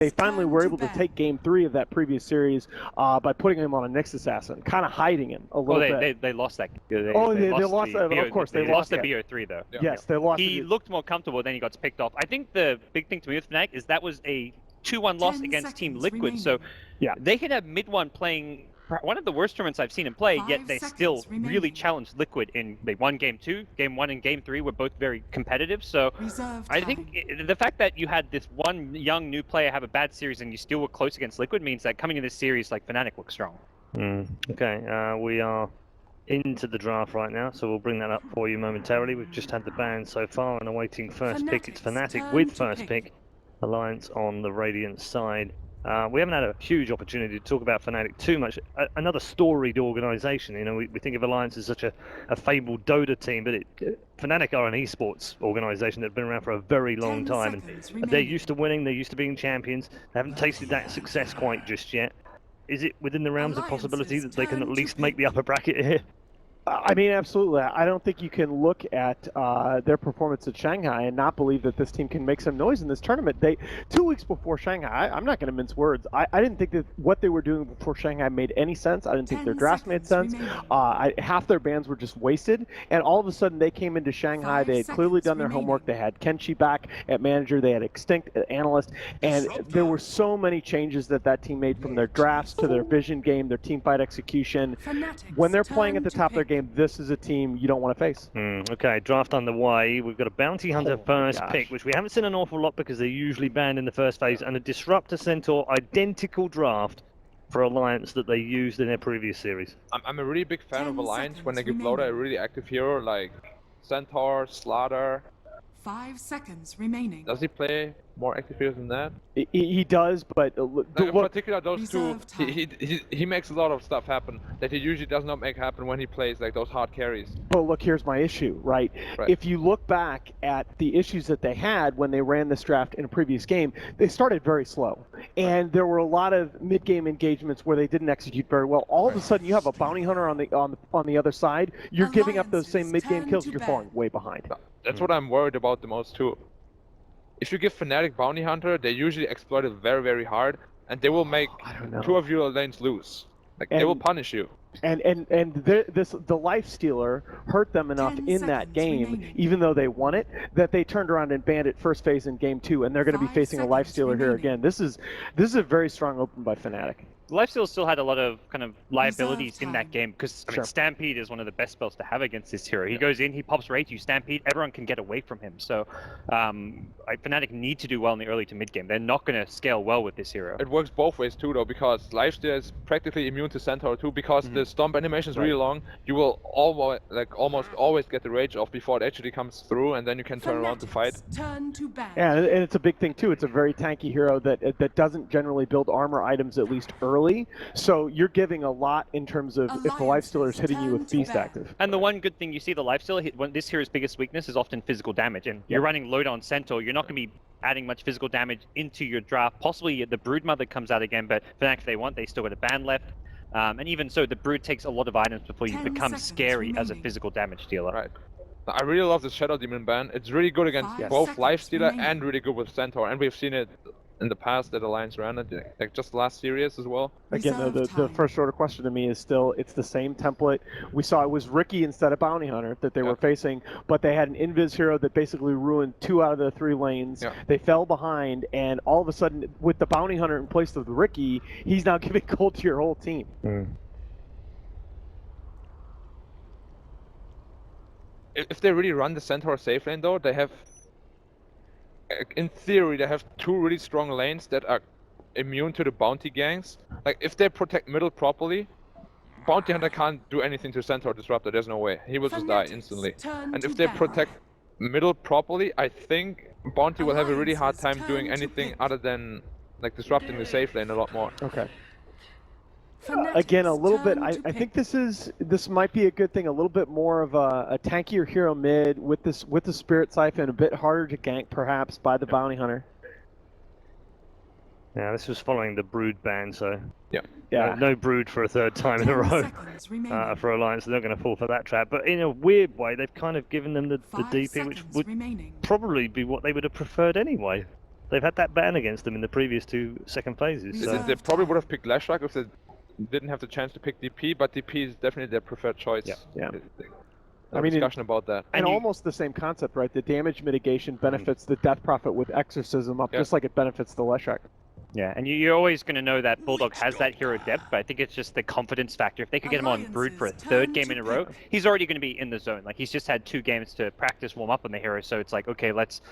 they finally were able to take game 3 of that previous series by putting him on a Nyx Assassin, kind of hiding him a little bit. They lost that. They lost that. Of course, they lost the it. BO3 though. Yeah. Yes, they lost. He looked more comfortable, then he got picked off. I think the big thing to me with Fnatic is that was a 2-1 loss against Team Liquid. Remaining. So yeah, they could have MidOne playing one of the worst tournaments I've seen him play, yet they still really challenged Liquid in they won game 2, game 1 and game 3 were both very competitive. So I think the fact that you had this one young new player have a bad series and you still were close against Liquid means that coming in this series, like Fnatic looks strong. Okay, we are into the draft right now, so we'll bring that up for you momentarily. We've just had the ban so far and awaiting first pick. It's Fnatic with first pick. Alliance on the Radiant side. We haven't had a huge opportunity to talk about Fnatic too much. Another storied organisation. You know, we think of Alliance as such a fabled Dota team, but Fnatic are an esports organisation that have been around for a very long time, and they're used to winning. They're used to being champions. They haven't tasted that success quite just yet. Is it within the realms of possibility that they can at least make the upper bracket here? I mean, absolutely. I don't think you can look at their performance at Shanghai and not believe that this team can make some noise in this tournament. 2 weeks before Shanghai, I'm not going to mince words. I didn't think that what they were doing before Shanghai made any sense. I didn't think their drafts made sense. Half their bans were just wasted. And all of a sudden, they came into Shanghai. They had clearly done their homework. They had Kenshi back at manager. They had Extinct at analyst. And there were so many changes that team made, from their drafts to their vision game, their team fight execution. When they're playing at the top of their game, this is a team you don't want to face. Okay, draft underway. We've got a Bounty Hunter first pick, which we haven't seen an awful lot because they're usually banned in the first phase, and a Disruptor Centaur identical draft for Alliance that they used in their previous series. I'm a really big fan of Alliance when they give Loda a really active hero like Centaur, Slardar. 5 seconds remaining. Does he play more active heroes than that? He does, but in particular those two, he makes a lot of stuff happen that he usually does not make happen when he plays like those hard carries. But look, here's my issue, right? If you look back at the issues that they had when they ran this draft in a previous game, they started very slow, and there were a lot of mid-game engagements where they didn't execute very well. All of a sudden, you have a bounty hunter on the other side. You're giving up those same mid-game kills. You're falling way behind. That's what I'm worried about the most too. If you give Fnatic Bounty Hunter, they usually exploit it very, very hard, and they will make 2 of your lanes lose. Like, they will punish you. And the Lifestealer hurt them enough in that game, even though they won it, that they turned around and banned it first phase in game 2, and they're going to be facing a Lifestealer here again. This is a very strong open by Fnatic. Lifestealer still had a lot of kind of liabilities in that game, because I mean, Stampede is one of the best spells to have against this hero. He goes in, he pops Rage, you Stampede, everyone can get away from him. So Fnatic need to do well in the early to mid game. They're not going to scale well with this hero. It works both ways too, though, because Lifestealer is practically immune to Centaur too, because the stomp animation is really long. You will almost always get the Rage off before it actually comes through, and then you can turn around to fight. Yeah, and it's a big thing too. It's a very tanky hero that doesn't generally build armor items, at least early. So you're giving a lot in terms of if the Lifestealer is hitting you with Beast active. And the one good thing you see, the Lifestealer, this hero's biggest weakness is often physical damage, and you're running Loda on Centaur, you're not going to be adding much physical damage into your draft. Possibly the Broodmother comes out again, but Fnatic, if they want, they still got a ban left. And even so, the Brood takes a lot of items before you become scary as a physical damage dealer. Right. I really love the Shadow Demon ban. It's really good against both Lifestealer and really good with Centaur, and we've seen it in the past that Alliance ran it, like just last series as well. Again, the first order question to me is still, it's the same template. We saw it was Riki instead of Bounty Hunter that they were facing, but they had an Invis hero that basically ruined 2 out of the 3 lanes. They fell behind, and all of a sudden, with the Bounty Hunter in place of the Riki, he's now giving gold to your whole team. If they really run the Centaur safe lane though, they have, in theory, they have 2 really strong lanes that are immune to the bounty ganks. Like, if they protect middle properly, Bounty Hunter can't do anything to Centaur Disruptor, there's no way. He will just die instantly. And if they protect middle properly, I think Bounty will have a really hard time doing anything other than like disrupting the safe lane a lot more. Okay. Again, a little bit, I think this might be a good thing, a little bit more of a tankier hero mid with the Spirit Siphon, a bit harder to gank perhaps by the Bounty Hunter. Yeah, this was following the Brood ban, so yeah, no Brood for a 3rd time in a row for Alliance. They're not going to fall for that trap, but in a weird way, they've kind of given them the DP, which would probably be what they would have preferred anyway. they've had that ban against them in the previous 2 second phases. So. They probably would have picked Leshrac if they didn't have the chance to pick DP, but DP is definitely their preferred choice. Yeah. No discussion about that. And almost the same concept, right? The damage mitigation benefits the Death Prophet with Exorcism up, just like it benefits the Leshrac. Yeah, and you're always going to know that Bulldog has that hero depth, but I think it's just the confidence factor. If they could get him on Brood for a 3rd game in a row, he's already going to be in the zone. Like, he's just had 2 games to practice, warm up on the hero, so it's like, okay, let's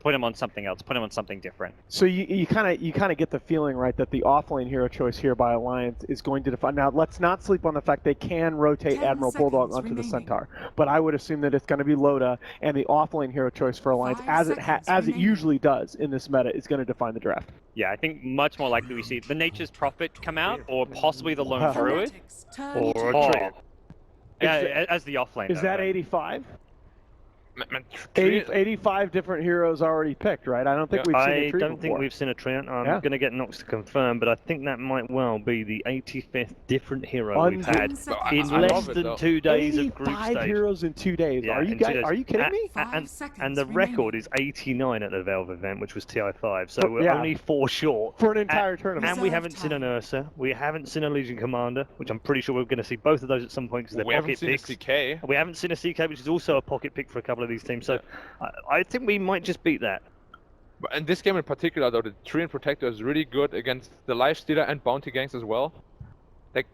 put him on something else, put him on something different. So you kind of get the feeling, right, that the offlane hero choice here by Alliance is going to define. Now, let's not sleep on the fact they can rotate AdmiralBulldog onto the Centaur, but I would assume that it's going to be Loda, and the offlane hero choice for Alliance, as it usually does in this meta, is going to define the draft. Yeah, I think much more likely we see the Nature's Prophet come out, or possibly the Lone Druid, or a Treant. Yeah, as the offlane. Is that 85? Man, 85 different heroes already picked, right? I don't think we've seen a Treant don't think we've seen a Treant. I'm going to get Nox to confirm, but I think that might well be the 85th different hero we've had in less than 2 days of group stage. 85 heroes in 2 days. Yeah, Are you kidding me? And the record is 89 at the Valve event, which was TI5. So we're only 4 short for an entire tournament. And we haven't seen an Ursa. We haven't seen a Legion Commander, which I'm pretty sure we're going to see both of those at some point because they're pocket picks. We haven't seen a CK, which is also a pocket pick for a couple of these teams. So I think we might just beat that. In this game in particular, though, the Treant Protector is really good against the Lifestealer and Bounty gangs as well. Like,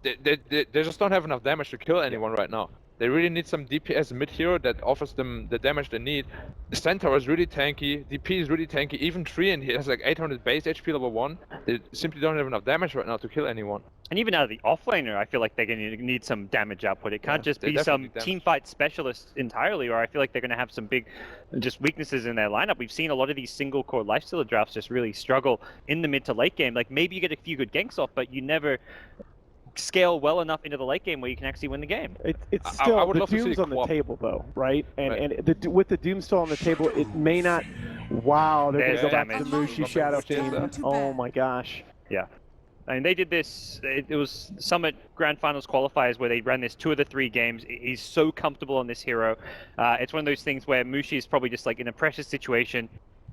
they just don't have enough damage to kill anyone right now. They really need some DPS mid hero that offers them the damage they need. Centaur is really tanky, DP is really tanky, even Treant, he has like 800 base HP level 1. They simply don't have enough damage right now to kill anyone. And even out of the offlaner, I feel like they're going to need some damage output. It can't just be some teamfight specialist entirely, or I feel like they're going to have some big just weaknesses in their lineup. We've seen a lot of these single core Lifestealer drafts just really struggle in the mid to late game. Like, maybe you get a few good ganks off, but you never scale well enough into the late game where you can actually win the game. It's still, the Doom's on the table though, right? And with the Doom still on the table, it may not... Wow, they're going to go back to the Mushi Shadow team. Oh my gosh. Yeah. I mean, they did this, it was Summit Grand Finals qualifiers where they ran this 2 of the 3 games. He's so comfortable on this hero. It's one of those things where Mushi is probably just like in a precious situation.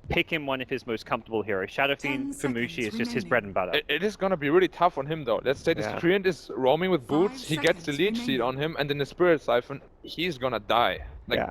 Pick him one of his most comfortable heroes. Shadow Fiend for Mushi is just his bread and butter. It is going to be really tough on him though. Let's say this Treant is roaming with boots, he gets the leech seed on him, and then the Spirit Siphon, he's going to die. Like,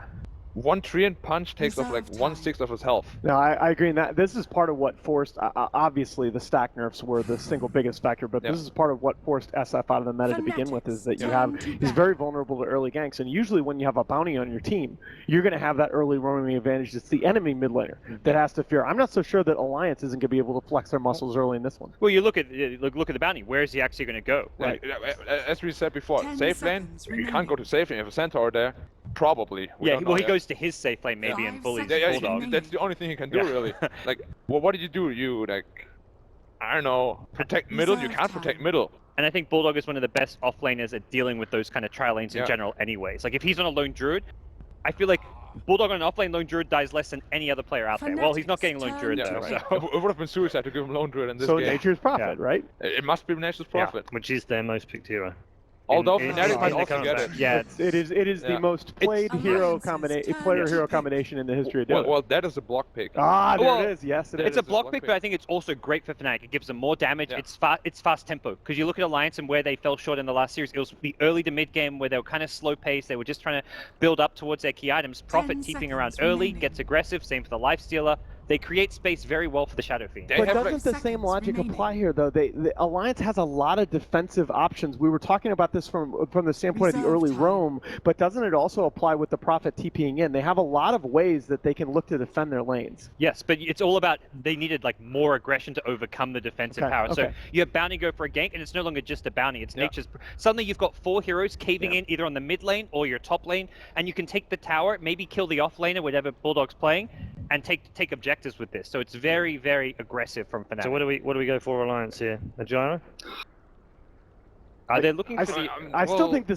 one Treant punch takes off like 1/6 of his health. No, I agree in that. This is part of what forced, obviously the stack nerfs were the single biggest factor, but this is part of what forced SF out of the meta to begin with, is that you have, he's very vulnerable to early ganks, and usually when you have a bounty on your team, you're going to have that early roaming advantage. It's the enemy mid laner that has to fear. I'm not so sure that Alliance isn't going to be able to flex their muscles early in this one. Well, you look at the bounty. Where is he actually going to go? Right. As we said before, safe lane, you can't go to safe lane. You have a Centaur there. Probably. Well, he goes to his safe lane maybe and bullies Bulldog. That's the only thing he can do, really. Like, well, what did you do? You, like, I don't know, protect middle? You can't protect middle. And I think Bulldog is one of the best offlaners at dealing with those kind of tri lanes in general anyways. Like, if he's on a lone druid, I feel like Bulldog on an offlane lone druid dies less than any other player out there. Well, he's not getting lone druid though. Right. So. It would have been suicide to give him lone druid in this game. So Nature's Prophet, right? It must be Nature's Prophet. Which is their most picked hero. Although Fnatic might also get it. Yeah, it is the most played hero player-hero combination in the history of Dota. Well, that is a block pick. Ah, there it is. Yes, it is. It's a block pick, but I think it's also great for Fnatic. It gives them more damage. Yeah. It's fast tempo. Because you look at Alliance and where they fell short in the last series, it was the early to mid game where they were kind of slow paced. They were just trying to build up towards their key items. Prophet TPing around early, gets aggressive. Same for the Lifestealer. They create space very well for the Shadow Fiend. But doesn't the same logic apply here, though? The Alliance has a lot of defensive options. We were talking about this from the standpoint of the early roam, but doesn't it also apply with the Prophet TPing in? They have a lot of ways that they can look to defend their lanes. Yes, but it's all about they needed like more aggression to overcome the defensive power. So you have Bounty go for a gank, and it's no longer just a Bounty. It's Nature's. Suddenly you've got 4 heroes caving in either on the mid lane or your top lane, and you can take the tower, maybe kill the off laner, whatever Bulldog's playing, and take objectives with this. So it's very, very aggressive from Fnatic. So what do we go for Alliance here? A gyro? Are they looking for the... I still think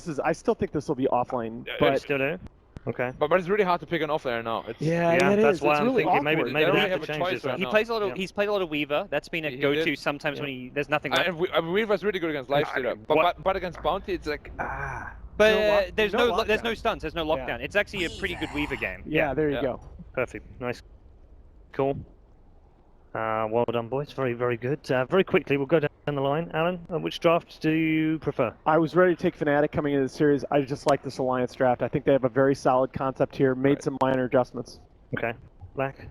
this will be offlane, but still do. Okay. But it's really hard to pick an offlaner now. It is. That's why I'm really thinking maybe awkward. they really have to change this. right He now. plays a lot of. He's played a lot of Weaver. That's been a go-to sometimes when there's nothing left. And Weaver's really good against Lifestealer, but against Bounty, it's like But there's no stuns. There's no lockdown. It's actually a pretty good Weaver game. Yeah, there you go. Perfect. Nice. Cool. Well done, boys. Very, very good. Very quickly, we'll go down the line. Alan, which draft do you prefer? I was ready to take Fnatic coming into the series. I just like this Alliance draft. I think they have a very solid concept here, made some minor adjustments. Okay. Black?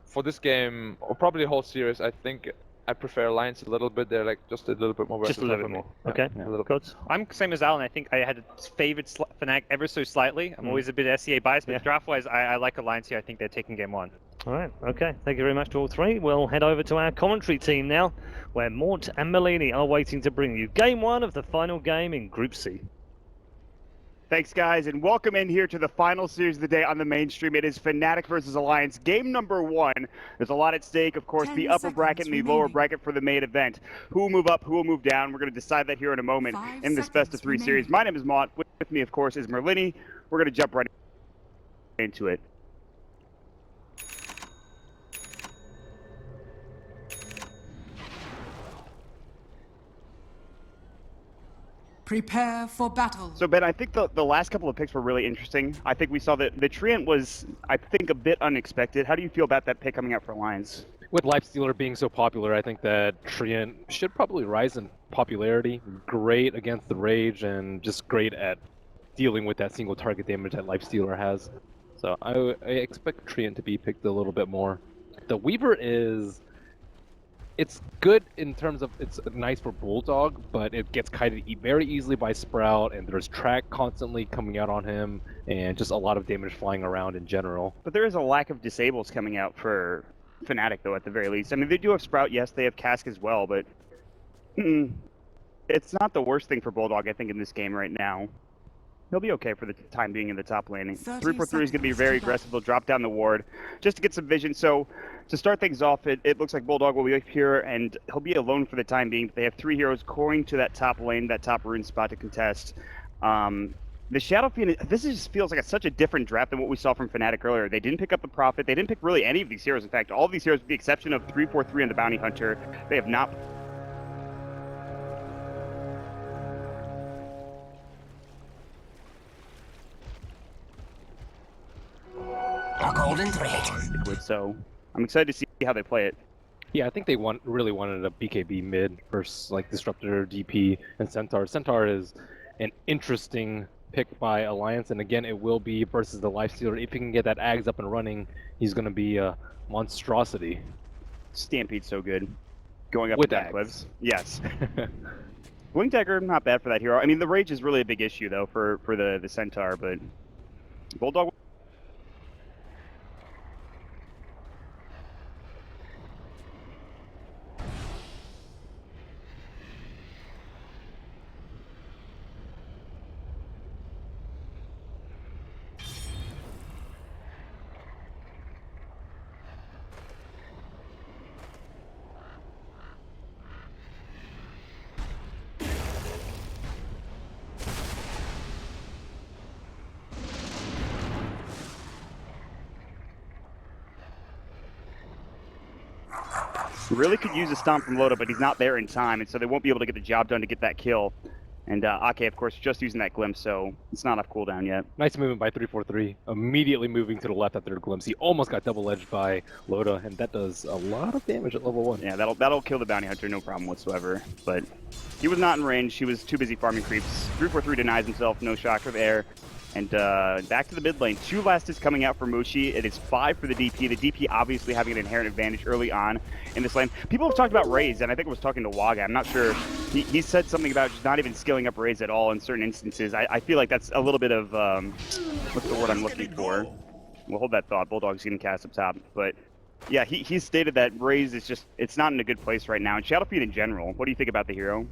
For this game, or probably the whole series, I think I prefer Alliance a little bit. They're like just a little bit more Just a little bit more. Okay. Yeah, a little bit. Gods? I'm same as Alan. I think I had favored Fnatic ever so slightly. I'm always a bit SEA biased, but draft-wise, I like Alliance here. I think they're taking game one. All right, okay. Thank you very much to all three. We'll head over to our commentary team now, where Mort and Melini are waiting to bring you game one of the final game in Group C. Thanks, guys, and welcome in here to the final series of the day on the mainstream. It is Fnatic versus Alliance, game number one. There's a lot at stake, of course, the upper bracket and the lower bracket for the main event. Who will move up, who will move down? We're going to decide that here in a moment in this best of three series. My name is Mott. With me, of course, is Merlini. We're going to jump right into it. Prepare for battle. So, Ben, I think the last couple of picks were really interesting. I think we saw that the Treant was, I think, a bit unexpected. How do you feel about that pick coming out for Alliance? With Lifestealer being so popular, I think that Treant should probably rise in popularity. Great against the Rage and just great at dealing with that single target damage that Lifestealer has. So I expect Treant to be picked a little bit more. The Weaver it's good in terms of it's nice for Bulldog, but it gets kited very easily by Sprout, and there's track constantly coming out on him, and just a lot of damage flying around in general. But there is a lack of disables coming out for Fnatic, though, at the very least. I mean, they do have Sprout, yes, they have Cask as well, but it's not the worst thing for Bulldog, I think, in this game right now. He'll be okay for the time being in the top lane. 343 is going to be very aggressive. They'll drop down the ward just to get some vision. So to start things off, it looks like Bulldog will be up here, and he'll be alone for the time being. They have three heroes coring to that top lane, that top rune spot to contest. The Shadow Fiend, this just feels like such a different draft than what we saw from Fnatic earlier. They didn't pick up the Prophet. They didn't pick really any of these heroes. In fact, all of these heroes, with the exception of 343 and the Bounty Hunter, they have not. A golden thread. So I'm excited to see how they play it. Yeah, I think they really wanted a BKB mid versus like Disruptor, DP, and Centaur. Centaur is an interesting pick by Alliance, and again, it will be versus the Lifestealer. If he can get that Ags up and running, he's going to be a monstrosity. Stampede's so good. Going up with the cliffs. Yes. Wing Dagger, not bad for that hero. I mean, the Rage is really a big issue, though, for the Centaur, but Bulldog. Really could use a stomp from Loda, but he's not there in time, and so they won't be able to get the job done to get that kill. And Akke, of course, just using that glimpse, so it's not off cooldown yet. Nice movement by 343, immediately moving to the left after a glimpse. He almost got double-edged by Loda, and that does a lot of damage at level 1. Yeah, that'll kill the Bounty Hunter, no problem whatsoever. But he was not in range. He was too busy farming creeps. 343 denies himself, no shocker there. And back to the mid lane. 2 last is coming out for Mushi. It is 5 for the DP. The DP obviously having an inherent advantage early on in this lane. People have talked about Raze, and I think I was talking to Waga. I'm not sure. He said something about just not even skilling up Raze at all in certain instances. I feel like that's a little bit of, what's the word I'm looking for? We'll hold that thought. Bulldog's getting cast up top. But yeah, he stated that Raze is just, it's not in a good place right now. And Shadow Fiend in general, what do you think about the hero?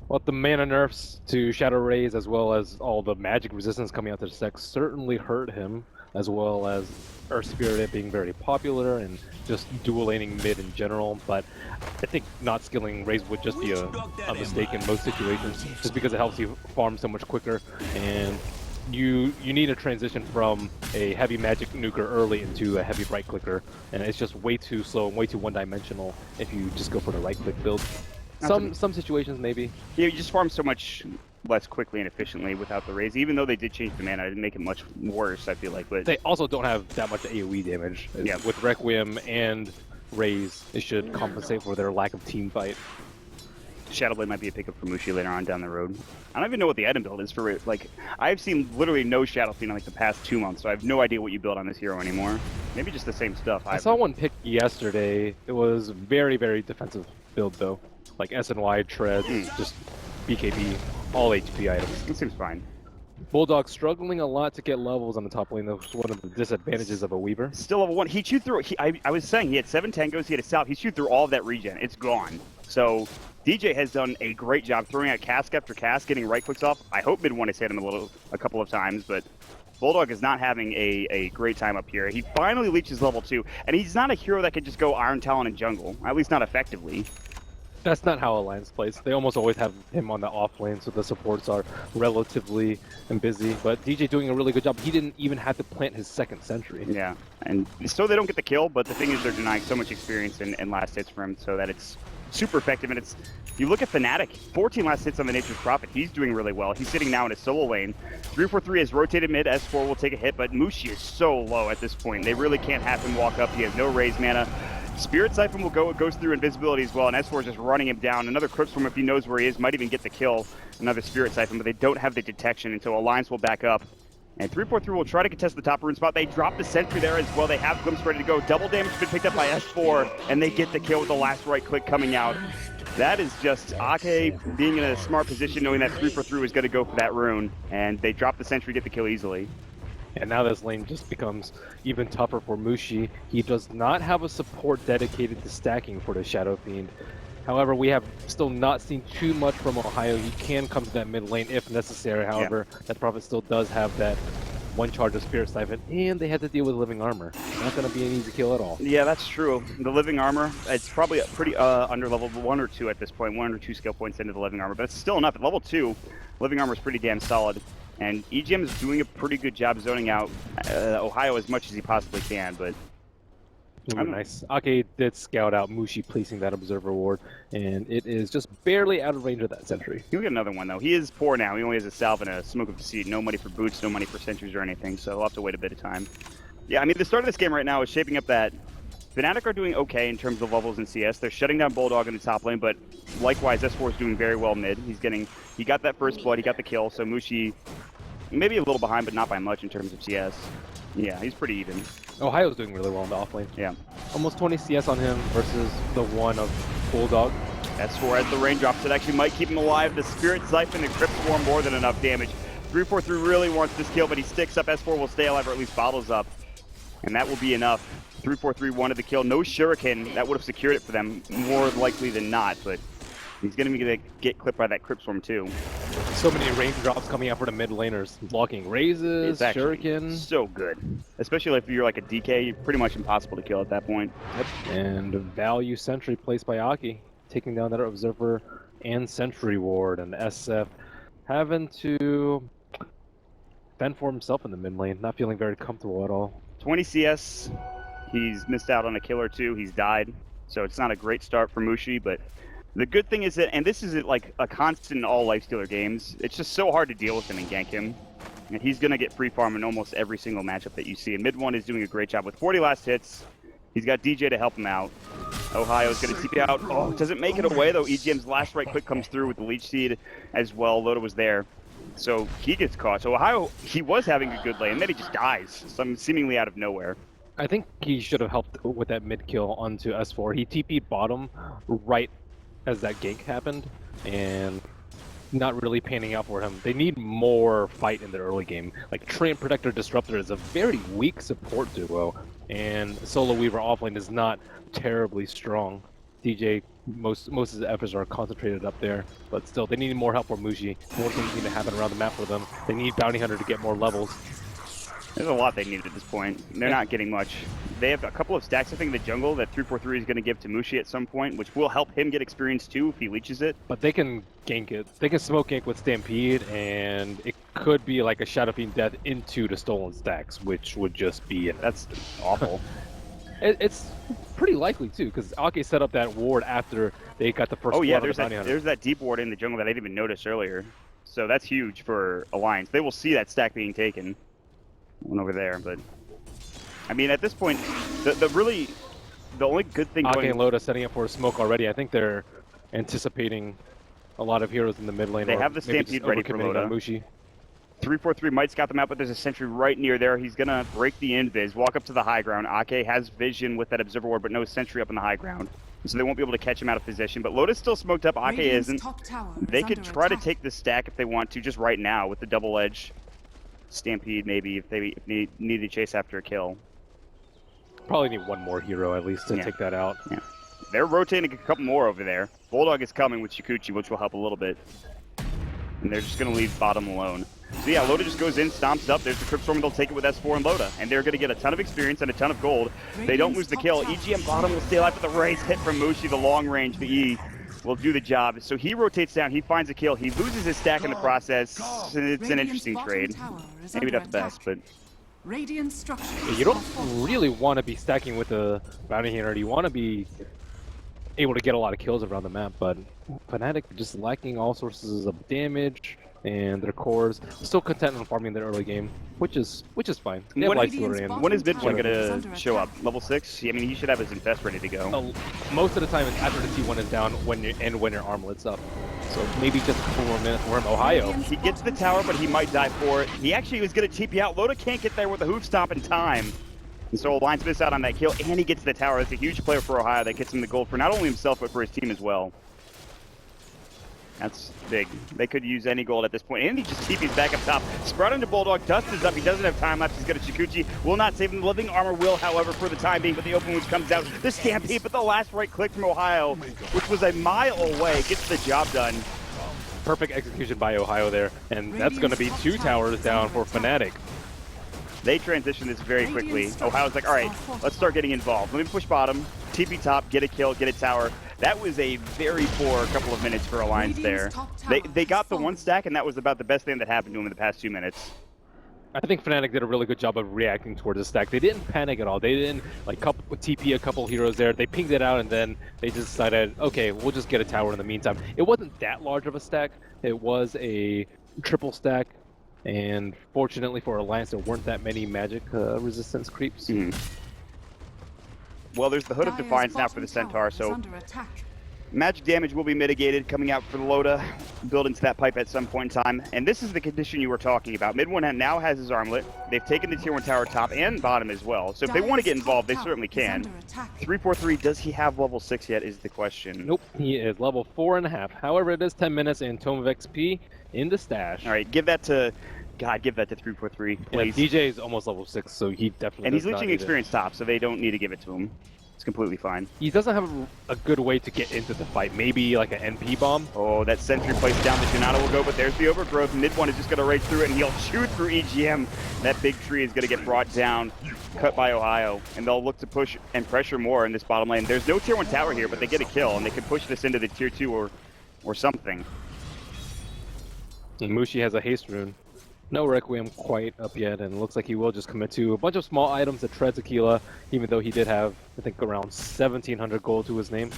Well, the mana nerfs to Shadow Rays, as well as all the magic resistance coming out to the deck, certainly hurt him, as well as Earth Spirit being very popular and just dual laning mid in general. But I think not skilling Rays would just be a mistake in most situations, just because it helps you farm so much quicker, and you need a transition from a heavy magic nuker early into a heavy right clicker, and it's just way too slow and way too one-dimensional if you just go for the right click build. Some situations maybe. Yeah, you just farm so much less quickly and efficiently without the Raze. Even though they did change the mana, it didn't make it much worse, I feel like. But they also don't have that much AoE damage. Yeah. With Requiem and Raze. It should compensate for their lack of team fight. Shadowblade might be a pickup for Mushi later on down the road. I don't even know what the item build is for, like, I've seen literally no Shadow Fiend in like the past 2 months, so I have no idea what you build on this hero anymore. Maybe just the same stuff. I saw one pick yesterday. It was very, very defensive build though. Like SNY, treads, just BKB, all HP items. It seems fine. Bulldog struggling a lot to get levels on the top lane. That's one of the disadvantages of a Weaver. Still level 1. He chewed through, I was saying, he had 7 tangos, he had a salve, he chewed through all of that regen. It's gone. So DJ has done a great job throwing out cask after cask, getting right clicks off. I hope MidOne has hit him a couple of times, but Bulldog is not having a great time up here. He finally reaches level 2, and he's not a hero that can just go Iron Talon in jungle, at least not effectively. That's not how Alliance plays. They almost always have him on the off lane, so the supports are relatively busy. But DJ doing a really good job. He didn't even have to plant his second sentry. Yeah, and so they don't get the kill, but the thing is they're denying so much experience and last hits for him so that it's super effective. And you look at Fnatic, 14 last hits on the Nature's Prophet. He's doing really well. He's sitting now in a solo lane. 343 has rotated mid. S4 will take a hit, but Mushi is so low at this point. They really can't have him walk up. He has no raise mana. Spirit Siphon will go, it goes through invisibility as well, and S4 is just running him down. Another Crypt Swarm, if he knows where he is, might even get the kill. Another Spirit Siphon, but they don't have the detection, and so Alliance will back up. And 343 will try to contest the top rune spot. They drop the sentry there as well. They have Glimpse ready to go. Double damage has been picked up by S4, and they get the kill with the last right click coming out. That is just Akke being in a smart position, knowing that 343 was going to go for that rune, and they drop the sentry, get the kill easily. And now this lane just becomes even tougher for Mushi. He does not have a support dedicated to stacking for the Shadow Fiend. However, we have still not seen too much from Ohaiyo. He can come to that mid lane if necessary. However, that Prophet still does have that one charge of Spirit Siphon, and they had to deal with Living Armor. Not going to be an easy kill at all. Yeah, that's true. The Living Armor, it's probably pretty under-leveled 1 or 2 at this point, 1 or 2 skill points into the Living Armor, but it's still enough. At level 2, Living Armor is pretty damn solid. And EGM is doing a pretty good job zoning out Ohaiyo as much as he possibly can, but... Nice. Akke did scout out Mushi placing that Observer Ward, and it is just barely out of range of that sentry. He'll get another one, though. He is poor now. He only has a salve and a Smoke of Deceit. No money for boots, no money for sentries or anything, so he'll have to wait a bit of time. Yeah, I mean, the start of this game right now is shaping up that Fnatic are doing okay in terms of levels in CS. They're shutting down Bulldog in the top lane, but likewise, S4 is doing very well mid. He got that first blood, he got the kill, so Mushi maybe a little behind, but not by much in terms of CS. Yeah, he's pretty even. Ohaiyo's doing really well in the off lane. Yeah. Almost 20 CS on him versus the 1 of Bulldog. S4 has the raindrops that actually might keep him alive. The Spirit Siphon and Crypt Swarm more than enough damage. 343 really wants this kill, but he sticks up. S4 will stay alive, or at least bottles up. And that will be enough. 343 wanted the kill. No Shuriken. That would have secured it for them, more likely than not, but he's going to get clipped by that Crypt Swarm too. So many raindrops coming out for the mid laners. Blocking raises, Shuriken. So good. Especially if you're like a DK, pretty much impossible to kill at that point. Yep. And value sentry placed by Akke, taking down that Observer and Sentry Ward, and SF having to fend for himself in the mid lane, not feeling very comfortable at all. 20 CS, he's missed out on a kill or 2, he's died, so it's not a great start for Mushi, but the good thing is that, and this is like a constant in all Lifestealer games, it's just so hard to deal with him and gank him. And he's going to get free farm in almost every single matchup that you see. And MidOne is doing a great job with 40 last hits. He's got DJ to help him out. Ohaiyo is going to TP out. Oh, doesn't make it away though. EGM's last right click comes through with the Leech Seed as well. Loda was there. So he gets caught. So Ohaiyo, he was having a good lane, and then he just dies, seemingly out of nowhere. I think he should have helped with that mid kill onto S4. He TP'd bottom right as that gank happened, and not really panning out for him. They need more fight in the early game. Like, Treant Protector Disruptor is a very weak support duo, and Solo Weaver offlane is not terribly strong. DJ, most of his efforts are concentrated up there, but still, they need more help for Mushi. More things need to happen around the map for them. They need Bounty Hunter to get more levels. There's a lot they need at this point. They're not getting much. They have a couple of stacks, I think, in the jungle that 343 is going to give to Mushi at some point, which will help him get experience too if he leeches it. But they can gank it. They can smoke gank with Stampede, and it could be like a Shadow Fiend death into the stolen stacks, which would just be... That's awful. It's pretty likely too, because Akke set up that ward after they got the first. Oh yeah, there's that deep ward in the jungle that I didn't even notice earlier. So that's huge for Alliance. They will see that stack being taken. One over there, but I mean, at this point, the the only good thing Akke going... and Loda setting up for a smoke already. I think they're anticipating a lot of heroes in the mid lane. They have the Stampede ready for Loda. Mushi. 343 might scout them out, but there's a sentry right near there. He's going to break the invis, walk up to the high ground. Akke has vision with that observer ward, but no sentry up in the high ground. So they won't be able to catch him out of position. But Loda's still smoked up. Akke isn't. They could try to take the stack if they want to, just right now with the double edge Stampede, maybe, if they need to chase after a kill. Probably need one more hero at least to take that out. Yeah. They're rotating a couple more over there. Bulldog is coming with Shukuchi, which will help a little bit. And they're just going to leave bottom alone. So yeah, Loda just goes in, stomps up. There's the Crypt Storm, and they'll take it with S4 and Loda. And they're going to get a ton of experience and a ton of gold. They don't lose the kill. EGM bottom will stay alive, but the raise hit from Mushi, the long range, the E, will do the job. So he rotates down, he finds a kill, he loses his stack in the process. It's an interesting trade. Maybe not the best, but... You don't really want to be stacking with a bounty hunter. You want to be able to get a lot of kills around the map, but Fnatic just lacking all sources of damage, and their cores still content on farming their early game, which is fine. They have Lifestealer in. When is MidOne going to show up? Level 6? I mean, he should have his Infest ready to go. Most of the time, it's after the T1 is down when your armlet's up. So maybe just a couple more minutes for him. Ohaiyo. He gets the tower, but he might die for it. He actually was going to TP out. Loda can't get there with a hoof stomp in time. And so Alliance miss out on that kill, and he gets the tower. That's a huge player for Ohaiyo that gets him the gold for not only himself, but for his team as well. That's big. They could use any gold at this point. And he just TP's back up top. Sprout into Bulldog. Dust is up. He doesn't have time left. He's got a Shukuchi. Will not save him. The living armor will, however, for the time being. But the open wounds comes out. The Stampede, but the last right click from Ohaiyo, which was a mile away, gets the job done. Perfect execution by Ohaiyo there. And that's going to be 2 towers down for Fnatic. They transition this very quickly. Ohio's like, all right, let's start getting involved. Let me push bottom, TP top, get a kill, get a tower. That was a very poor couple of minutes for Alliance there. They got the 1 stack, and that was about the best thing that happened to them in the past 2 minutes. I think Fnatic did a really good job of reacting towards the stack. They didn't panic at all. They didn't like TP a couple heroes there. They pinged it out, and then they just decided, okay, we'll just get a tower in the meantime. It wasn't that large of a stack. It was a triple stack. And fortunately for Alliance, there weren't that many magic resistance creeps. Well, there's the Hood of Defiance now for the Centaur, so magic damage will be mitigated coming out for the Loda, build into that pipe at some point in time. And this is the condition you were talking about. MidOne now has his armlet. They've taken the tier 1 tower top and bottom as well. So if they want to get involved, they certainly can. 343, does he have level 6 yet is the question. Nope, he is level 4.5. However, it is 10 minutes and Tome of XP in the stash. All right, give that to... God, give that to 343, please. Yeah, DJ is almost level 6, so he definitely And he's leeching experience top, so they don't need to give it to him. It's completely fine. He doesn't have a good way to get into the fight. Maybe like an NP bomb. Oh, that sentry placed down, the Janata will go, but there's the overgrowth. MidOne is just going to rage through it, and he'll shoot through EGM. That big tree is going to get brought down, cut by Ohaiyo, and they'll look to push and pressure more in this bottom lane. There's no tier 1 tower here, but they get a kill, and they can push this into the tier 2 or something. And Mushi has a haste rune. No Requiem quite up yet, and it looks like he will just commit to a bunch of small items that tread Tequila, even though he did have, I think, around 1,700 gold to his name.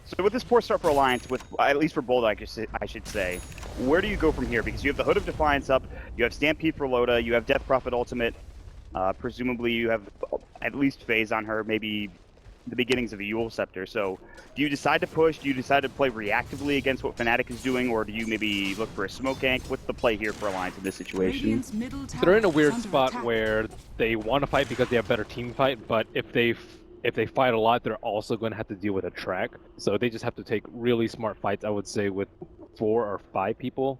So with this poor start for Alliance, at least for Bulldog, I should say, where do you go from here? Because you have the Hood of Defiance up, you have Stampede for Loda, you have Death Prophet Ultimate, presumably you have at least Phase on her, maybe the beginnings of a Yule Scepter. So do you decide to push? Do you decide to play reactively against what Fnatic is doing, or do you maybe look for a smoke gank? What's the play here for Alliance in this situation? They're in a weird spot where they want to fight because they have better team fight, but if they fight a lot, they're also going to have to deal with a track. So they just have to take really smart fights, I would say, with 4 or 5 people.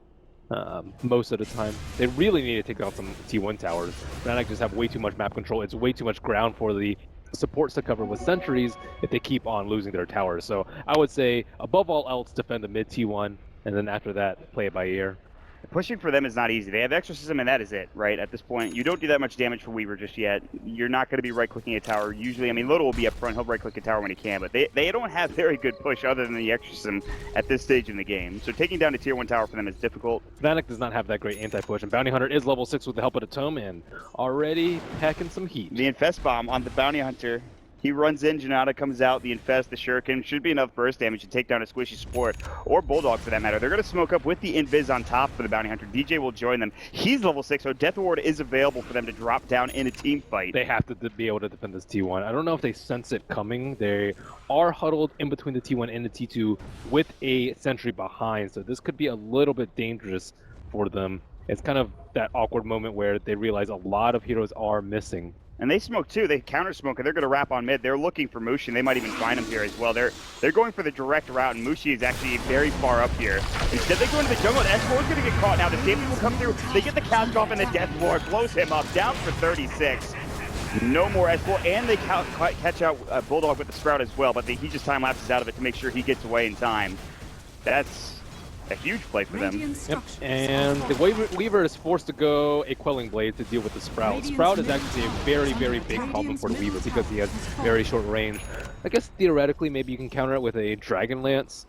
Most of the time. They really need to take out some T1 towers. Fnatic just have way too much map control. It's way too much ground for the supports to cover with sentries if they keep on losing their towers. So I would say, above all else, defend the mid T1, and then after that, play it by ear. Pushing for them is not easy. They have Exorcism, and that is it, right? At this point, you don't do that much damage for Weaver just yet. You're not going to be right-clicking a tower. Usually, I mean, Loda will be up front. He'll right-click a tower when he can, but they don't have very good push other than the Exorcism at this stage in the game. So taking down a tier 1 tower for them is difficult. Fnatic does not have that great anti-push, and Bounty Hunter is level 6 with the help of the Tome, and already packing some heat. The Infest Bomb on the Bounty Hunter. He runs in, Janata comes out, the Infest, the Shuriken, should be enough burst damage to take down a squishy support, or Bulldog for that matter. They're going to smoke up with the Invis on top for the Bounty Hunter. DJ will join them. He's level 6, so Death Ward is available for them to drop down in a team fight. They have to be able to defend this T1. I don't know if they sense it coming. They are huddled in between the T1 and the T2 with a sentry behind, so this could be a little bit dangerous for them. It's kind of that awkward moment where they realize a lot of heroes are missing. And they smoke too. They counter smoke, and they're going to wrap on mid. They're looking for Mushi, and they might even find him here as well. They're going for the direct route, and Mushi is actually very far up here. Instead, they go into the jungle, and S4 is going to get caught now. The safety will come through. They get the cast off, and the Death Lord blows him up, down for 36. No more S4, and they catch out Bulldog with the Sprout as well, but he just time lapses out of it to make sure he gets away in time. That's a huge play for them. Yep. And the Weaver is forced to go a Quelling Blade to deal with the Sprout. Sprout is actually a very, very big problem for the Weaver because he has very short range. I guess theoretically maybe you can counter it with a Dragon Lance,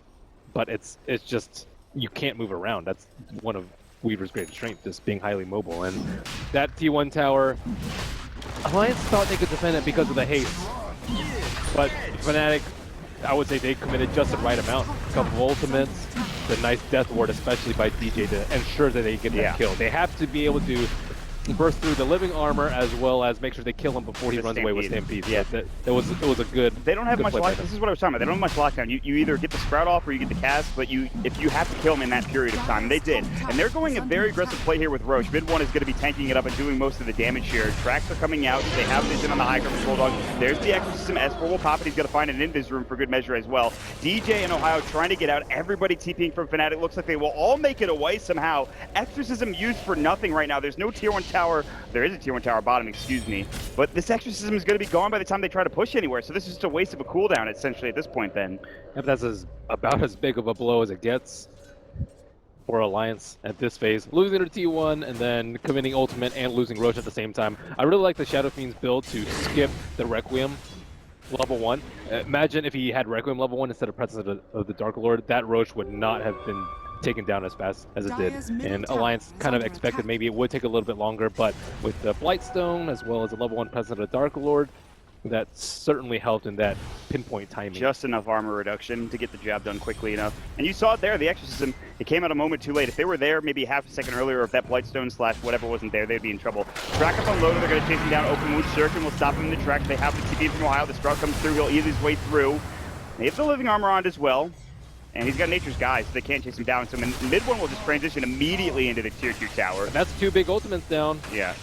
but it's just, you can't move around. That's one of Weaver's greatest strengths, just being highly mobile. And that T1 tower, Alliance thought they could defend it because of the haste, but Fnatic, I would say they committed just the right amount. A couple of ultimates, the nice death ward, especially by DJ, to ensure that they get that kill. They have to be able to burst through the living armor as well as make sure they kill him before he runs away with Stampede. Yeah, it was a good. They don't have much lockdown. This is what I was talking about. They don't have much lockdown. You either get the Sprout off or you get the cast, but if you have to kill him in that period of time, they did. And they're going a very aggressive play here with Roche. MidOne is going to be tanking it up and doing most of the damage here. Tracks are coming out. They have vision on the high ground from Bulldog. There's the Exorcism. S4 will pop it. He's going to find an invis room for good measure as well. DJ and Ohio trying to get out. Everybody TPing from Fnatic. Looks like they will all make it away somehow. Exorcism used for nothing right now. There's no tier 1 tower. There is a tier 1 tower bottom, excuse me. But this Exorcism is going to be gone by the time they try to push anywhere. So this is just a waste of a cooldown, essentially, at this point then. If that's about as big of a blow as it gets for Alliance at this phase. Losing their T1 and then committing ultimate and losing Roche at the same time. I really like the Shadow Fiend's build to skip the Requiem level 1. Imagine if he had Requiem level 1 instead of Presence of the Dark Lord, that Roche would not have been taken down as fast as it did. And Alliance kind of expected maybe it would take a little bit longer, but with the Blightstone as well as the level 1 Presence of the Dark Lord, that certainly helped in that pinpoint timing. Just enough armor reduction to get the job done quickly enough. And you saw it there, the Exorcism, it came out a moment too late. If they were there maybe half a second earlier, or if that Blightstone / whatever wasn't there, they'd be in trouble. Track up on Loda, they're going to chase him down. Open Wound Shuriken will stop him in the track. They have the TP from Ohio. The Sprout comes through, he'll ease his way through. They have the living armor on as well. And he's got Nature's Guise, so they can't chase him down. So MidOne will just transition immediately into the tier 2 tower. That's 2 big ultimates down. Yeah,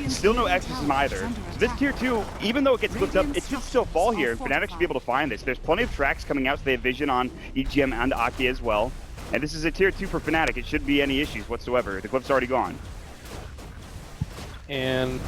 still no Exorcism either. So this tier 2, even though it gets flipped up, it should still fall here. Fnatic should be able to find this. There's plenty of tracks coming out, so they have vision on EGM and Akke as well. And this is a tier 2 for Fnatic. It shouldn't be any issues whatsoever. The cliff's already gone. And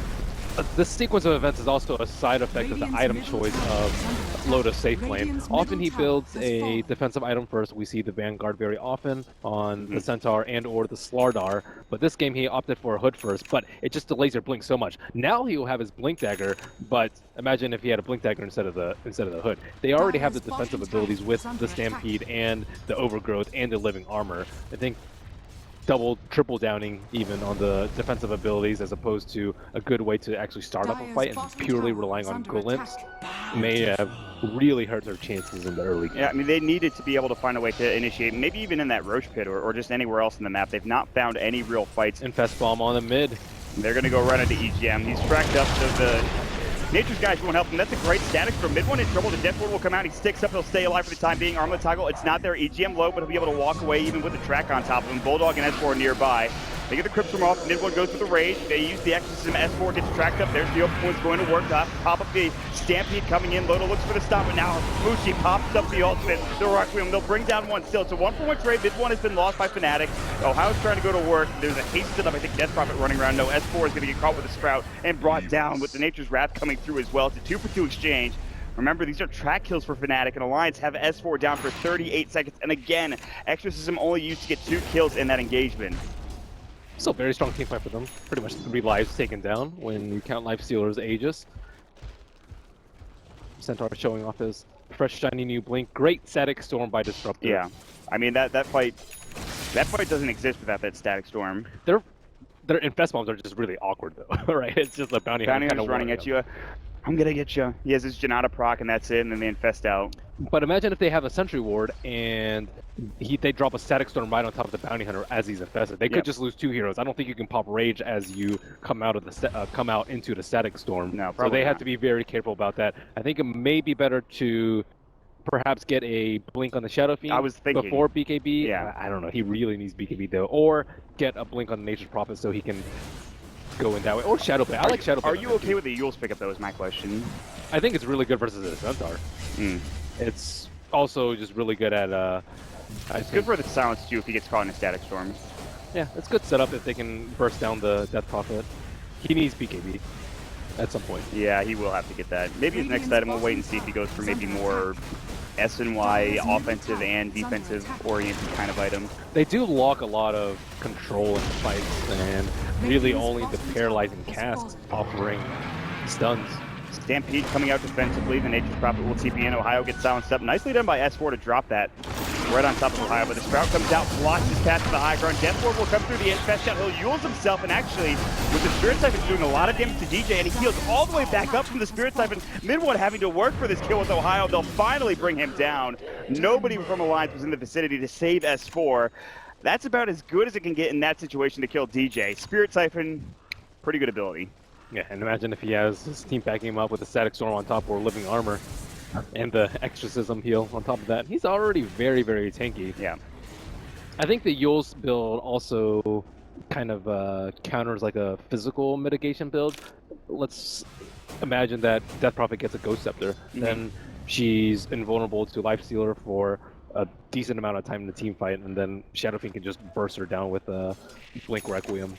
this sequence of events is also a side effect of the item choice of Loda's safe lane. Often he builds a defensive item first. We see the Vanguard very often on the Centaur and or the Slardar, but this game he opted for a Hood first, but it just delays your blink so much. Now he will have his Blink Dagger, but imagine if he had a Blink Dagger instead of the Hood. They already have the defensive abilities with the Stampede and the Overgrowth and the Living Armor. I think double, triple downing even on the defensive abilities as opposed to a good way to actually start up a fight and purely relying on glimpse may have really hurt their chances in the early game. Yeah, they needed to be able to find a way to initiate, maybe even in that Roche pit or just anywhere else in the map. They've not found any real fights. Infest Bomb on the mid. They're going to go right into EGM. He's tracked up, so the Nature's Guys won't help him. That's a great static from MidOne in trouble. The Death Ward will come out. He sticks up. He'll stay alive for the time being. Armlet toggle. It's not there. EGM low, but he'll be able to walk away even with the track on top of him. Bulldog and S4 nearby. They get the Cryptstorm off. MidOne goes with the Rage. They use the Exorcism. S4 gets tracked up. There's the open one's going to work. Pop up the Stampede coming in. Loda looks for the stop, but now Mushi pops up the ultimate. The Requiem. They'll bring down one still. It's a 1-for-1 trade. MidOne has been lost by Fnatic. Ohio's trying to go to work. There's a hasted up, I think, Death Prophet running around. No, S4 is going to get caught with a Sprout and brought down with the Nature's Wrath coming through as well. It's a 2-for-2 exchange. Remember, these are track kills for Fnatic, and Alliance have S4 down for 38 seconds. And again, Exorcism only used to get 2 kills in that engagement. Still very strong team fight for them. Pretty much 3 lives taken down when you count Lifestealer's Aegis. Centaur showing off his fresh, shiny new blink. Great static storm by Disruptor. Yeah, that fight doesn't exist without that static storm. Their Infest Bombs are just really awkward, though, right? It's just a bounty hunter running at you. I'm gonna get you. He has his Janata proc, and that's it, and then they infest out. But imagine if they have a Sentry Ward and they drop a Static Storm right on top of the Bounty Hunter as he's infested. They could just lose 2 heroes. I don't think you can pop Rage as you come out of the come out into the Static Storm. No, so probably they not. have to be very careful about that. I think it may be better to perhaps get a blink on the Shadow Fiend I was thinking. before BKB. Yeah. I don't know. He really needs BKB though, or get a blink on the Nature's Prophet so he can go in that way, or Shadowplay. I like Shadowplay. Are you okay with the Yule's pickup though? Is my question. I think it's really good versus the Centaur. It's also just really good at. It's good for the silence too if he gets caught in a Static Storm. Yeah, it's good setup if they can burst down the Death Prophet. He needs BKB at some point. Yeah, he will have to get that. Maybe his next item, we'll wait and see if he goes for maybe more SNY offensive and defensive oriented kind of item. They do lock a lot of control in fights, and really only the paralyzing cast offering stuns. Stampede coming out defensively. The Nature's Prophet will TP in. Ohaiyo gets silenced up. Nicely done by S4 to drop that right on top of Ohaiyo. But the Sprout comes out, blocks his path to the high ground. Deathward will come through the infest shot. He'll Yules himself, and actually, with the Spirit Siphon doing a lot of damage to DJ, and he heals all the way back up from the Spirit Siphon. MidOne having to work for this kill with Ohaiyo. They'll finally bring him down. Nobody from Alliance was in the vicinity to save S4. That's about as good as it can get in that situation to kill DJ. Spirit Siphon, pretty good ability. Yeah, and imagine if he has his team backing him up with a Static Storm on top or Living Armor, and the Exorcism heal on top of that. He's already very, very tanky. Yeah. I think the Yule's build also kind of counters like a physical mitigation build. Let's imagine that Death Prophet gets a Ghost Scepter, then she's invulnerable to Lifestealer for a decent amount of time in the team fight, and then Shadow Fiend can just burst her down with a Blink Requiem.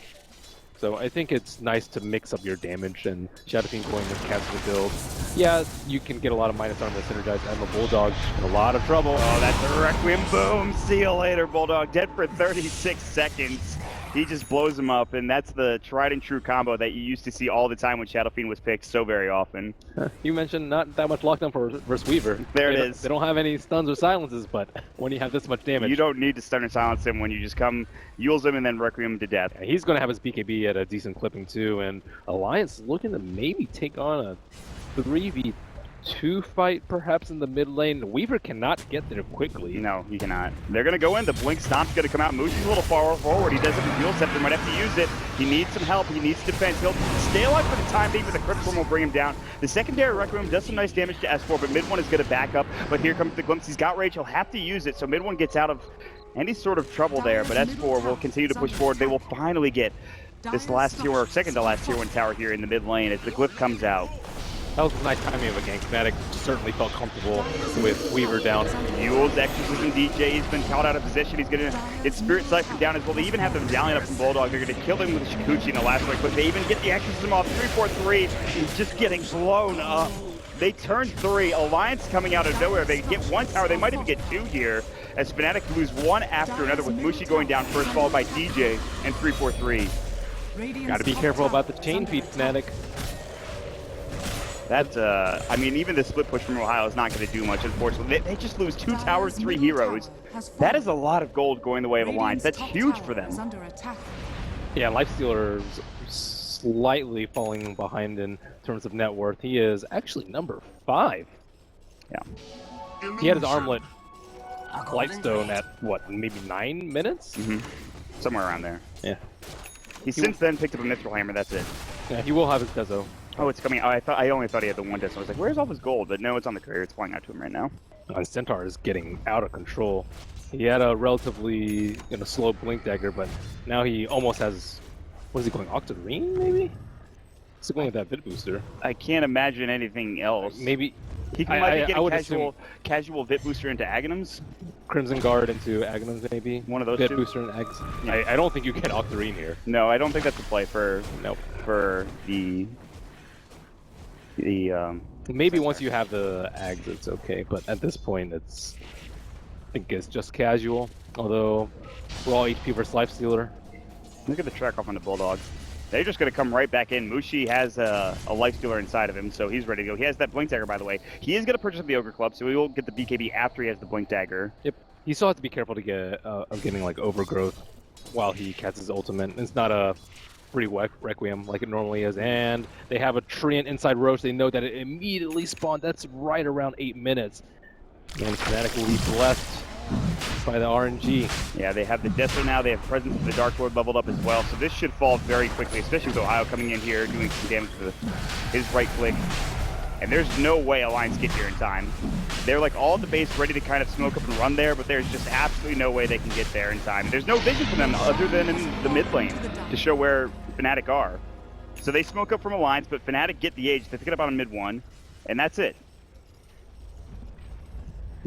So I think it's nice to mix up your damage, and Shadow Fiend going with Caster build. Yeah, you can get a lot of minus armor to synergize AdmiralBulldog in a lot of trouble. Oh, that's a Requiem. Boom. See you later, Bulldog. Dead for 36 seconds. He just blows him up, and that's the tried and true combo that you used to see all the time when Shadow Fiend was picked so very often. You mentioned not that much lockdown for versus Weaver. There it is. They don't have any stuns or silences, but when you have this much damage... You don't need to stun or silence him when you just come, Yules him, and then Requiem him to death. Yeah, he's going to have his BKB at a decent clipping too, and Alliance looking to maybe take on a 3v2 fight perhaps in the mid lane. Weaver cannot get there quickly. No, he cannot. They're going to go in. The Blink Stomp's going to come out. Mushi's a little far forward. He does have his Yule Scepter. Might have to use it. He needs some help. He needs defense. He'll stay alive for the time being, but the Crypt Storm will bring him down. The secondary Requiem does some nice damage to S4, but MidOne is going to back up. But here comes the Glimpse. He's got Rage. He'll have to use it, so MidOne gets out of any sort of trouble there, but S4 will continue to push forward. They will finally get this last tier, or second to last tier 1 tower here in the mid lane as the Glyph comes out. That was a nice timing of a gank. Fnatic certainly felt comfortable with Weaver down. Yule's Exorcism DJ, he's been caught out of position. He's going to get Spirit Siphon down as well. They even have the Medallion up from Bulldog. They're going to kill him with Shikuchi in the last break, but they even get the Exorcism off. 3-4-3. He's just getting blown up. They turn 3. Alliance coming out of nowhere. They get 1 tower. They might even get 2 here as Fnatic lose 1 after another, with Mushi going down first, followed by DJ and 3-4-3. Got to be careful about the chain feed, Fnatic. That, I mean, even the split push from Ohaiyo is not going to do much, unfortunately. They just lose 2 towers, 3 heroes. That is a lot of gold going the way of Alliance. That's huge for them. Yeah, Lifestealer's slightly falling behind in terms of net worth. He is actually number 5. Yeah. He had his armlet Lightstone at, what, maybe 9 minutes? Somewhere around there. Yeah. He's since then picked up a Mithril Hammer, that's it. Yeah, he will have his Dezo. Oh, it's coming. Oh, I only thought he had the 1 Dezo. I was like, where's all his gold? But no, it's on the career. It's flying out to him right now. Centaur is getting out of control. He had a relatively slow Blink Dagger, but now he almost has... What is he going? Octarine, maybe? He's going with that Vit Booster. I can't imagine anything else. Maybe... He might be getting casual Vit Booster into Aghanims. Crimson Guard into Aghanims, maybe. One of those Vit two. Booster and Eggs. Yeah. I don't think you get Octarine here. No, I don't think that's a play for the maybe once you have the Ags, it's okay. But at this point, I think it's just casual. Although raw HP versus Lifestealer. Look at the track off on the Bulldog. They're just going to come right back in. Mushi has a Lifestealer inside of him, so he's ready to go. He has that Blink Dagger, by the way. He is going to purchase the Ogre Club, so he will get the BKB after he has the Blink Dagger. Yep. He still has to be careful to get of getting like overgrowth while he casts his ultimate. It's not a free Requiem like it normally is, and they have a Treant inside Roche. They know that it immediately spawned. That's right around 8 minutes. And Fnatic will be blessed by the RNG. Yeah, they have the Deathler now. They have presence of the Dark Lord leveled up as well. So this should fall very quickly, especially with Ohaiyo coming in here, doing some damage to his right click. And there's no way Alliance get here in time. They're like all at the base ready to kind of smoke up and run there, but there's just absolutely no way they can get there in time. There's no vision for them other than in the mid lane to show where Fnatic are. So they smoke up from Alliance, but Fnatic get the Age. They pick it up on mid one, and that's it.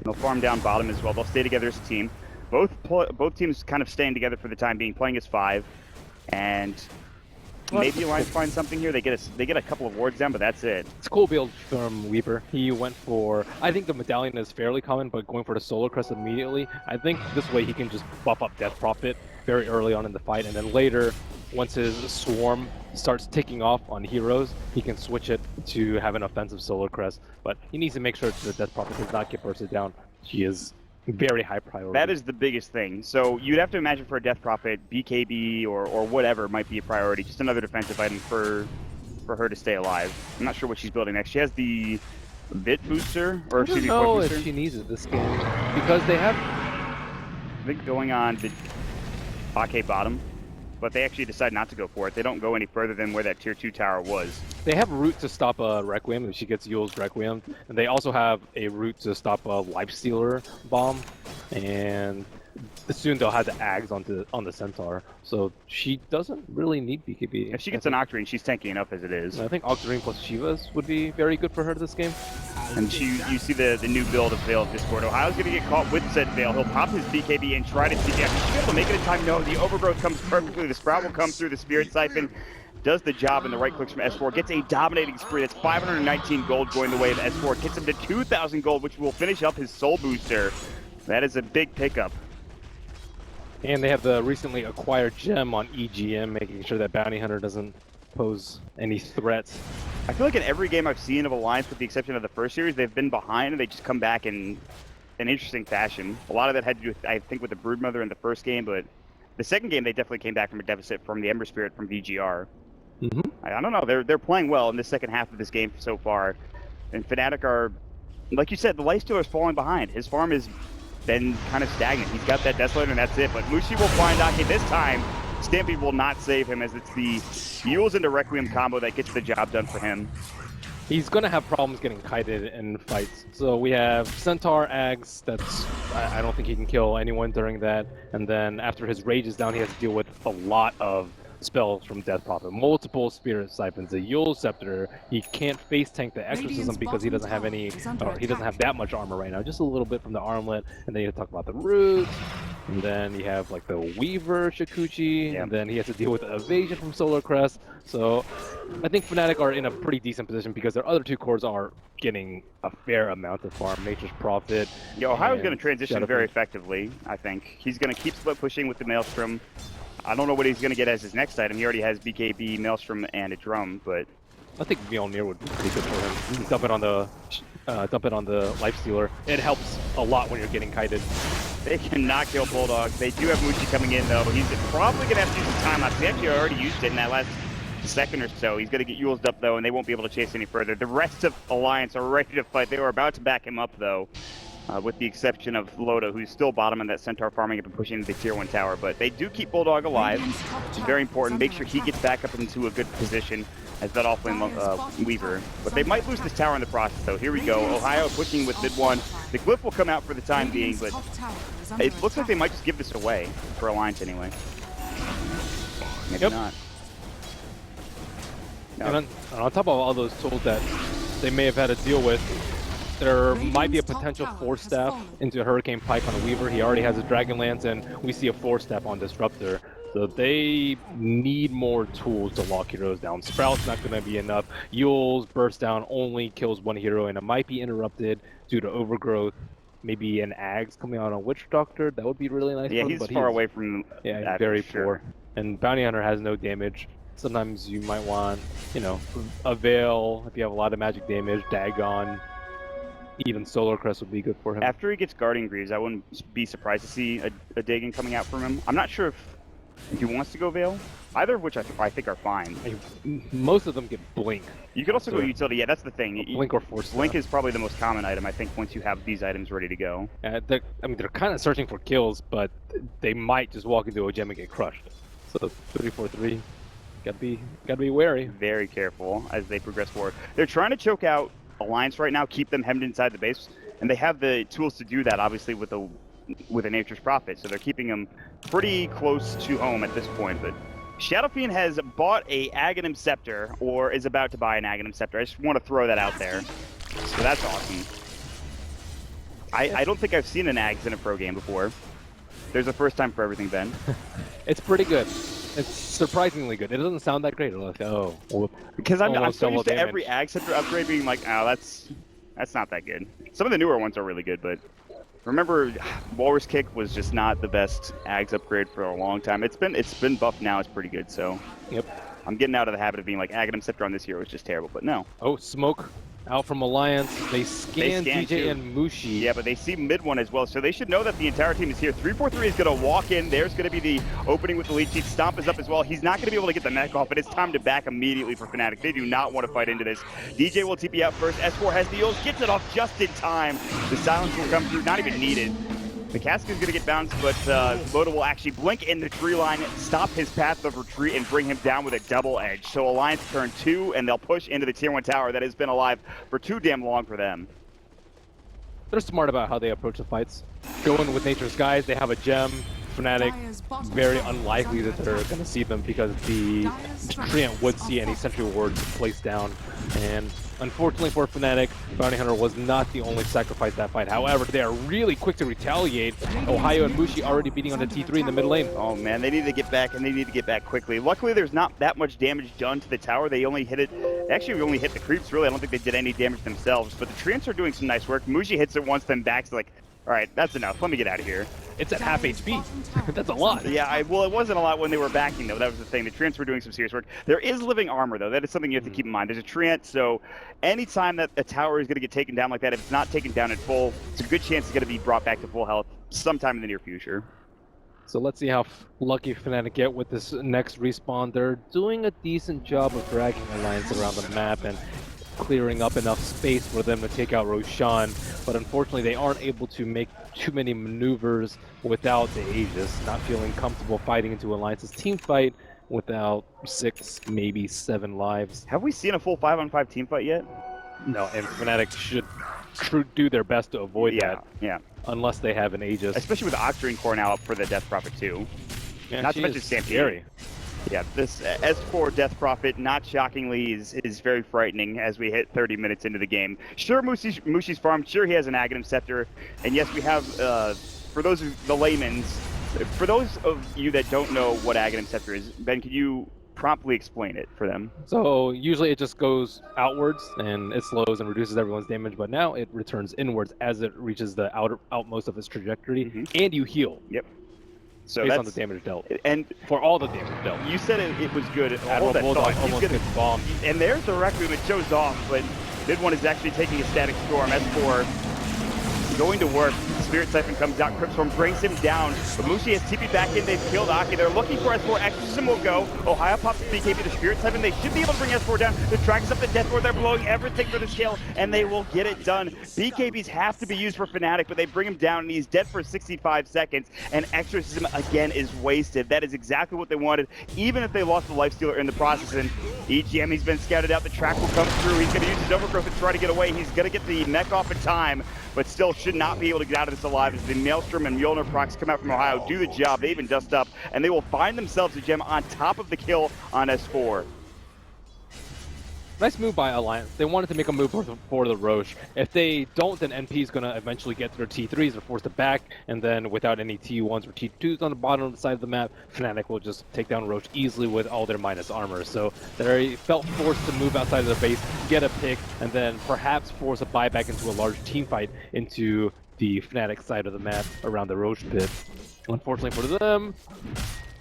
They'll farm down bottom as well. They'll stay together as a team. Both teams kind of staying together for the time being, playing as 5, and maybe Alliance finds something here. They get a couple of wards down, but that's it. It's a cool build from Weaver. He went for, I think the medallion is fairly common, but going for the Solar Crest immediately, I think this way he can just buff up Death Prophet very early on in the fight, and then later, once his swarm starts ticking off on heroes, he can switch it to have an offensive Solar Crest. But he needs to make sure that the Death Prophet does not get bursted down. She is very high priority. That is the biggest thing. So you'd have to imagine for a Death Prophet, BKB or whatever might be a priority. Just another defensive item for her to stay alive. I'm not sure what she's building next. She has the Bit Booster, or excuse me, I don't know Booster. if she needs it this game, because they have... I think going on the Akke bottom, but they actually decide not to go for it. They don't go any further than where that tier 2 tower was. They have a route to stop a Requiem if she gets Yule's Requiem, and they also have a route to stop a Lifestealer bomb, and soon they'll have the Ags on the Centaur, so she doesn't really need BKB. If she gets an Octarine, she's tanky enough as it is. I think Octarine plus Shivas would be very good for her this game. And you see the new build of Veil of Discord. Ohio's going to get caught with said Veil. He'll pop his BKB and try to see if she'll be able to make it in time. No, the Overgrowth comes perfectly. The Sprout will come through the Spirit Siphon. Does the job, and the right clicks from S4. Gets a dominating spree. That's 519 gold going the way of S4. Gets him to 2,000 gold, which will finish up his Soul Booster. That is a big pickup. And they have the recently acquired gem on EGM, making sure that Bounty Hunter doesn't pose any threats. I feel like in every game I've seen of Alliance, with the exception of the first series, they've been behind and they just come back in an interesting fashion. A lot of that had to do with, I think, with the Broodmother in the first game, but the second game they definitely came back from a deficit from the Ember Spirit from VGR. I don't know, they're playing well in the second half of this game so far. And Fnatic are, like you said, the Lifestealer is falling behind. His farm has been kind of stagnant. He's got that Desolator and that's it, but Mushi will find Akke this time. Stampede will not save him, as it's the Yules into Requiem combo that gets the job done for him. He's going to have problems getting kited in fights. So we have Centaur, Ags, I don't think he can kill anyone during that. And then after his rage is down, he has to deal with a lot of spells from Death Prophet, multiple Spirit Siphons, a Yule Scepter. He can't face tank the Exorcism because he doesn't have any, he doesn't have that much armor right now, just a little bit from the armlet. And then you talk about the roots, and then you have like the Weaver Shikuchi, and then he has to deal with the evasion from Solar Crest. So I think Fnatic are in a pretty decent position because their other two cores are getting a fair amount of farm. Nature's Prophet. Yeah, Ohio's going to transition very effectively, I think. He's going to keep split pushing with the Maelstrom. I don't know what he's going to get as his next item. He already has BKB, Maelstrom, and a drum, but I think Mjolnir would be pretty good for him. Dump it on the Lifestealer. It helps a lot when you're getting kited. They cannot kill Bulldog. They do have Mushi coming in though. He's probably going to have to use his time lapse. He actually already used it in that last second or so. He's going to get Yules up though, and they won't be able to chase any further. The rest of Alliance are ready to fight. They were about to back him up though. With the exception of Loda, who's still bottom in that Centaur farming up and pushing into the tier 1 tower. But they do keep Bulldog alive, which is very important. Make sure he gets back up into a good position as that offlane Weaver. But they might lose this tower in the process, though. Here we go. Ohaiyo pushing with mid-1. The Glyph will come out for the time being, but it looks like they might just give this away, for Alliance anyway. Maybe not. No. And on top of all those tools that they may have had to deal with, there might be a potential 4-step into Hurricane Pike on a Weaver. He already has a Dragonlance, and we see a 4-step on Disruptor. So they need more tools to lock heroes down. Sprout's not going to be enough. Yule's Burst Down only kills one hero, and it might be interrupted due to Overgrowth. Maybe an Ags coming out on Witch Doctor. That would be really nice. Yeah, he's far away from that, very sure. poor. And Bounty Hunter has no damage. Sometimes you might want, you know, a Veil if you have a lot of magic damage, Dagon. Even Solar Crest would be good for him. After he gets Guardian Greaves, I wouldn't be surprised to see a Dagon coming out from him. I'm not sure if if he wants to go Veil. Either of which I think are fine. Most of them get Blink. You could also go utility. Yeah, that's the thing. Blink or Force. Blink is probably the most common item, I think, once you have these items ready to go. They're kind of searching for kills, but they might just walk into a gem and get crushed. So 3-4-3, gotta be wary. Very careful as they progress forward. They're trying to choke out Alliance right now, keep them hemmed inside the base, and they have the tools to do that, obviously, with a Nature's Prophet. So they're keeping them pretty close to home at this point, but Shadow Fiend has bought a Aghanim Scepter, or is about to buy an Aghanim Scepter. I just want to throw that out there. So that's awesome. I don't think I've seen an Ags in a pro game before. There's a first time for everything, Ben. It's pretty good. It's surprisingly good. It doesn't sound that great. Like, oh, whoop. Because I'm so used to damage. every Ag Scepter upgrade being like, oh, that's not that good. Some of the newer ones are really good, but remember, Walrus Kick was just not the best Ags upgrade for a long time. It's been buffed now. It's pretty good. So yep, I'm getting out of the habit of being like Aghanim Scepter on this hero was just terrible. But no. Oh, smoke out from Alliance. They scan DJ too. and Mushi. Yeah, but they see MidOne as well, so they should know that the entire team is here. 3-4-3 is going to walk in. There's going to be the opening with the lead sheet. Stomp is up as well. He's not going to be able to get the mech off, but it's time to back immediately for Fnatic. They do not want to fight into this. DJ will TP out first. S4 has the ult, gets it off just in time. The silence will come through, not even needed. The cask is going to get bounced, but Loda will actually blink in the tree line, stop his path of retreat, and bring him down with a double edge. So Alliance turn 2, and they'll push into the tier 1 tower that has been alive for too damn long for them. They're smart about how they approach the fights. Going with Nature's Guys, they have a gem. Fnatic, very unlikely that they're going to see them because the Treant would see any sentry wards placed down. And unfortunately for Fnatic, Bounty Hunter was not the only sacrifice that fight. However, they are really quick to retaliate. Ohaiyo and Mushi already beating on the T3 in the mid lane. Oh man, they need to get back, and they need to get back quickly. Luckily, there's not that much damage done to the tower. They only hit it. Actually, we only hit the creeps, really. I don't think they did any damage themselves, but the Treants are doing some nice work. Mushi hits it once, then backs like, all right, that's enough. Let me get out of here. It's at half HP. That's a lot. Yeah, well, it wasn't a lot when they were backing, though. That was the thing. The Treants were doing some serious work. There is living armor, though. That is something you have to keep in mind. There's a Treant, so anytime that a tower is going to get taken down like that, if it's not taken down at full, it's a good chance it's going to be brought back to full health sometime in the near future. So let's see how lucky Fnatic get with this next respawn. They're doing a decent job of dragging Alliance around the map and clearing up enough space for them to take out Roshan, but unfortunately they aren't able to make too many maneuvers without the Aegis, not feeling comfortable fighting into Alliance's team fight without 6, maybe 7 lives. Have we seen a full 5-on-5 team fight yet? No, and Fnatic should do their best to avoid that. Yeah. Unless they have an Aegis. Especially with Octarine Core now up for the Death Prophet too. Yeah, not to mention Stampede. Yeah, this S4 Death Prophet, not shockingly, is very frightening as we hit 30 minutes into the game. Sure, Mushi's farm, sure he has an Aghanim Scepter, and yes, we have, for those of the layman's, for those of you that don't know what Aghanim Scepter is, Ben, could you promptly explain it for them? So usually it just goes outwards and it slows and reduces everyone's damage, but now it returns inwards as it reaches the outmost of its trajectory, and you heal. Yep. So based on the damage dealt. And for all the damage dealt. You said it was good. AdmiralBulldog almost gets bombed. And there's the Requiem. It shows off, but MidOne is actually taking a Static Storm. S4 going to work. Spirit Siphon comes out. Cryptstorm brings him down. But Mushi has TP'd back in. They've killed Akke. They're looking for S4. Exorcism will go. Ohaiyo pops the BKB to Spirit Siphon. They should be able to bring S4 down. The Dragons up the Death Lord. They're blowing everything for this kill, and they will get it done. BKBs have to be used for Fnatic, but they bring him down, and he's dead for 65 seconds. And Exorcism, again, is wasted. That is exactly what they wanted, even if they lost the Lifestealer in the process. And EGM, he's been scouted out. The track will come through. He's going to use his Overgrowth to try to get away. He's going to get the mech off in time, but still should not be able to get out of this alive as the Maelstrom and Mjolnir procs come out from Ohaiyo, do the job. They even dust up, and they will find themselves a gem on top of the kill on S4. Nice move by Alliance. They wanted to make a move for the Roche. If they don't, then NP is going to eventually get their T3s. They're forced to back, and then without any T1s or T2s on the bottom of the side of the map, Fnatic will just take down Roche easily with all their minus armor. So they felt forced to move outside of the base, get a pick, and then perhaps force a buyback into a large team fight into the Fnatic side of the map around the Roche pit. Unfortunately for them,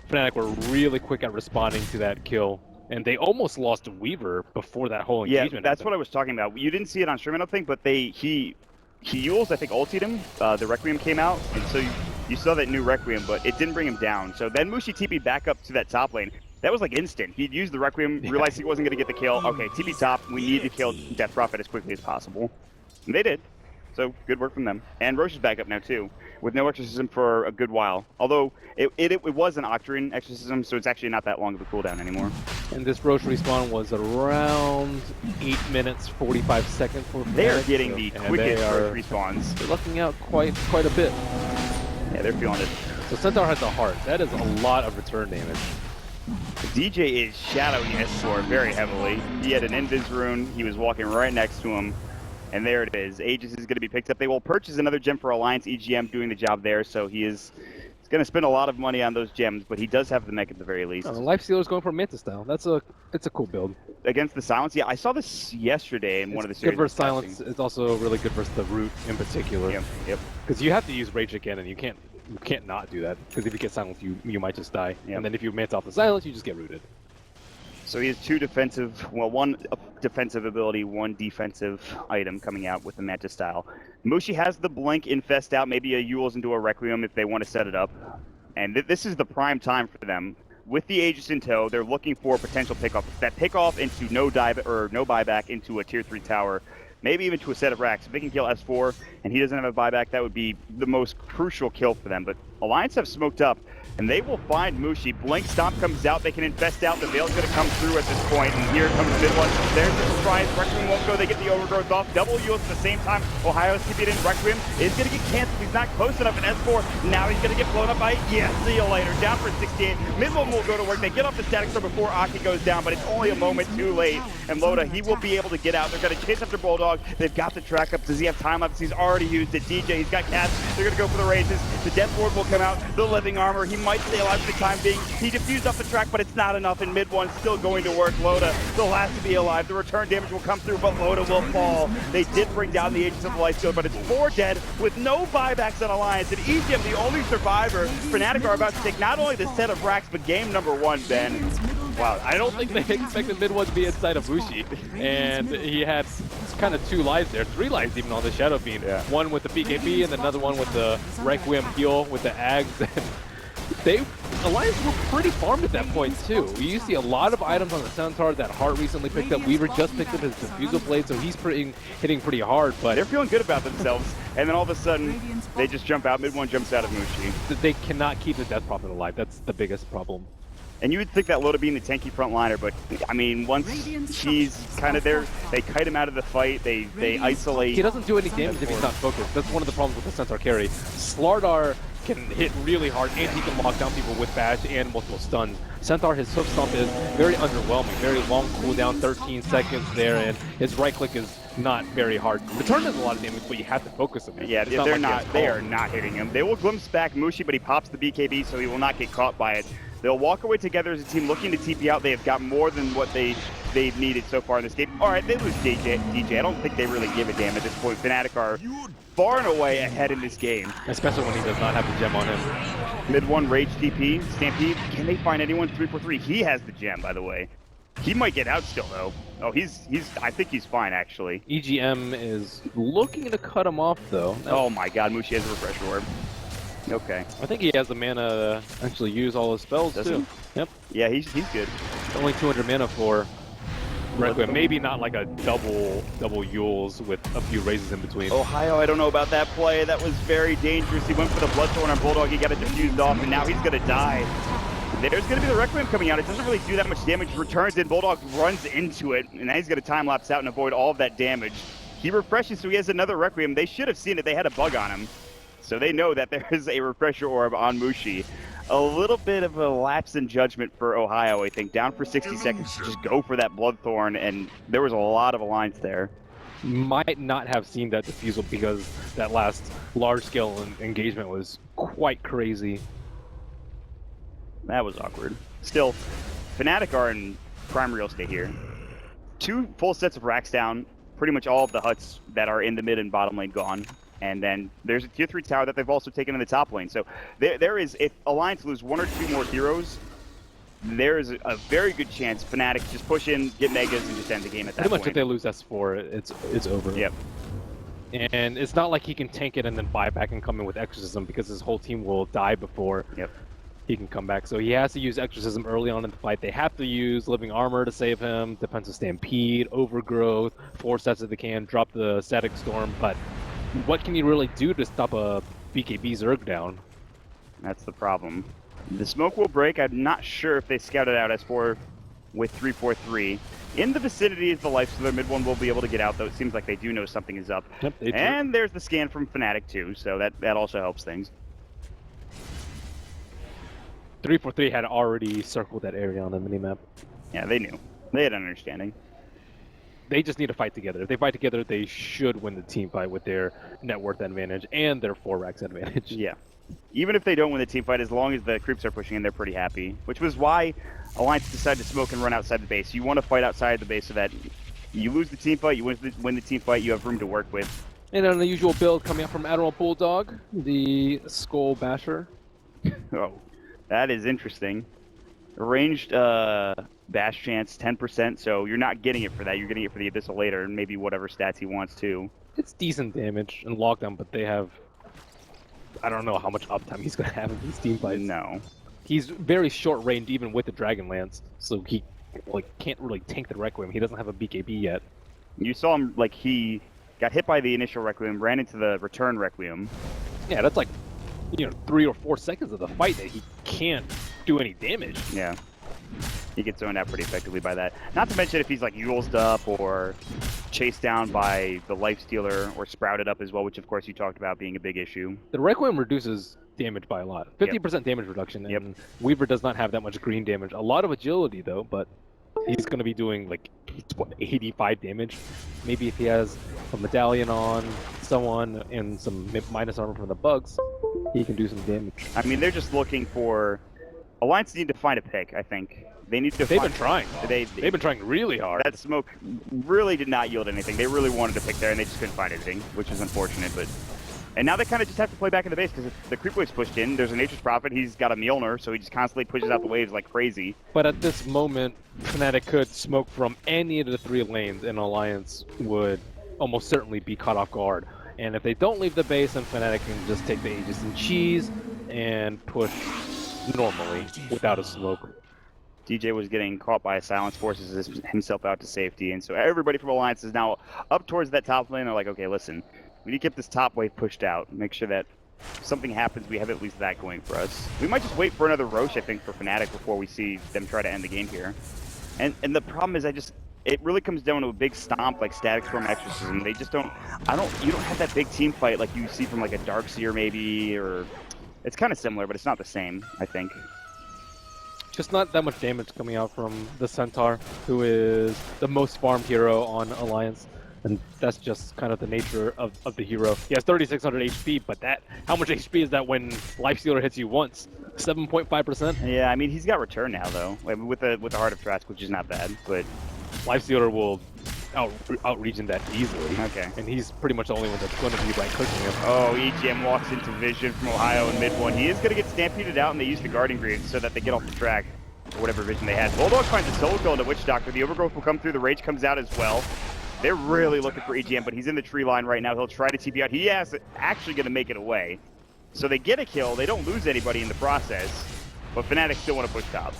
Fnatic were really quick at responding to that kill. And they almost lost Weaver before that whole engagement. Yeah, that's what I was talking about. You didn't see it on stream, I don't think, but he Yules, I think, ultied him. The Requiem came out, and so you saw that new Requiem, but it didn't bring him down. So then Mushi TP'd back up to that top lane. That was like instant. He'd used the Requiem, realized he wasn't going to get the kill. Okay, TP top, we need to kill Death Prophet as quickly as possible. And they did. So good work from them. And Roche is back up now too, with no exorcism for a good while. Although it was an Octarine exorcism, so it's actually not that long of a cooldown anymore. And this Roche respawn was around 8 minutes 45 seconds for Fnatic. They're getting the quickest Roche respawns. They're lucking out quite a bit. Yeah, they're feeling it. So Centaur has a heart. That is a lot of return damage. DJ is shadowing S4 very heavily. He had an Invis rune. He was walking right next to him. And there it is. Aegis is going to be picked up. They will purchase another gem for Alliance EGM doing the job there. So he's going to spend a lot of money on those gems, but he does have the mech at the very least. Lifestealer is going for Manta style. It's a cool build. Against the Silence? Yeah, I saw this yesterday in one of the series. Good versus Silence. It's also really good versus the Root in particular. Yep. Because you have to use Rage again, and you can't not do that. Because if you get Silence, you might just die. Yep. And then if you Manta off the Silence, you just get rooted. So he has two defensive, well, one defensive ability, one defensive item coming out with the Manta style. Mushi has the Blink Infest out, maybe a Yules into a Requiem if they want to set it up. And this is the prime time for them. With the Aegis in tow, they're looking for potential pickoff. That pickoff into no buyback into a tier 3 tower, maybe even to a set of racks. If they can kill S4 and he doesn't have a buyback, that would be the most crucial kill for them. But Alliance have smoked up, and they will find Mushi. Blink Stomp comes out, they can infest out, the Veil's going to come through at this point, and here comes MidOne. There's the surprise, Requiem won't go, they get the overgrowth off, double Yules at the same time. Ohio's keeping it in, Requiem is going to get canceled, he's not close enough in S4, now he's going to get blown up by, yeah, see you later, down for 68. MidOne will go to work, they get off the static storm before Akke goes down, but it's only a moment too late, and Loda, he will be able to get out. They're going to chase after Bulldog, they've got the track up, does he have time lapse? He's already used it. DJ, he's got cats, they're going to go for the raises, the Death Ward will come out, the Living Armor, he might stay alive for the time being. He diffused off the track, but it's not enough, and MidOne still going to work. Loda still has to be alive. The return damage will come through, but Loda will fall. They did bring down the Aegis of the Lifestealer, but it's 4 dead with no buybacks on Alliance, and EGM the only survivor. Fnatic are about to take not only the set of racks, but game number 1, Ben. Wow, I don't think they expected MidOne to be inside of Mushi, and he had kind of 2 lives there, 3 lives even on the Shadow Fiend. Yeah. One with the BKB and another one with the Requiem heal with the Ags. Alliance were pretty farmed at that point too. You see a lot of items on the Centaur that Hart recently picked up. Weaver just picked up his Diffusal Blade, so he's hitting pretty hard, but they're feeling good about themselves. And then all of a sudden, they just jump out. MidOne jumps out of Mushi. They cannot keep the Death Prophet alive. That's the biggest problem. And you would think that Loda being the tanky frontliner, but I mean, once he's kind of there, they kite him out of the fight, they isolate. He doesn't do any damage if he's not focused. That's one of the problems with the Centaur carry. Slardar can hit really hard, and he can lock down people with bash and multiple stuns. Centaur, his Hoof Stomp is very underwhelming, very long cooldown, 13 seconds there, and his right click is not very hard. Return does a lot of damage, but you have to focus on it. Yeah, they are not hitting him. They will glimpse back Mushi, but he pops the BKB, so he will not get caught by it. They'll walk away together as a team looking to TP out. They have got more than what they've needed so far in this game. All right, they lose DJ. I don't think they really give a damn at this point. Fnatic are far and away ahead in this game. Especially when he does not have the gem on him. MidOne Rage TP, Stampede. Can they find anyone 343? He has the gem, by the way. He might get out still, though. Oh, I think he's fine, actually. EGM is looking to cut him off, though. Oh my god, Mushi has a Refresh Orb. Okay. I think he has the mana to actually use all his spells, too. Yep. Yeah, he's good. Only 200 mana for Requiem. Maybe not like a double Yules with a few raises in between. Ohio, I don't know about that play. That was very dangerous. He went for the Bloodthorn on Bulldog. He got it diffused off, and now he's going to die. There's going to be the Requiem coming out. It doesn't really do that much damage. Returns in, Bulldog runs into it, and now he's going to time-lapse out and avoid all of that damage. He refreshes, so he has another Requiem. They should have seen it. They had a bug on him. So they know that there is a Refresher Orb on Mushi. A little bit of a lapse in judgment for Ohio, I think. Down for 60 seconds to just go for that Bloodthorn, and there was a lot of Alliance there. Might not have seen that Diffusal because that last large-scale engagement was quite crazy. That was awkward. Still, Fnatic are in prime real estate here. 2 full sets of racks down, pretty much all of the huts that are in the mid and bottom lane gone. And then there's a tier 3 tower that they've also taken in the top lane. So there is, if Alliance lose 1 or 2 more heroes, there is a very good chance Fnatic just push in, get megas, and just end the game at that point. Pretty much if they lose S4, it's over. Yep. And it's not like he can tank it and then buy back and come in with Exorcism, because his whole team will die before he can come back. So he has to use Exorcism early on in the fight. They have to use Living Armor to save him, Defensive Stampede, Overgrowth, 4 sets if they can, drop the Static Storm. But what can he really do to stop a BKB Zerg down? That's the problem. The smoke will break. I'm not sure if they scouted out S4 with 343. In the vicinity is the Lifestealer. MidOne will be able to get out, though it seems like they do know something is up. Yep, they do. And there's the scan from Fnatic, too, so that also helps things. 343 had already circled that area on the minimap. Yeah, they knew. They had an understanding. They just need to fight together. If they fight together, they should win the team fight with their net worth advantage and their 4 racks advantage. Yeah. Even if they don't win the team fight, as long as the creeps are pushing in, they're pretty happy. Which was why Alliance decided to smoke and run outside the base. You want to fight outside the base so that you lose the team fight, you win the team fight, you have room to work with. And an unusual build coming up from AdmiralBulldog, the Skull Basher. Oh, that is interesting. Ranged bash chance 10%, so you're not getting it for that. You're getting it for the Abyssal later, and maybe whatever stats he wants too. It's decent damage and lockdown, but they have... I don't know how much uptime he's going to have in these team fights. No. He's very short range even with the Dragonlance, so he can't really tank the Requiem. He doesn't have a BKB yet. You saw him, he got hit by the initial Requiem, ran into the return Requiem. Yeah, that's 3 or 4 seconds of the fight that he can't do any damage. Yeah. He gets zoned out pretty effectively by that. Not to mention if he's Yulesed up or chased down by the Lifestealer or sprouted up as well, which of course you talked about being a big issue. The Requiem reduces damage by a lot. 50% damage reduction, and Weaver does not have that much green damage. A lot of agility though, but he's going to be doing 85 damage. Maybe if he has a medallion on someone and some minus armor from the bugs, he can do some damage. I mean, they're just looking for... Alliance need to find a pick, I think. They need to They've been trying. They've been trying really hard. That smoke really did not yield anything. They really wanted to pick there, and they just couldn't find anything, which is unfortunate. But and now they kind of just have to play back in the base, because if the creep wave's pushed in, there's a Nature's Prophet. He's got a Mjolnir, so he just constantly pushes out the waves like crazy. But at this moment, Fnatic could smoke from any of the 3 lanes, and Alliance would almost certainly be caught off guard. And if they don't leave the base, then Fnatic can just take the Aegis and Cheese and push normally without a smoke. DJ was getting caught by a silence, forces himself out to safety, and so everybody from Alliance is now up towards that top lane. They're like, okay, listen, we need to get this top wave pushed out, make sure that if something happens, we have at least that going for us. We might just wait for another Roche, I think, for Fnatic before we see them try to end the game here. And the problem is, it really comes down to a big stomp like Static Storm Exorcism. They just don't, you don't have that big team fight like you see from a Darkseer maybe, or it's kind of similar, but it's not the same, I think. Just not that much damage coming out from the Centaur, who is the most farmed hero on Alliance. And that's just kind of the nature of the hero. He has 3,600 HP, but how much HP is that when Lifestealer hits you once? 7.5%? Yeah, I mean, he's got return now, though, with the Heart of Trask, which is not bad, but... Lifestealer will outreach that easily. Okay. And he's pretty much the only one that's going to be cooking him. Oh, EGM walks into vision from Ohaiyo and MidOne. He is going to get stampeded out, and they use the Guarding Greaves so that they get off the track, or whatever vision they had. Bulldog finds a solo kill into Witch Doctor. The Overgrowth will come through. The Rage comes out as well. They're really looking for EGM, but he's in the tree line right now. He'll try to TP out. He is actually going to make it away. So they get a kill. They don't lose anybody in the process, but Fnatic still want to push top.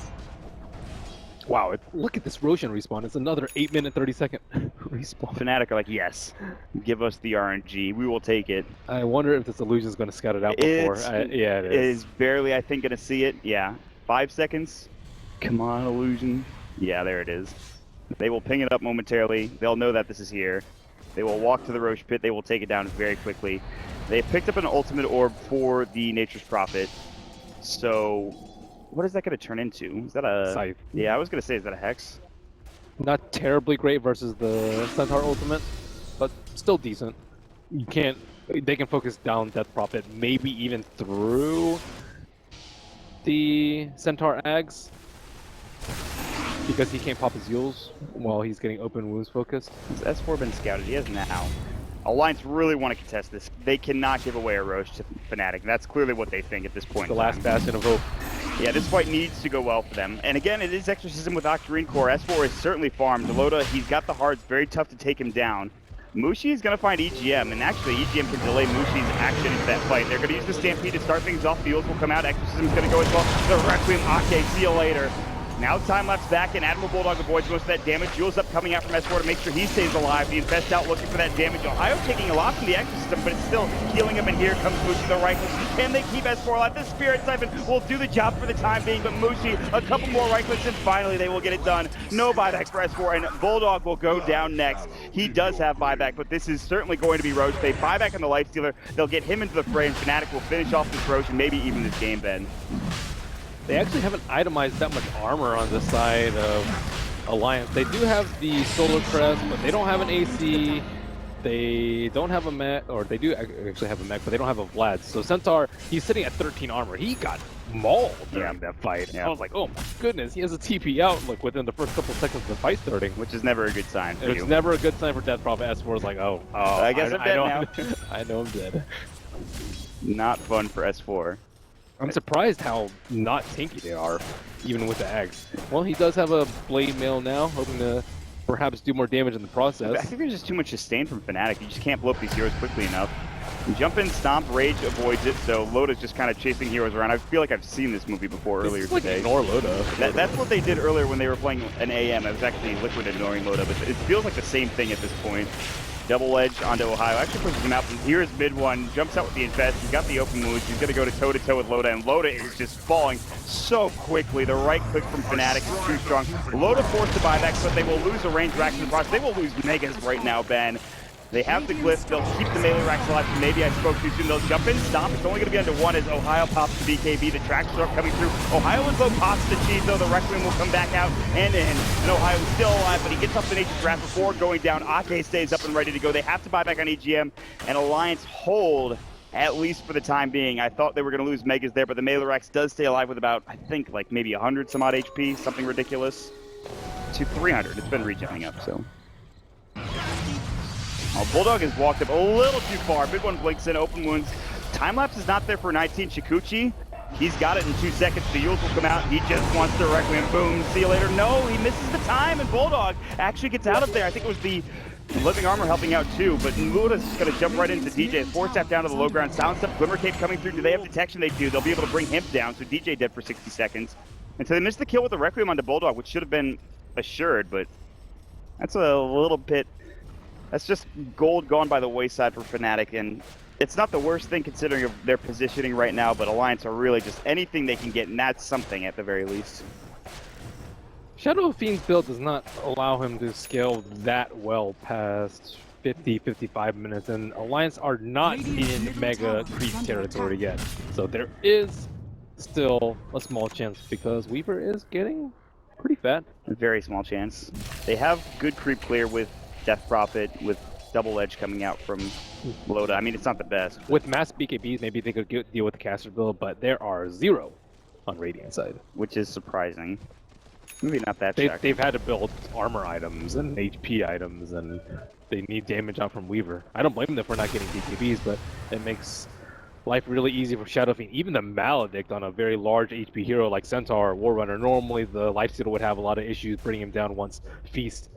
Wow, look at this Roshan respawn. It's another 8-minute, 30-second respawn. Fnatic are like, yes, give us the RNG. We will take it. I wonder if this illusion is going to scout it out before. Yeah, it is. It is barely, I think, going to see it. Yeah. 5 seconds. Come on, illusion. Yeah, there it is. They will ping it up momentarily. They'll know that this is here. They will walk to the Roche pit. They will take it down very quickly. They picked up an ultimate orb for the Nature's Prophet. So... what is that going to turn into? Is that a... Scythe. Yeah, I was going to say, is that a Hex? Not terribly great versus the Centaur ultimate, but still decent. You can't... they can focus down Death Prophet, maybe even through the Centaur Ags, because he can't pop his Yules while he's getting open wounds focused. Has S4 been scouted? He has now. Alliance really want to contest this. They cannot give away a Roche to Fnatic. That's clearly what they think at this point. The last bastion of hope. Yeah, this fight needs to go well for them. And again, it is Exorcism with Octarine Core. S4 is certainly farmed. Loda, he's got the hearts. Very tough to take him down. Mushi is going to find EGM, and actually EGM can delay Mushi's action into that fight. They're going to use the Stampede to start things off. Fuels will come out. Exorcism's going to go as well. The Requiem Akke, see you later. Now time-lapse back, and AdmiralBulldog avoids most of that damage. Jules up coming out from S4 to make sure he stays alive. The Infest out looking for that damage. Ohaiyo taking a lot from the Exorcism, but it's still healing him, and here comes Mushi, the right click. Can they keep S4 alive? The Spirit Siphon will do the job for the time being, but Mushi, a couple more right clicks, and finally they will get it done. No buyback for S4, and Bulldog will go down next. He does have buyback, but this is certainly going to be Roche. They buyback on the Lifestealer. They'll get him into the fray, and Fnatic will finish off this Roche, and maybe even this game, Ben. They actually haven't itemized that much armor on this side of Alliance. They do have the Solar Crest, but they don't have an AC. They don't have a mech, or they do actually have a mech, but they don't have a Vlad. So Centaur, he's sitting at 13 armor. He got mauled during that fight. Yeah. I was like, oh my goodness, he has a TP out like within the first couple seconds of the fight starting. Which is never a good sign for you. It's never a good sign for Death Prophet. S4 is like, oh, I guess I'm dead now. I know I'm dead. Not fun for S4. I'm surprised how not tanky they are, even with the axe. Well, he does have a blade mail now, hoping to perhaps do more damage in the process. I think there's just too much sustain from Fnatic. You just can't blow up these heroes quickly enough. Jump in, stomp, rage avoids it, so Loda's just kind of chasing heroes around. I feel like I've seen this movie before earlier today. Ignore Loda. That's what they did earlier when they were playing an AM. It was actually Liquid ignoring Loda, but it feels like the same thing at this point. Double edge onto Ohaiyo. Actually pushes him out. And here's MidOne. Jumps out with the Infest. He's got the open wounds. He's going to go to toe-to-toe with Loda. And Loda is just falling so quickly. The right click from Fnatic is too strong. Loda forced to buyback, but they will lose a range rack in the process. They will lose Megas right now, Ben. They have the glyph. They'll keep the melee racks alive. Maybe I spoke too soon. They'll jump in, stomp. It's only going to be under one as Ohaiyo pops the BKB. The tracks start coming through. Ohaiyo is low, pops the cheese, though. The Requiem will come back out and in. And Ohio is still alive, but he gets up to Nature's Wrath before going down. Akke stays up and ready to go. They have to buy back on EGM, and Alliance hold, at least for the time being. I thought they were going to lose Megas there, but the melee racks does stay alive with about, I think, like maybe 100 some odd HP, something ridiculous. To 300. It's been regenning up, so. Bulldog has walked up a little too far. MidOne blinks in, open wounds. Time-lapse is not there for 19. Shikuchi, he's got it in 2 seconds. The Yules will come out. He just wants to Requiem. Boom. See you later. No, he misses the time, and Bulldog actually gets out of there. I think it was the Living Armor helping out too, but Luda's just going to jump right into DJ. 4-step down to the low ground. Silence up. Glimmer Cape coming through. Do they have detection? They do. They'll be able to bring him down, so DJ dead for 60 seconds. And so they missed the kill with the Requiem onto Bulldog, which should have been assured, but that's a little bit... That's just gold gone by the wayside for Fnatic, and it's not the worst thing considering their positioning right now, but Alliance are really just anything they can get, and that's something at the very least. Shadow of Fiend's build does not allow him to scale that well past 50-55 minutes, and Alliance are not in mega creep territory yet. So there is still a small chance because Weaver is getting pretty fat. A very small chance. They have good creep clear with Death Prophet, with double edge coming out from Loda. I mean, it's not the best. With mass BKBs, maybe they could deal with the caster build, but there are 0 on Radiant side. Which is surprising. Maybe not that They've had to build armor items and HP items, and they need damage out from Weaver. I don't blame them for not getting BKBs, but it makes life really easy for Shadow Fiend. Even the Maledict on a very large HP hero like Centaur or Warrunner, normally the Lifestealer would have a lot of issues bringing him down once Feast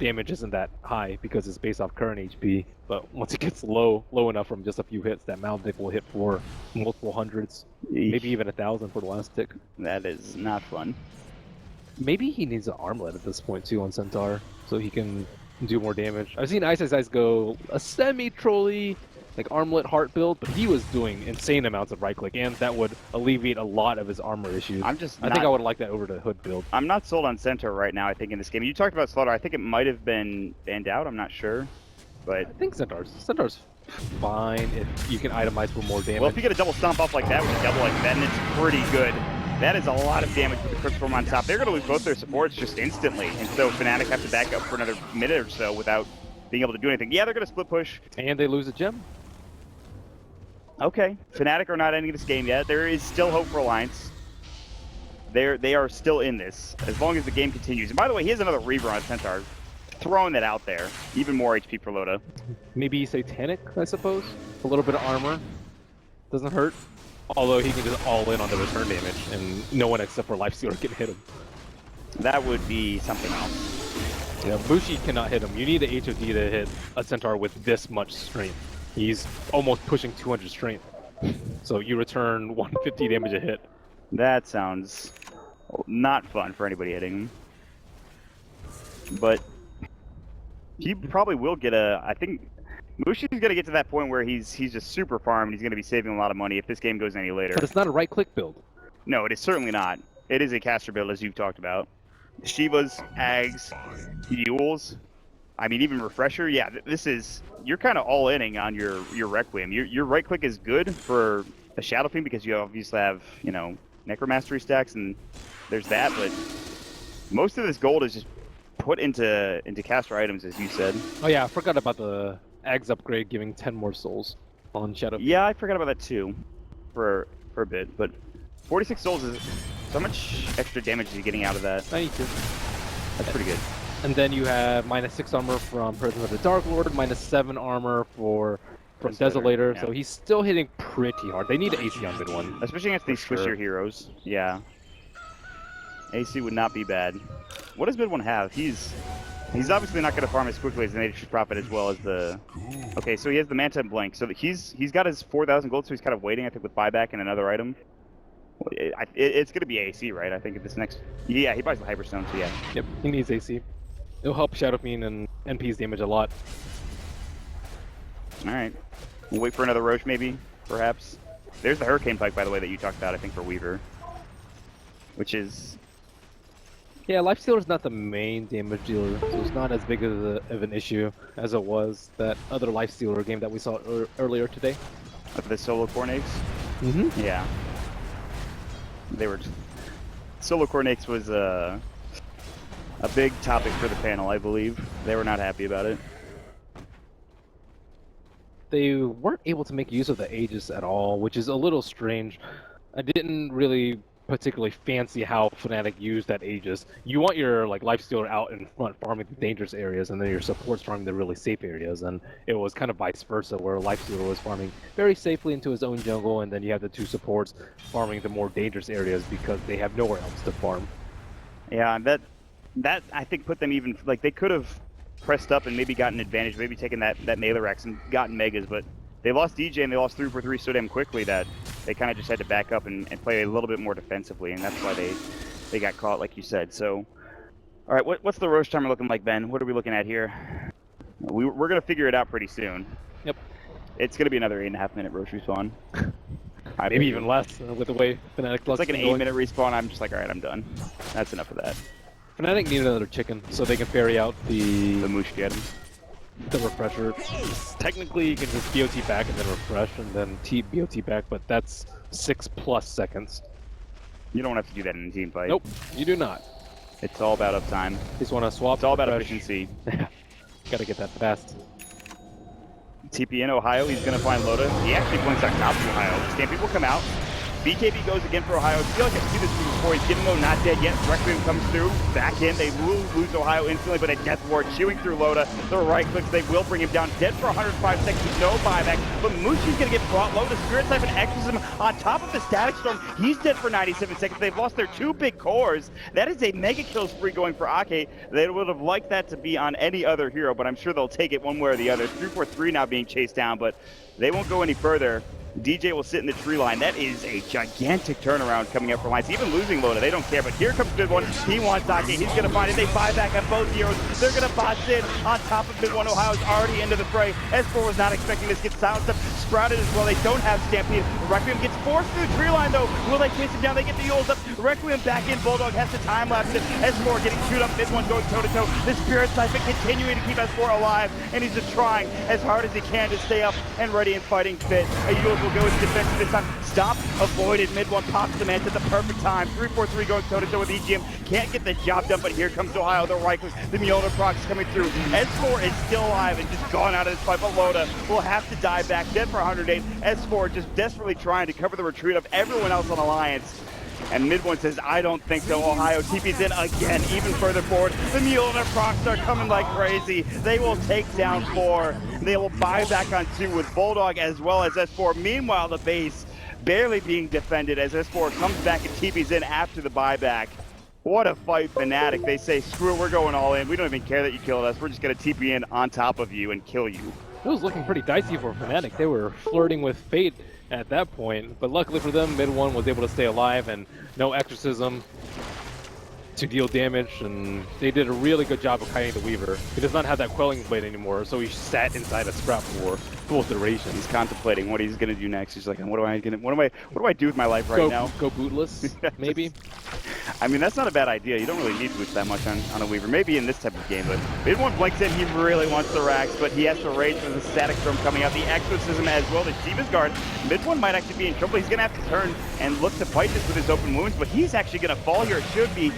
damage isn't that high because it's based off current HP, but once it gets low enough from just a few hits, that Maledict will hit for multiple hundreds, maybe even 1,000 for the last tick. That is not fun. Maybe he needs an armlet at this point too on Centaur, so he can do more damage. I've seen Ice go a semi-trolly, like armlet heart build, but he was doing insane amounts of right click, and that would alleviate a lot of his armor issues. I think I would like that over to Hood build. I'm not sold on Centaur right now, I think, in this game. You talked about Slardar. I think it might have been banned out, I'm not sure. But I think Centaur's fine if you can itemize for more damage. Well, if you get a double stomp off like that with a double like that, then it's pretty good. That is a lot of damage with the Crypt Storm on top. They're going to lose both their supports just instantly, and so Fnatic have to back up for another minute or so without being able to do anything. Yeah, they're going to split push. And they lose a gem. Okay, Fnatic are not ending this game yet. There is still hope for Alliance. They are still in this, as long as the game continues. And by the way, he has another Reaver on Centaur. Throwing that out there. Even more HP for Loda. Maybe Satanic, I suppose? A little bit of armor. Doesn't hurt. Although he can just all in on the return damage, and no one except for Lifestealer can hit him. That would be something else. Yeah, Mushi cannot hit him. You need a HOD to hit a Centaur with this much strength. He's almost pushing 200 strength. So you return 150 damage a hit. That sounds not fun for anybody hitting him. But he probably will get a... I think Mushi's going to get to that point where he's just super farmed. He's going to be saving a lot of money if this game goes any later. But it's not a right-click build. No, it is certainly not. It is a caster build, as you've talked about. Shivas, Ags, Yules, I mean, even Refresher. Yeah, this is... You're kind of all-inning on your Requiem. Your right-click is good for a Shadow Fiend because you obviously have, you know, Necromastery stacks, and there's that, but most of this gold is just put into caster items, as you said. Oh yeah, I forgot about the Ags upgrade giving 10 more souls on Shadow Fiend. Yeah, I forgot about that too, for a bit, but 46 souls is... So much extra damage is he getting out of that? 92. That's pretty good. And then you have -6 armor from Presence of the Dark Lord, -7 armor from Desolator, yeah. so he's still hitting pretty hard. They need an AC on MidOne. Especially against these squishier heroes. Yeah. AC would not be bad. What does MidOne have? He's obviously not going to farm as quickly as the Nature's Prophet as well as the... Okay, so he has the Manta and Blank. So he's got his 4,000 gold, so he's kind of waiting, I think, with buyback and another item. It's going to be AC, right? I think, at this next... Yeah, he buys the Hyperstone, so yeah. Yep, he needs AC. It'll help Shadow Fiend and NP's damage a lot. Alright. We'll wait for another Roche, maybe, perhaps. There's the Hurricane Pike, by the way, that you talked about, I think, for Weaver. Which is... Yeah, Lifestealer's not the main damage dealer, so it's not as big of an issue as it was that other Lifestealer game that we saw earlier today. Of the Solo Cornates? Mm-hmm. Yeah. They were... Solo Cornates was a big topic for the panel, I believe. They were not happy about it. They weren't able to make use of the Aegis at all, which is a little strange. I didn't really particularly fancy how Fnatic used that Aegis. You want your Lifestealer out in front farming the dangerous areas, and then your supports farming the really safe areas, and it was kind of vice versa, where Lifestealer was farming very safely into his own jungle, and then you have the two supports farming the more dangerous areas because they have nowhere else to farm. Yeah, that I think put them even... they could have pressed up and maybe gotten advantage, maybe taken that Melerex and gotten Megas, but they lost DJ and they lost 3 for 3 so damn quickly that they kind of just had to back up and play a little bit more defensively, and that's why they got caught, like you said. So, all right, what's the Roche timer looking like, Ben? What are we looking at here? We're going to figure it out pretty soon. Yep. It's going to be another 8.5 minute Roche respawn. Maybe even less with the way Fnatic It's like an 8 minute respawn. I'm just like, all right, I'm done. That's enough of that. Fnatic need another chicken so they can ferry out the Mushi item. The Refresher. Technically, you can just BOT back and then refresh and then BOT back, but that's 6+ seconds. You don't have to do that in a team fight. Nope, you do not. It's all about uptime. Just want to swap. It's all about efficiency. Gotta get that fast. TP in Ohio, he's going to find Loda. He actually blinks on top of Ohio. Stampede will come out. BKB goes again for Ohio. I feel like I've seen this before. He's getting low, not dead yet. Requiem comes through. Back in. They lose Ohio instantly, but a death ward chewing through Loda. The right clicks, they will bring him down. Dead for 105 seconds. No buyback. But Mushi's going to get brought low. The Spirit Siphon Exorcism on top of the Static Storm. He's dead for 97 seconds. They've lost their 2 big cores. That is a mega kill spree going for Akke. They would have liked that to be on any other hero, but I'm sure they'll take it one way or the other. 3-4-3 now being chased down, but they won't go any further. DJ will sit in the tree line. That is a gigantic turnaround coming up for Alliance. Even losing Loda, they don't care. But here comes MidOne. He wants Akke. He's going to find it. They buy back on both heroes. They're going to box in on top of MidOne. Ohio's already into the fray. S4 was not expecting this. Gets silenced up. Sprouted as well. They don't have Stampede. Requiem gets forced through the tree line, though. Will they chase him down? They get the Yules up. Requiem back in. Bulldog has to time-lapse it. S4 getting chewed up. MidOne going toe-to-toe. The Spirit Siphon continuing to keep S4 alive. And he's just trying as hard as he can to stay up and ready and fighting fit. A Yules will go into defensive this time. Stop, avoided. MidOne pops the Manta at the perfect time. 3-4-3 going toe-to-toe with EGM. Can't get the job done, but here comes Ohio. The right click, the Mjolnir procs coming through. S4 is still alive and just gone out of this fight, but Loda will have to die back. Dead for 108. S4 just desperately trying to cover the retreat of everyone else on Alliance. And MidOne says, I don't think so. Ohio TP's in again, even further forward. The Mjolnir procs are coming like crazy. They will take down 4. They will buy back on 2 with Bulldog as well as S4. Meanwhile, the base barely being defended as S4 comes back and TP's in after the buyback. What a fight, Fnatic. They say, screw it, we're going all in. We don't even care that you killed us. We're just going to TP in on top of you and kill you. It was looking pretty dicey for Fnatic. They were flirting with fate at that point, but luckily for them, MidOne was able to stay alive and no exorcism to deal damage, and they did a really good job of kiting the Weaver. He does not have that quelling blade anymore, so he sat inside a scrap for full duration. He's contemplating what he's gonna do next. He's like, what do I do with my life right now? Go bootless, maybe. I mean, that's not a bad idea. You don't really need boots that much on a Weaver. Maybe in this type of game, but MidOne blinks in. He really wants the racks, but he has to rage for the static storm coming out, the exorcism as well, the Shiva's guard. MidOne might actually be in trouble. He's gonna have to turn and look to fight this with his open wounds, but he's actually gonna fall here. It should be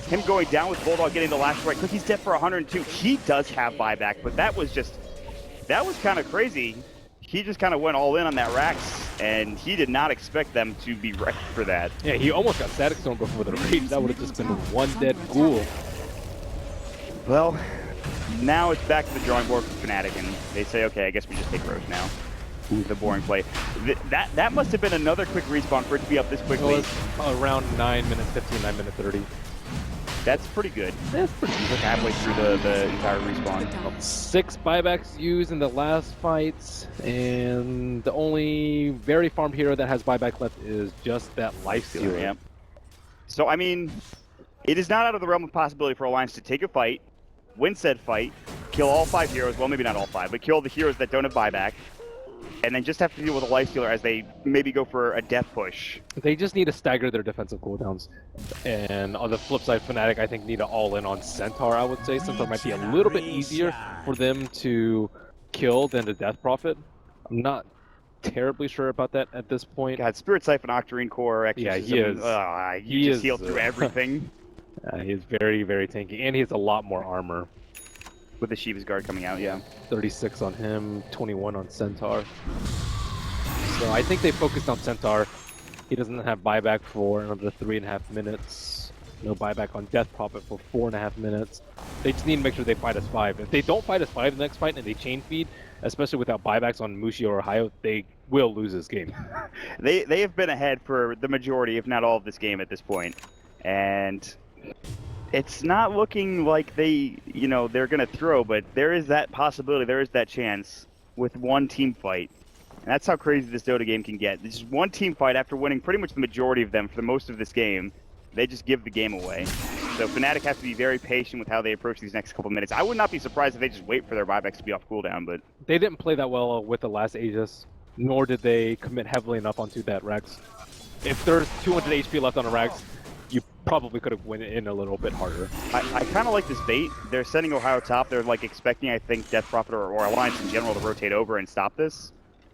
him going down with Bulldog getting the last right. He's dead for 102. He does have buyback, but that was kind of crazy. He just kind of went all in on that Rax, and he did not expect them to be ready for that. Yeah, he almost got static storm before the rage. That would have just been one dead ghoul. Well, now it's back to the drawing board for Fnatic, and they say, okay, I guess we just take Roche now. The boring play. That must have been another quick respawn for it to be up this quickly. It was around 9 minutes 15, 9 minutes 30. That's pretty good. That's pretty good. Like halfway through the entire respawn. 6 buybacks used in the last fights, and the only very farmed hero that has buyback left is just that Lifestealer. Yeah. So, I mean, it is not out of the realm of possibility for Alliance to take a fight, win said fight, kill all 5 heroes, well, maybe not all 5, but kill the heroes that don't have buyback, and then just have to deal with a Lifestealer as they maybe go for a death push. They just need to stagger their defensive cooldowns. And on the flip side, Fnatic, I think, need to all-in on Centaur, I would say. Centaur might be a little bit easier for them to kill than the Death Prophet. I'm not terribly sure about that at this point. God, Spirit Siphon, Octarine Core, Exorcism. Yeah, he is. You just heal through everything. He is very, very tanky, and he has a lot more armor. With the Shiva's Guard coming out, yeah. 36 on him, 21 on Centaur. So I think they focused on Centaur. He doesn't have buyback for another 3.5 minutes. No buyback on Death Prophet for 4.5 minutes. They just need to make sure they fight us 5. If they don't fight us 5 the next fight and they chain feed, especially without buybacks on Mushi or Ohaiyo, they will lose this game. They have been ahead for the majority, if not all of this game at this point. And it's not looking like they're going to throw, but there is that possibility, there is that chance with one team fight. And that's how crazy this Dota game can get. This is one team fight after winning pretty much the majority of them for the most of this game. They just give the game away. So Fnatic has to be very patient with how they approach these next couple minutes. I would not be surprised if they just wait for their buybacks to be off cooldown, but they didn't play that well with the last Aegis, nor did they commit heavily enough onto that Rex. If there's 200 HP left on a Rex, you probably could have went in a little bit harder. I kind of like this bait. They're sending Ohaiyo top. They're like expecting, I think, Death Prophet or Alliance in general to rotate over and stop this.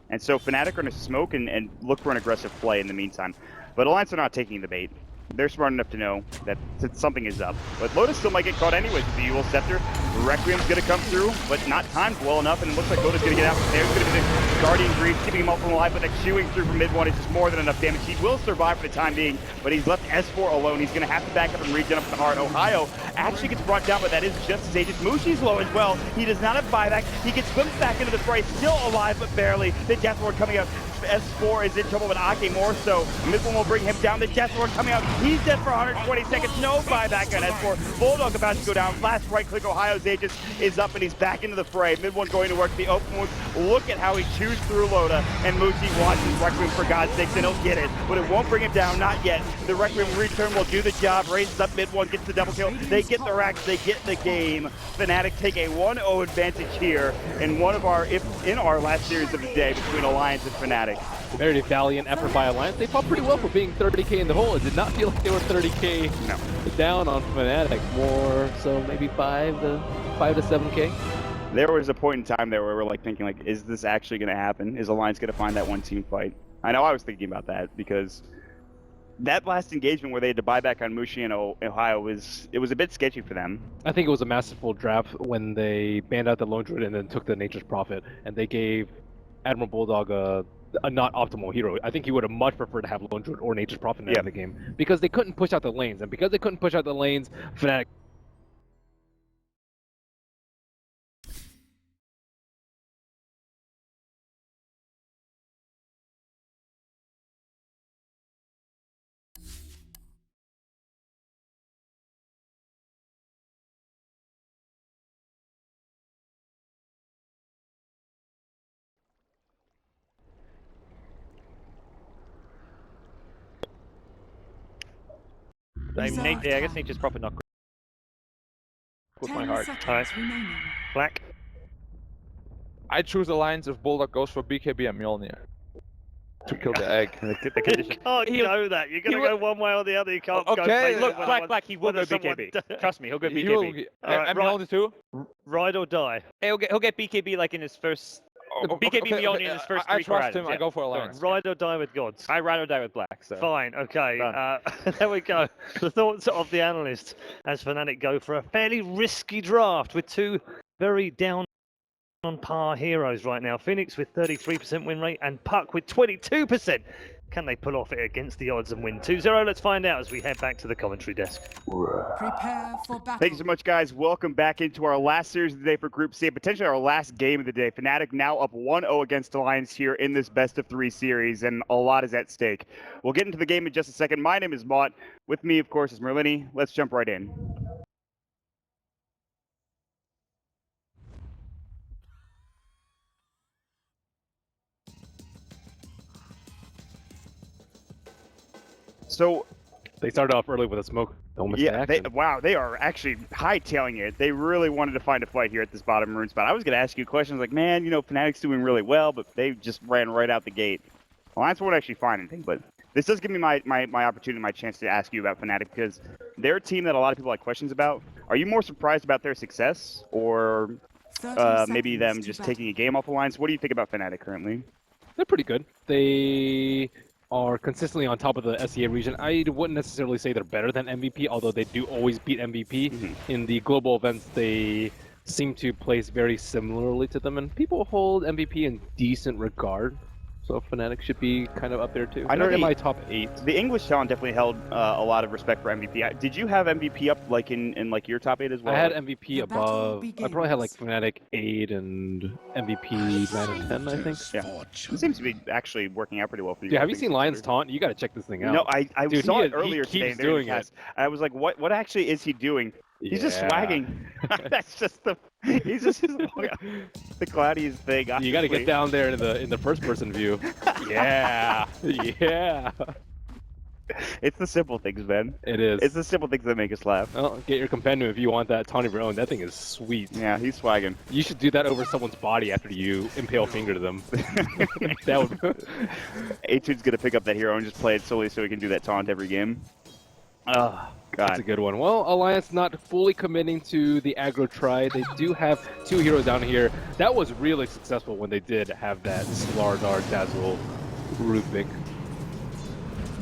And so Fnatic are going to smoke and look for an aggressive play in the meantime. But Alliance are not taking the bait. They're smart enough to know that something is up. But Loda still might get caught anyways with the Evil Scepter. Requiem's going to come through, but not timed well enough, and it looks like Loda's going to get out from there. It's going to be the Guardian Grief, keeping him up from alive, but that chewing through from MidOne is just more than enough damage. He will survive for the time being, but he's left S4 alone. He's going to have to back up and regen up the heart. Ohaiyo actually gets brought down, but that is just as Aegis. Mushi's low as well. He does not have buyback. He gets glimpsed back into the fray, still alive, but barely. The Death Lord coming out. S4 is in trouble, but Akke more so. MidOne will bring him down. The Death Lord coming out. He's dead for 120 seconds. No buyback on S4. Bulldog about to go down. Last right click. Ohio's Aegis is up, and he's back into the fray. MidOne going to work the open wounds. Look at how he chews through Loda, and Mushi watches Requiem for God's sakes, and he'll get it. But it won't bring him down. Not yet. The Requiem return will do the job. Raises up MidOne, gets the double kill. They get the racks. They get the game. Fnatic take a 1-0 advantage here in in our last series of the day between Alliance and Fnatic. Very valiant effort by Alliance. They fought pretty well for being 30k in the hole. It did not feel like they were 30k down on Fnatic. More so maybe 5 to 7k. There was a point in time there where we're like thinking, like, is this actually going to happen? Is Alliance going to find that one team fight? I know I was thinking about that because that last engagement where they had to buy back on Mushi and Ohaiyo was a bit sketchy for them. I think it was a masterful draft when they banned out the Lone Druid and then took the Nature's Prophet, and they gave AdmiralBulldog a not optimal hero. I think he would have much preferred to have Lone Druid or Nature's Prophet in the game because they couldn't push out the lanes, and because they couldn't push out the lanes, Fnatic Nate, yeah, I guess Nature's probably not with my heart. Seconds remaining. Black. I choose alliance if Bulldog goes for BKB and Mjolnir to kill the egg. You can't go that. You're going to go one way or the other. You can't go. Okay, Look, Black, he will go BKB. Trust me, he'll go BKB. And Mjolnir too? Ride or die. He'll get BKB like in his first. BKB Mjolnir in his first three I trust core him. I go for alliance. Ride or die with gods. I ride or die with Black. So. Fine, okay. There we go. The thoughts of the analyst as Fnatic go for a fairly risky draft with two very down on par heroes right now. Phoenix with 33% win rate and Puck with 22%. Can they pull off it against the odds and win 2-0? Let's find out as we head back to the commentary desk. Prepare for battle. Thank you so much, guys. Welcome back into our last series of the day for Group C, and potentially our last game of the day. Fnatic now up 1-0 against Alliance here in this best-of-3 series, and a lot is at stake. We'll get into the game in just a second. My name is Mott. With me, of course, is Merlini. Let's jump right in. So They started off early with a smoke. yeah, they are actually hightailing it. They really wanted to find a fight here at this bottom maroon spot. I was going to ask you questions like, man, you know, Fnatic's doing really well, but they just ran right out the gate. Alliance won't actually find anything, but this does give me my opportunity, my chance to ask you about Fnatic, because they're a team that a lot of people have questions about. Are you more surprised about their success, or maybe them just taking a game off Alliance? What do you think about Fnatic currently? They're pretty good. They are consistently on top of the SEA region. I wouldn't necessarily say they're better than MVP, although they do always beat MVP. In the global events, they seem to place very similarly to them, and people hold MVP in decent regard. So Fnatic should be kind of up there too. They're in my top 8. The English talent definitely held a lot of respect for MVP. Did you have MVP up like in like your top 8 as well? I had MVP above. I probably had like Fnatic 8 and MVP 9 and 10, I think. Yeah, it seems to be actually working out pretty well for you. Yeah, have you seen Lion's taunt? You got to check this thing out. No, I Dude, saw it earlier he keeps today. doing it. I was like, what actually is he doing? He's just swagging. That's just he's just the cloudiest thing. You got to get down there in the first person view. Yeah, yeah. It's the simple things, man. It is. It's the simple things that make us laugh. Well, get your compendium if you want that taunt of your own. That thing is sweet. Yeah, he's swagging. You should do that over someone's body after you impale finger to them. That would. Etude's gonna pick up that hero and just play it solely so he can do that taunt every game. Oh, God. That's a good one. Well, Alliance not fully committing to the aggro try. They do have 2 heroes down here. That was really successful when they did have that Slardar, Dazzle, Rubick.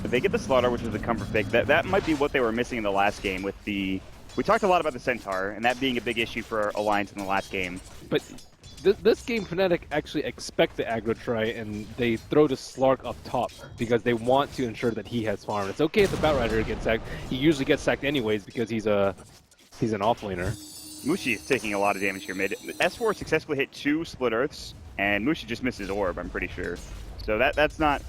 If they get the Slardar, which was a comfort pick, that might be what they were missing in the last game with the... We talked a lot about the Centaur, and that being a big issue for Alliance in the last game. But this game, Fnatic actually expect the aggro try, and they throw the Slark up top because they want to ensure that he has farm. It's okay if the Batrider gets sacked. He usually gets sacked anyways because he's an offlaner. Mushi is taking a lot of damage here mid. S4 successfully hit 2 Split Earths, and Mushi just missed his orb, I'm pretty sure. So that's not...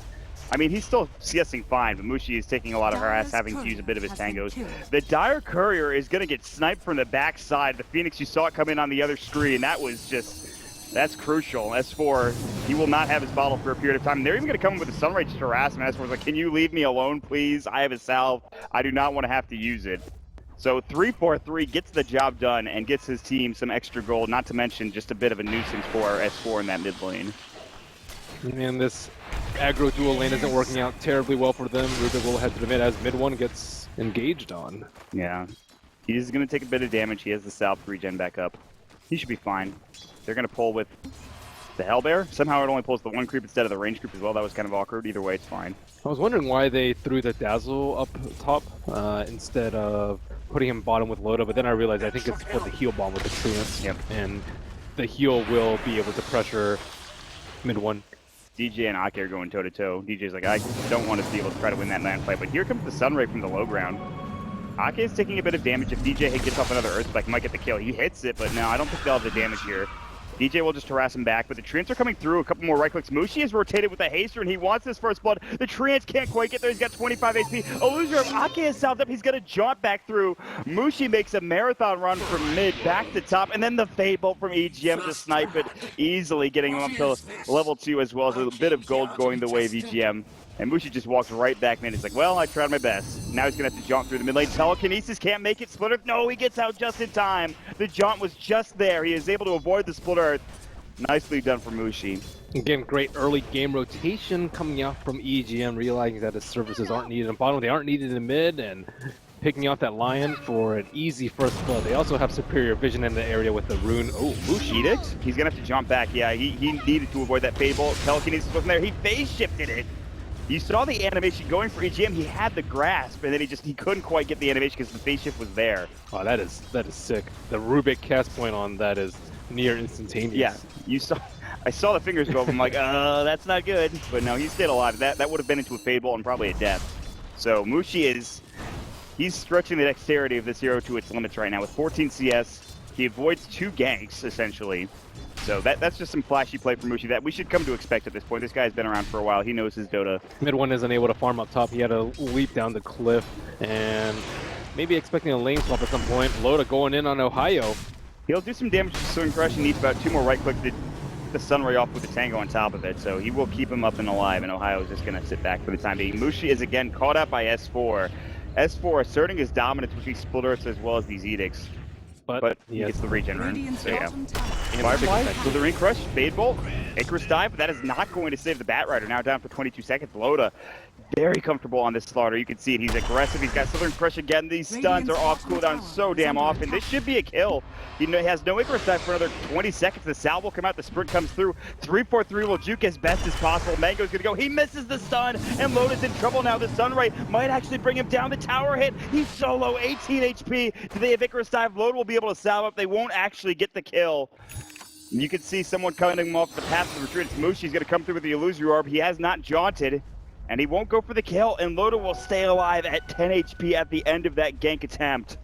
I mean, he's still CSing fine, but Mushi is taking a lot of harass, having to use a bit of his tangos. The Dire Courier is going to get sniped from the backside. The Phoenix, you saw it come in on the other screen. That was just, that's crucial. S4, he will not have his bottle for a period of time. And they're even going to come in with a Sunray to harass him. S4's like, can you leave me alone, please? I have a salve. I do not want to have to use it. So 3-4-3 gets the job done and gets his team some extra gold, not to mention just a bit of a nuisance for S4 in that mid lane. And this aggro dual lane isn't working out terribly well for them. Rubick will head to the mid as MidOne gets engaged on. Yeah. He's going to take a bit of damage. He has the salve to regen back up. He should be fine. They're going to pull with the Hellbear. Somehow it only pulls the 1 creep instead of the range creep as well. That was kind of awkward. Either way, it's fine. I was wondering why they threw the Dazzle up top instead of putting him bottom with Loda, but then I realized I think it's for the heal bomb with the Treant. Yep. And the heal will be able to pressure MidOne. DJ and Akke are going toe-to-toe. DJ's like, I don't want to be able to try to win that land fight, but here comes the Sunray from the low ground. Akke is taking a bit of damage. If DJ gets off another Earthspike, he might get the kill. He hits it, but no, I don't think they'll have the damage here. DJ will just harass him back, but the Treants are coming through. A couple more right clicks. Mushi is rotated with a haster, and he wants his first blood. The Treants can't quite get there. He's got 25 HP. Illusion of Akke is salved up. He's going to jump back through. Mushi makes a marathon run from mid back to top, and then the Fade Bolt from EGM to snipe it, easily getting him up to level 2, as well as a bit of gold going the way of EGM. And Mushi just walks right back, man. He's like, well, I tried my best. Now he's going to have to jaunt through the mid lane. Telekinesis can't make it. Split Earth, no, he gets out just in time. The jaunt was just there. He is able to avoid the Split Earth. Nicely done for Mushi. Again, great early game rotation coming out from EGM, realizing that his services aren't needed in bottom, they aren't needed in mid, and picking out that Lion for an easy first blood. They also have superior vision in the area with the rune. Oh, Mushi. Edict? He's going to have to jump back. Yeah, he needed to avoid that Fade Bolt. Telekinesis wasn't there. He phase shifted it. You saw the animation going for EGM. He had the grasp, and then he couldn't quite get the animation because the phase shift was there. Oh, that is sick. The Rubick cast point on that is near instantaneous. Yeah, I saw the fingers go up. I'm like, that's not good. But no, he stayed alive. That would have been into a Fade Bolt and probably a death. So Mushi he's stretching the dexterity of this hero to its limits right now with 14 CS. He avoids 2 ganks essentially. So that's just some flashy play from Mushi that we should come to expect at this point. This guy's been around for a while. He knows his Dota. MidOne isn't able to farm up top. He had to leap down the cliff and maybe expecting a lane swap at some point. Loda going in on Ohaiyo. He'll do some damage to Swing Crush and needs about 2 more right clicks to the Sunray off with the Tango on top of it. So he will keep him up and alive, and Ohaiyo is just going to sit back for the time being. Mushi is again caught out by S4. S4 asserting his dominance with these Split Earths as well as these Edicts. But he gets the regen rune. So yeah. Firefly, Slithering Crush, Fade Bolt, Icarus Dive, but that is not going to save the Batrider. Now down for 22 seconds. Loda, very comfortable on this Slardar. You can see it. He's aggressive. He's got Slithering Crush again. These stuns are off cooldown so damn often. This should be a kill. He has no Icarus Dive for another 20 seconds. The Sal will come out. The sprint comes through. 3-4-3 will juke as best as possible. Mango's going to go. He misses the stun, and Loda's in trouble now. The Sunray might actually bring him down. The tower hit. He's so low, 18 HP. Do they have Icarus Dive? Loda will be able to salve up. They won't actually get the kill. You can see someone coming him off the path of the retreat. Mushi's going to come through with the Illusory Orb. He has not jaunted, and he won't go for the kill, and Loda will stay alive at 10 HP at the end of that gank attempt.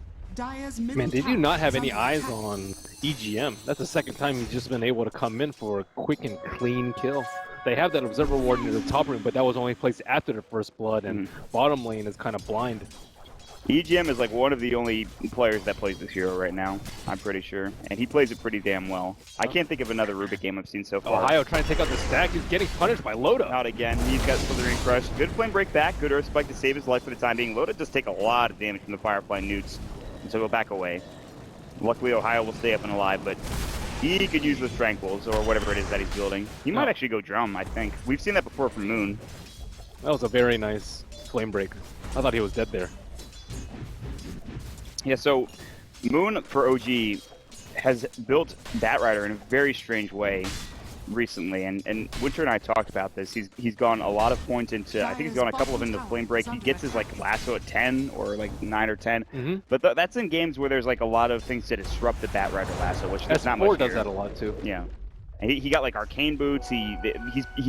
Man, they do not have any eyes on EGM. That's the second time he's just been able to come in for a quick and clean kill. They have that Observer Warden in the top room, but that was only placed after the first blood, and bottom lane is kind of blind. EGM is like one of the only players that plays this hero right now, I'm pretty sure. And he plays it pretty damn well. I can't think of another Rubick game I've seen so far. Ohaiyo trying to take out the stack. He's getting punished by Loda. Not again. He's got Slithering Crush. Good flame break back. Good Earth Spike to save his life for the time being. Loda does take a lot of damage from the Firefly newts. And so he'll back away. Luckily, Ohaiyo will stay up and alive, but he could use those Tranquils or whatever it is that he's building. He might actually go Drum, I think. We've seen that before from Moon. That was a very nice flame break. I thought he was dead there. Yeah, so Moon for OG has built Batrider in a very strange way recently, and Winter and I talked about this. He's gone a lot of points into, I think he's gone a couple of into Flame Break. He gets his like lasso at 10 or like 9 or 10, but that's in games where there's like a lot of things to disrupt the Batrider lasso, which there's not much S4 does here. that a lot too. Yeah. And he got like Arcane Boots. He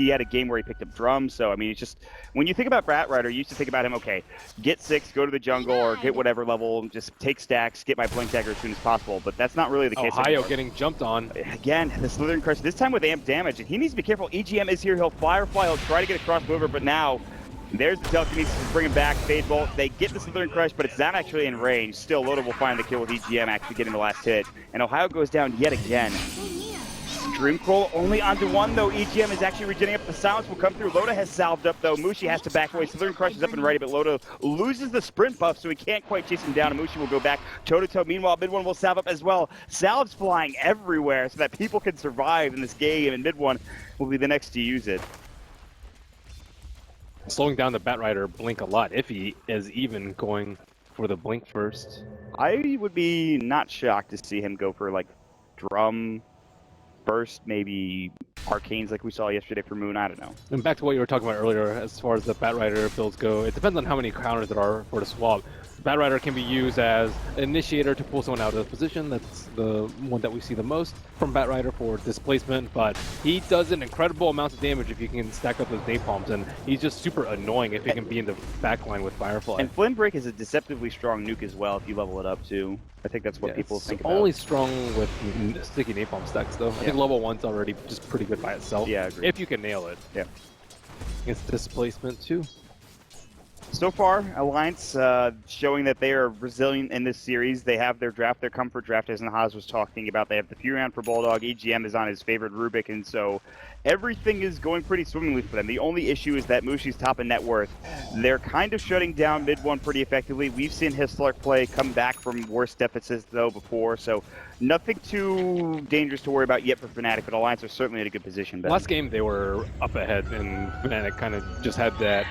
had a game where he picked up Drums. So I mean, it's just when you think about Batrider, you used to think about him. Okay, get 6, go to the jungle, or get whatever level, just take stacks, get my Blink Dagger as soon as possible. But that's not really the case. Ohaiyo getting jumped on again. The Slithering Crush this time with amp damage, and he needs to be careful. EGM is here. He'll Firefly. He'll try to get across the river, but now there's the Telekinesis to bring him back. Fade Bolt. They get the Slithering Crush, but it's not actually in range. Still, Loda will find the kill with EGM actually getting the last hit, and Ohaiyo goes down yet again. Dreamcroll only onto 1 though. EGM is actually regenerating up. The silence will come through. Loda has salved up though. Mushi has to back away. Slithering Crush is up and ready, but Loda loses the sprint buff, so he can't quite chase him down. And Mushi will go back toe-to-toe. Meanwhile, MidOne will salve up as well. Salves flying everywhere so that people can survive in this game, and MidOne will be the next to use it. Slowing down the Batrider blink a lot, if he is even going for the blink first. I would be not shocked to see him go for like Drum, Burst, maybe Arcanes like we saw yesterday for Moon, I don't know. And back to what you were talking about earlier, as far as the Batrider builds go, it depends on how many counters there are for the swap. Batrider can be used as an initiator to pull someone out of position. That's the one that we see the most from Batrider for displacement, but he does an incredible amount of damage if you can stack up those napalms, and he's just super annoying if he can be in the backline with Firefly. And Flame Break is a deceptively strong nuke as well if you level it up too. I think that's what people think about. Only strong with sticky napalm stacks though. I think level 1's already just pretty good by itself. Yeah, I agree. If you can nail it. Yeah. It's displacement too. So far, Alliance showing that they are resilient in this series. They have their draft, their comfort draft, as Nahaz was talking about. They have the few round for Bulldog. EGM is on his favorite Rubick, and so everything is going pretty swimmingly for them. The only issue is that Mushi's top in net worth. They're kind of shutting down MidOne pretty effectively. We've seen his Slark play come back from worse deficits, though, before, so nothing too dangerous to worry about yet for Fnatic, but Alliance are certainly in a good position. Last game, they were up ahead, and Fnatic kind of just had that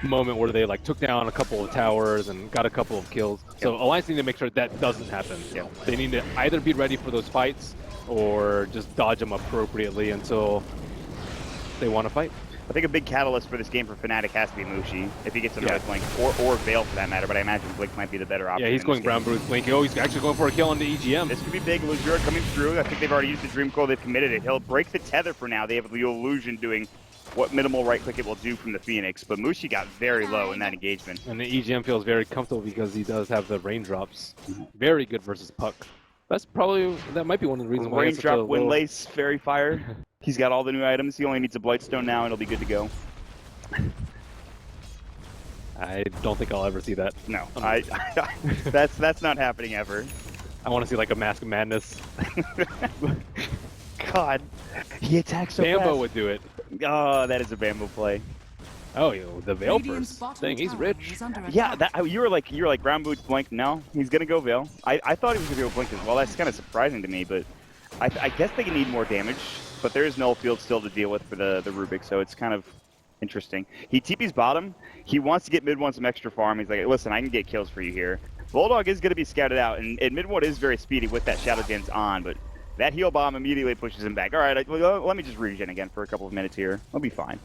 moment where they like took down a couple of towers and got a couple of kills. So Alliance need to make sure that doesn't happen. So they need to either be ready for those fights or just dodge them appropriately until they want to fight. I think a big catalyst for this game for Fnatic has to be Mushi, if he gets another Blink, or Veil for that matter, but I imagine Blink might be the better option. Yeah, he's going Brown Bruce Blink. Oh, he's actually going for a kill on the EGM. This could be big. Luzura coming through. I think they've already used the Dream Coil. They've committed it. He'll break the tether for now. They have the Illusion doing what minimal right click it will do from the Phoenix, but Mushi got very low in that engagement. And the EGM feels very comfortable because he does have the raindrops. Very good versus Puck. That might be one of the reasons why Raindrop, Windlace, Fairy Fire. He's got all the new items. He only needs a Blightstone now and he'll be good to go. I don't think I'll ever see that. No, that's not happening ever. I want to see like a Mask of Madness. God, he attacks so Bambo fast. would do it. Oh, that is a Bambo play. Oh, the Veil first. Dang, he's rich. Yeah, you were like Brown Boots Blink. No, he's gonna go Veil. I thought he was gonna go Blink as well. That's kind of surprising to me, but I guess they need more damage. But there is Null Field still to deal with for the Rubick, so it's kind of interesting. He TP's bottom. He wants to get MidOne some extra farm. He's like, listen, I can get kills for you here. Bulldog is going to be scouted out, and MidOne is very speedy with that Shadow Dance on, but that heal bomb immediately pushes him back. All right, let me just regen again for a couple of minutes here. I'll be fine.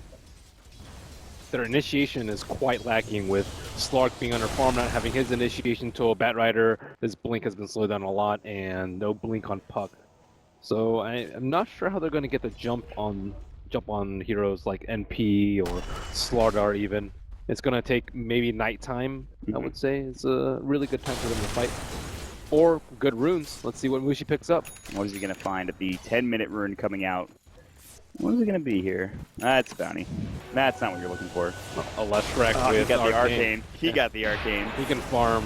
Their initiation is quite lacking with Slark being under farm, not having his initiation to a Batrider. His blink has been slowed down a lot, and no blink on Puck. So I'm not sure how they're going to get the jump on heroes like NP or Slardar even. It's going to take maybe nighttime, I would say. It's a really good time for them to fight. Or good runes. Let's see what Mushi picks up. What is he going to find at the 10-minute rune coming out? What is it going to be here? That's bounty. That's not what you're looking for. A Leshrac with he got Arcane. the Arcane. He got the Arcane. He can farm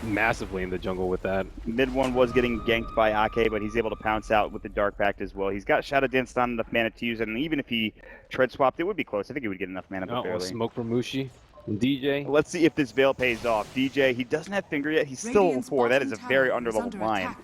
massively in the jungle with that. MidOne was getting ganked by Akke, but he's able to pounce out with the Dark Pact as well. He's got Shadow Dance, not enough mana to use it, and even if he tread swapped, it would be close. I think he would get enough mana, but barely. Smoke from Mushi. And DJ. Let's see if this Veil pays off. DJ, he doesn't have Finger yet. He's still level 4. That is a very underleveled line.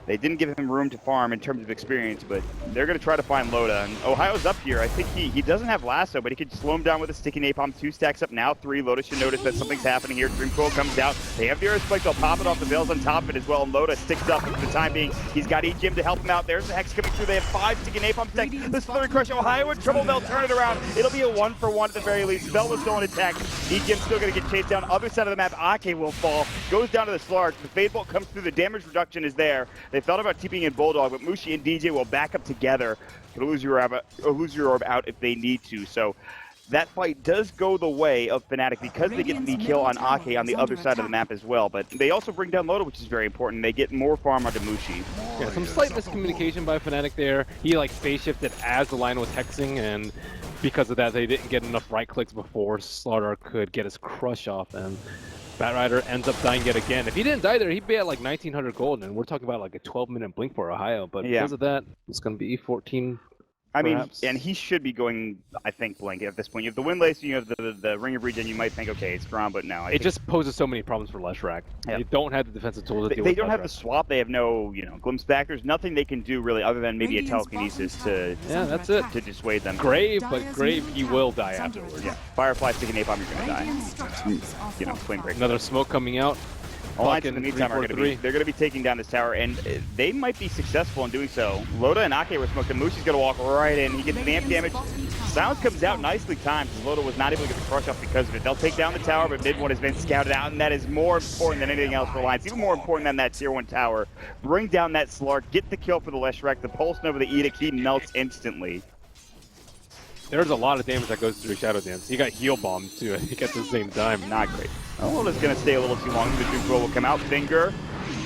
They didn't give him room to farm in terms of experience, but they're going to try to find Loda. And Ohio's up here. I think he doesn't have Lasso, but he could slow him down with a Sticky Napalm. 2 stacks up now, 3. Loda should notice that something's happening here. Dream Coil comes out. They have the Earth Spike. They'll pop it off. The Veil's on top of it as well. And Loda sticks up for the time being. He's got EGM to help him out. There's the Hex coming through. They have 5 Sticky Napalm stacks. The Slurry Crush. Ohio in trouble. They'll turn it around. It'll be a 1-for-1 at the very least. Veil was still in attack. EGM's still going to get chased down. Other side of the map, Akke will fall. Goes down to the Slark. The Fade Bolt comes through. The damage reduction is there. They thought about TPing in Bulldog, but Mushi and DJ will back up together to lose your orb out if they need to. So that fight does go the way of Fnatic because they get the kill on Akke on the other side of the map as well. But they also bring down Loda, which is very important. They get more farm onto Mushi. Yeah, some slight miscommunication by Fnatic there. He like phase shifted as the line was hexing, and because of that, they didn't get enough right clicks before Slardar could get his crush off. And Batrider ends up dying yet again. If he didn't die there, he'd be at like 1900 gold, and we're talking about like a 12-minute blink for Ohio. But because of that, it's going to be 14. I mean, perhaps. and he should be going, I think, Blink at this point. You have the Windlace, you have the Ring of Regen, you might think, okay, it's Grom, but no. It just poses so many problems for Leshrac. Yeah. They don't have the defensive tools to deal with They don't have Leshrac. the swap, they have no, Glimpse back. There's nothing they can do really other than maybe a telekinesis to that's it. to dissuade them. Grave, but Grave, he will die afterwards. Yeah, Firefly, Sticky Napalm, you're gonna die. Flame Break. Another smoke coming out. Alliance in the meantime are they're going to be taking down this tower, and they might be successful in doing so. Loda and Akke were smoked, and Mushi's going to walk right in. He gets the amp damage. Silence comes out nicely timed, because Loda was not able to get the crush off because of it. They'll take down the tower, but MidOne has been scouted out, and that is more important than anything else for Alliance. Even more important than that Tier 1 tower. Bring down that Slark, get the kill for the Leshrac, the Pulse Nova, the Edict, he melts instantly. There's a lot of damage that goes through Shadow Dance. He got heal bombed too, I think, at the same time. Not great. Loda's going to stay a little too long. The Dream Coil will come out. Finger.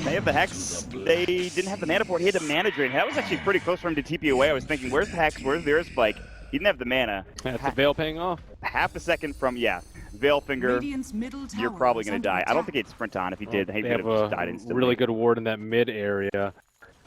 They have the Hex. They didn't have the mana for it. He had the mana drain. That was actually pretty close for him to TP away. I was thinking, where's the Hex? Where's the Earth Spike? He didn't have the mana. That's the Veil paying off. Half a second from, Veilfinger, Radiant's middle tower you're probably is going to under die. I don't attack. think he'd sprint on. If he did, he They would have have just a died instantly. really good ward in that mid area.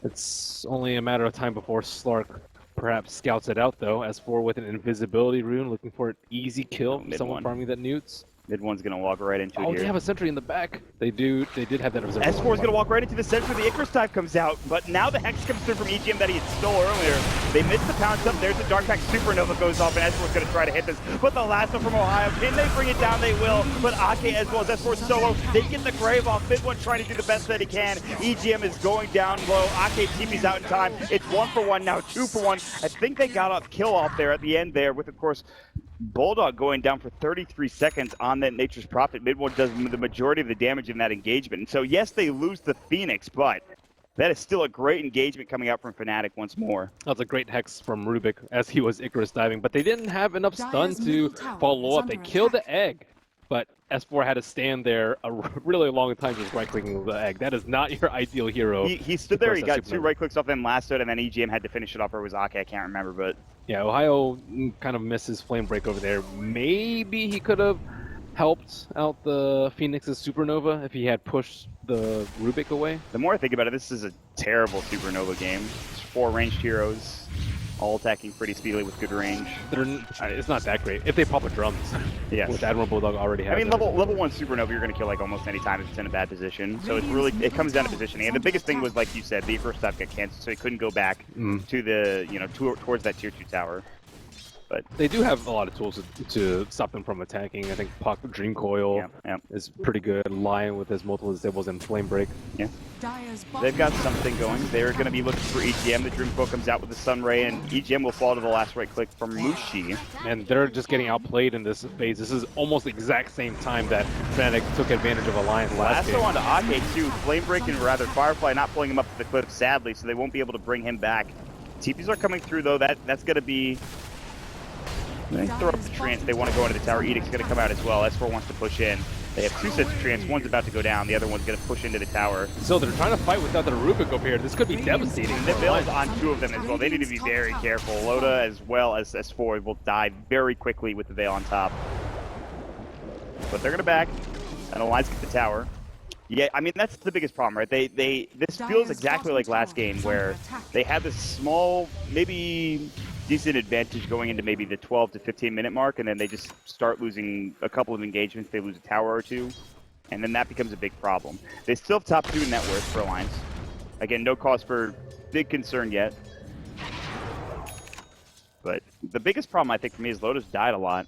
It's only a matter of time before Slark perhaps scouts it out, though. S4 with an invisibility rune, looking for an easy kill. Mid Someone one. farming that newts. Mid-one's going to walk right into it Oh, here. they have a sentry in the back. They did have that observer. S4 is going to walk right into the center. The Icarus dive comes out, but now the Hex comes through from EGM that he had stole earlier. They missed the pounce up. There's a Dark Pack Supernova goes off, and S4 is going to try to hit this. But the last one from Ohio, can they bring it down? They will. But Akke as well as S4 solo, they get the grave off. MidOne trying to do the best that he can. EGM is going down low. Akke TP's out in time. It's 1-for-1 now, 2-for-1. I think they got a kill off there at the end there with, of course, Bulldog going down for 33 seconds on that Nature's Prophet. MidOne does the majority of the damage in that engagement. And so, yes, they lose the Phoenix, but that is still a great engagement coming out from Fnatic once more. That's a great hex from Rubick as he was Icarus diving, but they didn't have enough stun to follow up. They killed the egg, but S4 had to stand there a really long time just right-clicking the egg. That is not your ideal hero. He stood there, he got 2 right clicks off them last stood, and then EGM had to finish it off, or it was Akke, I can't remember, but... Yeah, Ohio kind of missed his flame break over there. Maybe he could have helped out the Phoenix's Supernova if he had pushed the Rubick away. The more I think about it, this is a terrible Supernova game. It's 4 ranged heroes, all attacking pretty speedily with good range. It's not that great. If they pop a drums, yes. Which AdmiralBulldog already has. I mean, level 1 Supernova, you're going to kill like almost any time if it's in a bad position. So it's really, it comes down to positioning. And the biggest thing was, like you said, the first stop got canceled, so he couldn't go back to the, towards that tier 2 tower. But they do have a lot of tools to stop them from attacking. I think Puck Dream Coil is pretty good. Lion with his multiple disables and Flame Break. Yeah. They've got something going. They're going to be looking for EGM. The Dream Coil comes out with the Sun Ray, and EGM will fall to the last right click from Mushi. And they're just getting outplayed in this phase. This is almost the exact same time that Fnatic took advantage of Alliance last game. Lasso onto Akke too. Flame Break and rather Firefly not pulling him up to the cliff, sadly, so they won't be able to bring him back. TPs are coming through though. That's going to be... They throw up the Treant. They want to go into the tower. Edict's going to come out as well. S4 wants to push in. They have 2 sets of Treants. One's about to go down. The other one's going to push into the tower. So they're trying to fight without the Rubick up here. This could be devastating. And the build on 2 of them as well. They need to be very careful. Loda as well as S4 will die very quickly with the Veil on top. But they're going to back. And Alliance get the tower. Yeah, I mean, that's the biggest problem, right? This feels exactly like last game where they had this small, maybe decent advantage going into maybe the 12 to 15 minute mark, and then they just start losing a couple of engagements. They lose a tower or 2, and then that becomes a big problem. They still have top 2 in net worth for Alliance. Again, no cause for big concern yet. But the biggest problem, I think, for me is Loda's died a lot.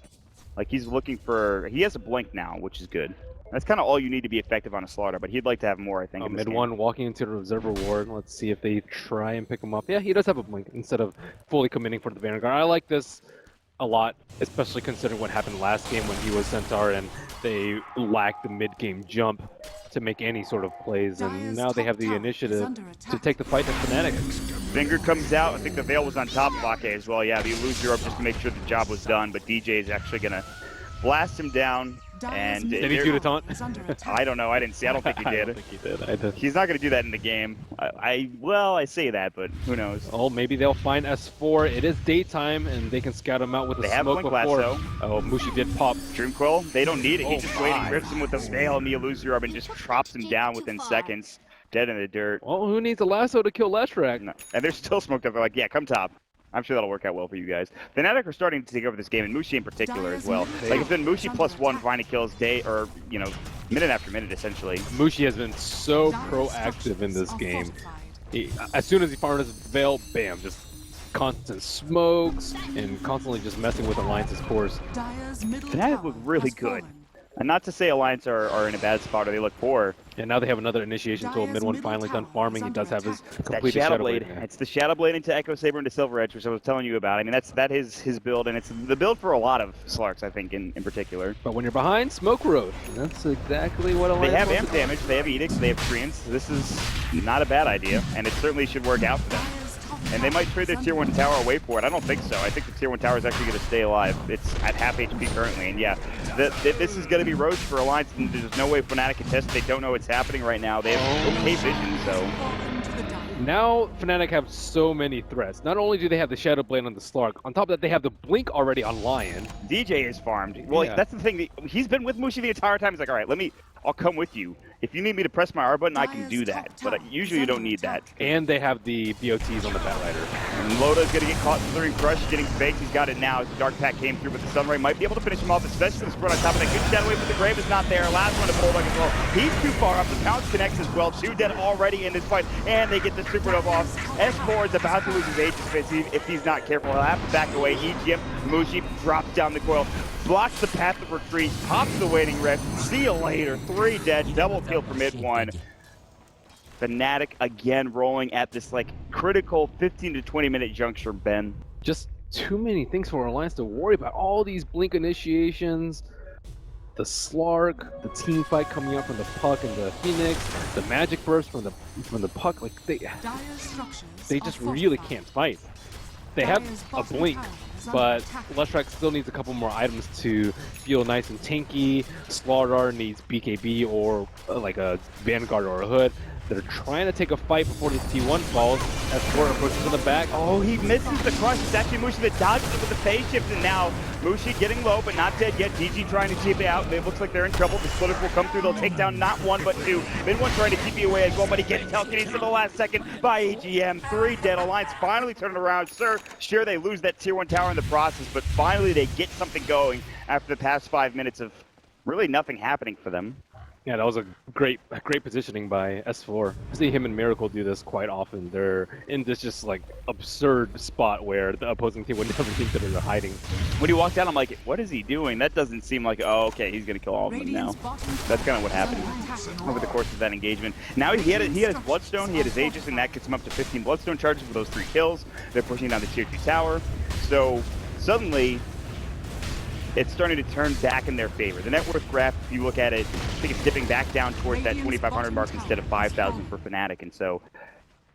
Like, he's looking for... He has a blink now, which is good. That's kind of all you need to be effective on a Slardar, but he'd like to have more, I think. MidOne walking into the Observer Ward. Let's see if they try and pick him up. Yeah, he does have a blink instead of fully committing for the Vanguard. I like this a lot, especially considering what happened last game when he was Centaur and they lacked the mid-game jump to make any sort of plays, and now they have the initiative to take the fight to Fnatic. Finger comes out. I think the Veil was on top of Akke as well. Yeah, you lose Europe just to make sure the job was done, but DJ is actually going to blast him down. And did he do the taunt? I don't know. I didn't see. I don't think he did. I don't think he did either. He's not going to do that in the game. Well, I say that, but who knows? Oh, maybe they'll find S4. It is daytime, and they can scout him out with a smoke before. Lasso. Oh, Mushi did pop. Dream Coil, they don't need it. He's just waiting, rips him with a Veil, and the Illusory Orb, and just chops him down within seconds. Dead in the dirt. Well, who needs a lasso to kill Leshrac? No. And they're still smoked up. They're like, yeah, come top. I'm sure that'll work out well for you guys. Fnatic are starting to take over this game, and Mushi in particular as well. Like, it's been Mushi +1 finding kills day, or, minute after minute, essentially. Mushi has been so proactive in this game. As soon as he farmed his Veil, bam, just constant smokes, and constantly just messing with Alliance's course. Fnatic look really good. And not to say Alliance are in a bad spot or they look poor. And now they have another initiation tool. MidOne finally done farming. He does have his complete Shadow Blade. It's the Shadow Blade into Echo Saber into Silver Edge, which I was telling you about. I mean, that is his build, and it's the build for a lot of Slarks, I think, in particular. But when you're behind, Smoke Road. That's exactly what Alliance They have amp damage, they have Edicts, they have Treants. This is not a bad idea, and it certainly should work out for them. And they might trade their Tier 1 tower away for it. I don't think so. I think the Tier 1 tower is actually going to stay alive. It's at half HP currently. And yeah, this is going to be roast for Alliance. And there's no way Fnatic can test it. They don't know what's happening right now. They have okay vision, so... Now Fnatic have so many threats. Not only do they have the Shadow Blade on the Slark, on top of that they have the Blink already on Lion. DJ is farmed. Well, Yeah. that's the thing. He's been with Mushi the entire time. He's like, all right, I'll come with you. If you need me to press my R button, I can do that. But usually you don't need that. And they have the BOTs on the Batrider. And Loda's going to get caught slithering crush, getting faked. He's got it now. Dark Pack came through, but the Sunray might be able to finish him off, especially with the sprint on top of that. Good shadow wave, but the Grave is not there. Last one to Bulldog as well. He's too far up. The Pounce connects as well. 2 dead already in this fight, and they get the supernova off. S4 is about to lose his Aegis if he's not careful. He'll have to back away. EGM, Mushi drops down the coil, blocks the path of retreat, pops the waiting rift. See you later. 3 dead. Double kill for MidOne. Fnatic again rolling at this like critical 15 to 20 minute juncture, Ben. Just too many things for Alliance to worry about. All these Blink initiations, the Slark, the team fight coming up from the Puck and the Phoenix, the Magic Burst from the Puck. Like they just really can't fight. They have a Blink, but Leshrac still needs a couple more items to feel nice and tanky. Slardar needs BKB or like a Vanguard or a Hood. They're trying to take a fight before this T1 falls. S4 approaches in the back. Oh, he misses the crush. It's actually Mushi that dodges it with the phase shift, and now Mushi getting low, but not dead yet. GG trying to keep it out. It looks like they're in trouble. The splitters will come through. They'll take down not 1, but 2. MidOne trying to keep you away as well, but he gets telekinesis in the last second by EGM. 3 dead. Alliance finally turning around. Sure, they lose that tier 1 tower in the process, but finally they get something going after the past 5 minutes of really nothing happening for them. Yeah, that was a great positioning by S4. I see him and Miracle do this quite often. They're in this just like absurd spot where the opposing team would never think that they're hiding. When he walked down, I'm like, what is he doing? That doesn't seem like, oh, okay, he's going to kill all of them now. That's kind of what happened over the course of that engagement. Now he had his Bloodstone, he had his Aegis, and that gets him up to 15 Bloodstone charges for those 3 kills. They're pushing down the tier 2 tower. So suddenly, it's starting to turn back in their favor. The net worth graph, if you look at it, I think it's dipping back down towards that 2,500 mark instead of 5,000 for Fnatic. And so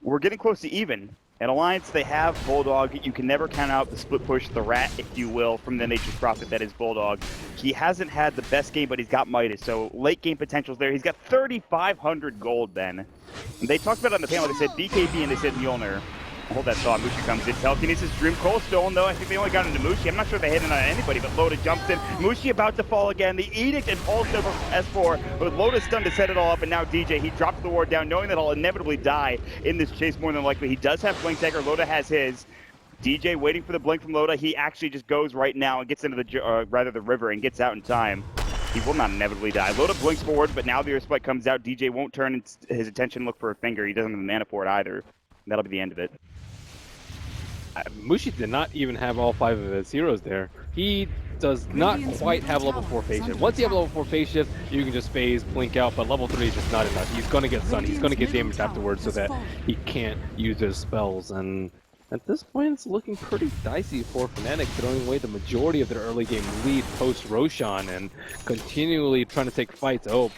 we're getting close to even. At Alliance, they have Bulldog. You can never count out the split push, the rat, if you will, from the Nature's Prophet that is Bulldog. He hasn't had the best game, but he's got Midas, so late game potential's there. He's got 3,500 gold, Ben. And they talked about it on the panel. They said BKB and they said Mjolnir. Hold that thought. Mushi comes in. Telekinesis, Dream Coal stolen though. I think they only got into Mushi. I'm not sure they hit it on anybody, but Loda jumps in. Mushi about to fall again. The Edict and Pulse over S4, but Loda's stunned to set it all up, and now DJ, he drops the ward down, knowing that he'll inevitably die in this chase more than likely. He does have Blink Dagger. Loda has his. DJ waiting for the blink from Loda. He actually just goes right now and gets into the river and gets out in time. He will not inevitably die. Loda blinks forward, but now the Earth Spike comes out. DJ won't turn his attention, look for a finger. He doesn't have the mana for it either. That'll be the end of it. Mushi did not even have all 5 of his heroes there. He does not quite have level 4 phase shift. Once you have level 4 phase shift, you can just phase, blink out, but level 3 is just not enough. He's going to get stunned. He's going to get damaged afterwards so that he can't use his spells. And at this point, it's looking pretty dicey for Fnatic, throwing away the majority of their early game lead post Roshan and continually trying to take fights. Oh,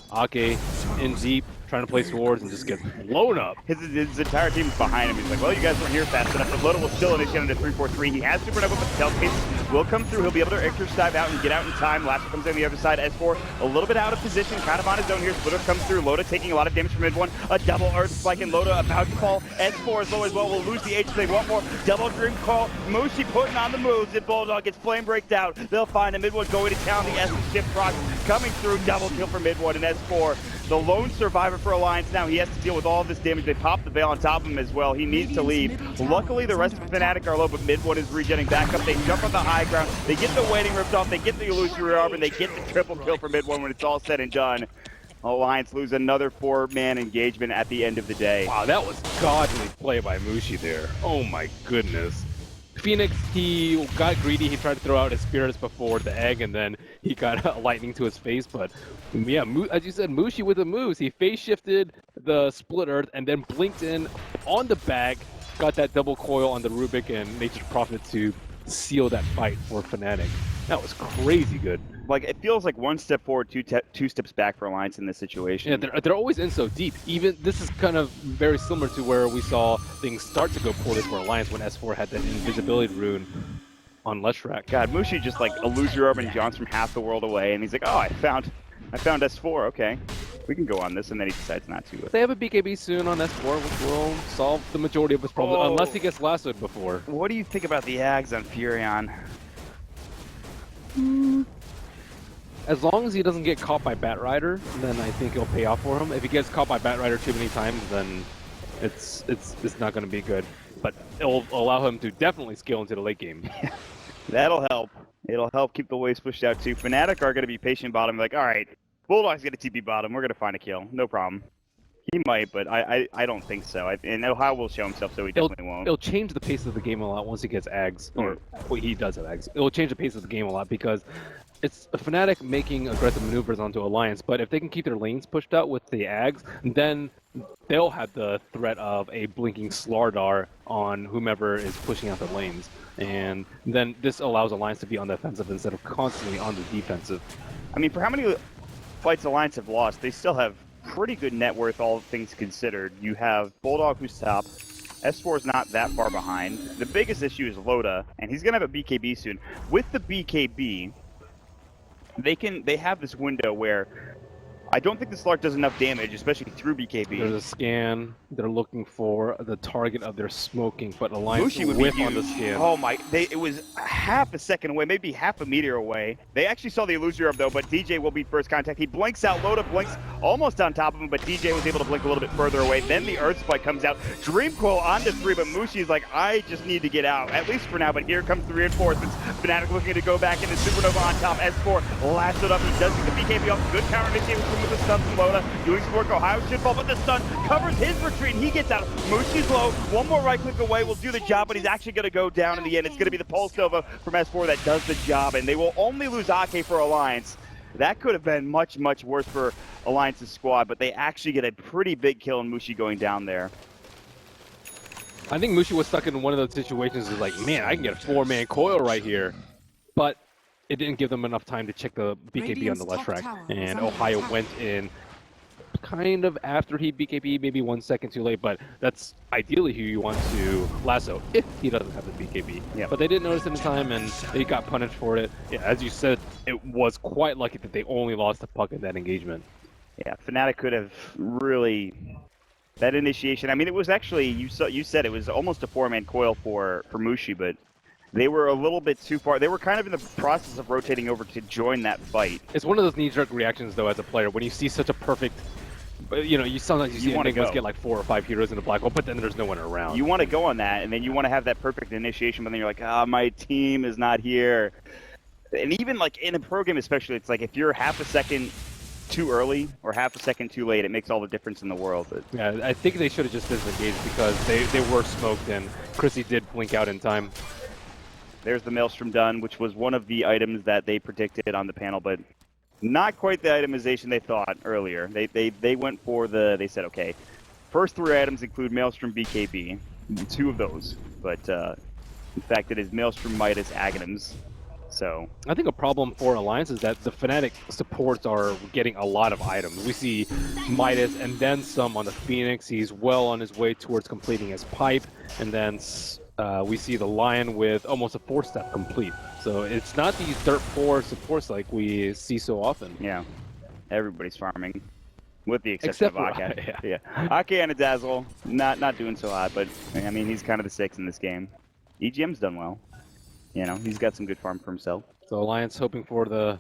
Akke in deep, trying to place wards and just get blown up. His entire team is behind him. He's like, well, you guys weren't here fast enough, but Loda will still initiate into 3-4-3. He has Supernova, but the Telekinesis will come through. He'll be able to Ictus dive out and get out in time. Lasher comes in the other side. S4 a little bit out of position, kind of on his own here. Splitter comes through. Loda taking a lot of damage from MidOne. A double Earth Spike, and Loda about to fall. S4 is low as well. Will lose the H. They want more. Double Dream Call. Mushi putting on the moves, and Bulldog gets flame breaked out. They'll find a MidOne going to town. The Essence Shift Proc coming through. Double kill for MidOne, and S4 the lone survivor for Alliance now. He has to deal with all of this damage. They pop the veil on top of him as well. He needs to leave. Luckily, the rest of Fnatic are low, but MidOne is regenerating back up. They jump on the high ground. They get the waiting ripped off. They get the illusory armor, and they get the triple kill for MidOne when it's all said and done. Alliance lose another 4-man engagement at the end of the day. Wow, that was godly play by Mushi there. Oh my goodness. Phoenix, he got greedy. He tried to throw out his spirits before the egg, and then he got lightning to his face. But yeah, as you said, Mushi with the moves. He phase shifted the split earth and then blinked in on the bag, got that double coil on the Rubick and Nature's Prophet to seal that fight for Fnatic. That was crazy good. Like, it feels like 1 step forward, 2 steps back for Alliance in this situation. Yeah, they're always in so deep. Even this is kind of very similar to where we saw things start to go poorly for Alliance when S4 had that invisibility rune on Leshrac. God, Mushi just like illusory orb and jumps from half the world away, and he's like, oh, I found S4, okay. We can go on this, and then he decides not to. They have a BKB soon on S4, which will solve the majority of his problems, unless he gets lassoed before. What do you think about the Ags on Furion? As long as he doesn't get caught by Batrider, then I think it'll pay off for him. If he gets caught by Batrider too many times, then it's not going to be good. But it'll allow him to definitely scale into the late game. That'll help. It'll help keep the waves pushed out too. Fnatic are going to be patient bottom, like, all right, Bulldog's going to TP bottom. We're going to find a kill. No problem. He might, but I don't think so. And Ohaiyo will show himself, so he definitely won't. It'll change the pace of the game a lot once he gets Ags, or well, he does have Ags. It'll change the pace of the game a lot because it's a Fnatic making aggressive maneuvers onto Alliance, but if they can keep their lanes pushed out with the Ags, then they'll have the threat of a blinking Slardar on whomever is pushing out the lanes. And then this allows Alliance to be on the offensive instead of constantly on the defensive. I mean, for how many fights Alliance have lost, they still have pretty good net worth, all things considered. You have Bulldog who's top. S4 is not that far behind. The biggest issue is Loda, and he's going to have a BKB soon. With the BKB, they have this window where I don't think the Slark does enough damage, especially through BKB. There's a scan. They're looking for the target of their smoking, but Alliance Mushi would whiff be on the huge. scan. Oh my, it was half a second away, maybe half a meter away. They actually saw the illusion orb though, but DJ will be first contact. He blinks out, Loda blinks almost on top of him, but DJ was able to blink a little bit further away. Then the Earth Spike comes out. Dream Coil onto 3, but Mushi's like, I just need to get out, at least for now, but here comes the reinforcements. Fnatic looking to go back into Supernova on top. S4 lassoed up, he does get the BKB off. Good counter initiative with the stun from Loda. Doing some work, Ohaiyo should fall, but the stun covers his retreat, and he gets out. Mushi's low, one more right click away will do the job, but he's actually going to go down in the end. It's going to be the Pulse Nova from S4 that does the job, and they will only lose Akke for Alliance. That could have been much, much worse for Alliance's squad, but they actually get a pretty big kill in Mushi going down there. I think Mushi was stuck in one of those situations where like, man, I can get a 4-man coil right here. But it didn't give them enough time to check the BKB on the Leshrac, and Ohaiyo went in kind of after he BKB, maybe 1 second too late, but that's ideally who you want to lasso if he doesn't have the BKB. Yep. But they didn't notice in time, and they got punished for it. Yeah, as you said, it was quite lucky that they only lost the puck in that engagement. Yeah, Fnatic could have really... That initiation, I mean, it was actually, you said it was almost a 4-man coil for Mushi, but they were a little bit too far. They were kind of in the process of rotating over to join that fight. It's one of those knee-jerk reactions, though, as a player, when you see such a perfect... You know, sometimes you see Enigmas get like 4 or 5 heroes in the black hole, but then there's no one around. You want to go on that, and then you want to have that perfect initiation, but then you're like, my team is not here. And even like in a pro game especially, it's like if you're half a second too early or half a second too late, it makes all the difference in the world. But... Yeah, I think they should have just disengaged because they were smoked, and Chrissy did blink out in time. There's the Maelstrom done, which was one of the items that they predicted on the panel, but not quite the itemization they thought earlier. They went for they said, okay, first 3 items include Maelstrom BKB, 2 of those, but in fact it is Maelstrom Midas Aghanims. So I think a problem for Alliance is that the Fnatic supports are getting a lot of items. We see Midas and then some on the Phoenix. He's well on his way towards completing his pipe, and then we see the Lion with almost a 4-step complete. So it's not these dirt poor supports like we see so often. Yeah, everybody's farming, with the exception of Akke. Yeah. Akke and a Dazzle, not doing so hot, but I mean he's kind of the 6 in this game. EGM's done well. You know, he's got some good farm for himself. So Alliance hoping for the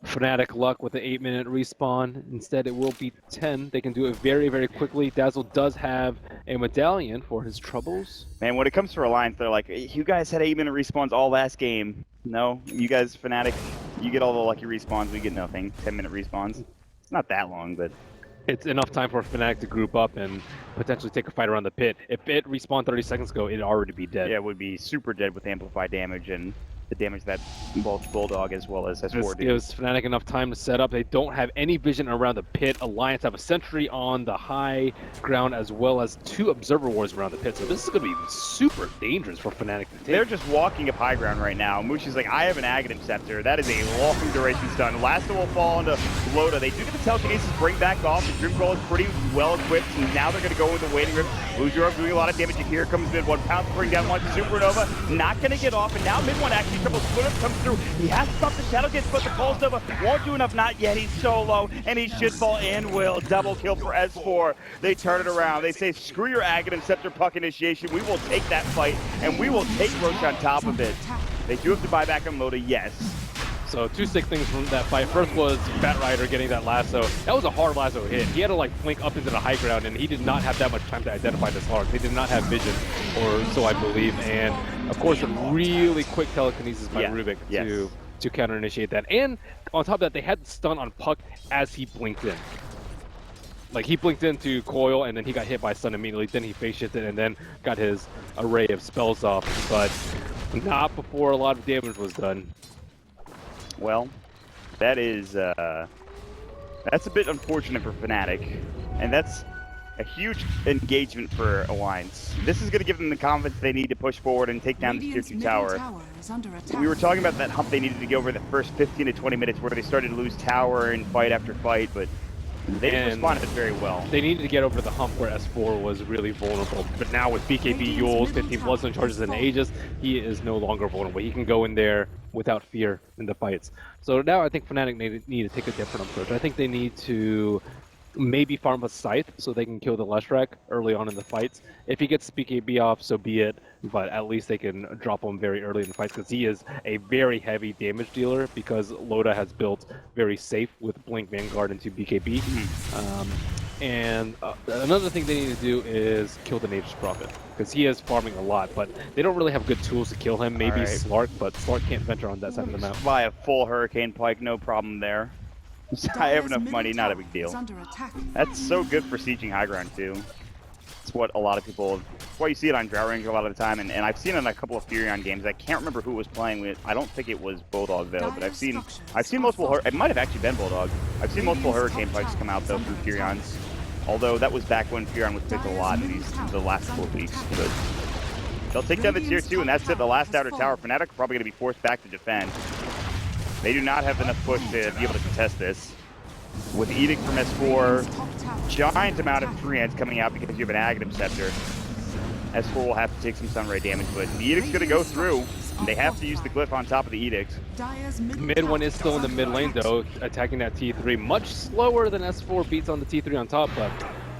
Fnatic luck with the 8-minute respawn. Instead, it will be 10. They can do it very, very quickly. Dazzle does have a medallion for his troubles. Man, when it comes to Alliance, they're like, you guys had 8-minute respawns all last game. No, you guys, Fnatic, you get all the lucky respawns. We get nothing. 10-minute respawns. It's not that long, but... It's enough time for Fnatic to group up and potentially take a fight around the pit. If it respawned 30 seconds ago, it'd already be dead. Yeah, it would be super dead with amplified damage and the damage that both Bulldog as well as S4 do. This gives Fnatic enough time to set up. They don't have any vision around the pit. Alliance have a sentry on the high ground as well as 2 observer wards around the pit. So this is going to be super dangerous for Fnatic to take. They're just walking up high ground right now. Mushi's like, I have an Aghanim Scepter. That is a long duration stun. Lasta will fall into Loda. They do get the telekinesis bring back off. The Dream Goal is pretty well equipped, and now they're going to go with the waiting room. Bujuro doing a lot of damage. Here comes MidOne. Pounce bring down one. Supernova not going to get off, and now MidOne actually triple split up comes through. He has to stop the Shadow Gets, but the Pulse Nova won't do enough. Not yet. He's so low, and he should fall and will. Double kill for S4. They turn it around. They say, screw your Agate and Scepter Puck initiation. We will take that fight, and we will take Roche on top of it. They do have to buy back on Loda, yes. So two sick things from that fight. First was Batrider getting that lasso. That was a hard lasso hit. He had to like blink up into the high ground, and he did not have that much time to identify the Slark. They did not have vision, or so I believe. And of course, a really quick telekinesis by Rubick to counter initiate that. And on top of that, they had the stun on Puck as he blinked in. Like he blinked into coil, and then he got hit by stun immediately. Then he face shifted, and then got his array of spells off. But not before a lot of damage was done. Well, that is that's a bit unfortunate for Fnatic, and that's a huge engagement for Alliance. This is going to give them the confidence they need to push forward and take down the Tier 2 tower. We were talking about that hump they needed to get over the first 15 to 20 minutes where they started to lose tower and fight after fight, but they responded very well. They needed to get over the hump where S4 was really vulnerable. But now with BKB, Yules, 15 Bloodstone charges, and Aegis, he is no longer vulnerable. He can go in there without fear in the fights. So now I think Fnatic need to take a different approach. I think they need to maybe farm a Scythe so they can kill the Leshrac early on in the fights. If he gets BKB off, so be it. But at least they can drop him very early in the fights because he is a very heavy damage dealer because Loda has built very safe with Blink Vanguard into BKB. Another thing they need to do is kill the Nature's Prophet because he is farming a lot, but they don't really have good tools to kill him. Maybe Slark, but Slark can't venture on that side of the map. Buy a full Hurricane Pike, no problem there. I have enough money, not a big deal. That's so good for sieging high ground too. It's what a lot of people, why you see it on Drought Range a lot of the time, and I've seen it in a couple of Furion games. I can't remember who was playing with. I don't think it was Bulldog though, but I've seen multiple. It might have actually been Bulldog. I've seen multiple Hurricane Pikes come out though from Furions. Although that was back when Furion was picked a lot in the last couple of weeks. But they'll take down the Tier 2, and that's it. The last outer tower. Fnatic are probably going to be forced back to defend. They do not have enough push to be able to contest this. With Edict from S4, giant amount of Treants coming out because you have an Aghanim Scepter. S4 will have to take some Sunray damage, but the Edict's going to go through. They have to use the Glyph on top of the Edict. MidOne is still in the mid lane though, attacking that T3. Much slower than S4 beats on the T3 on top, but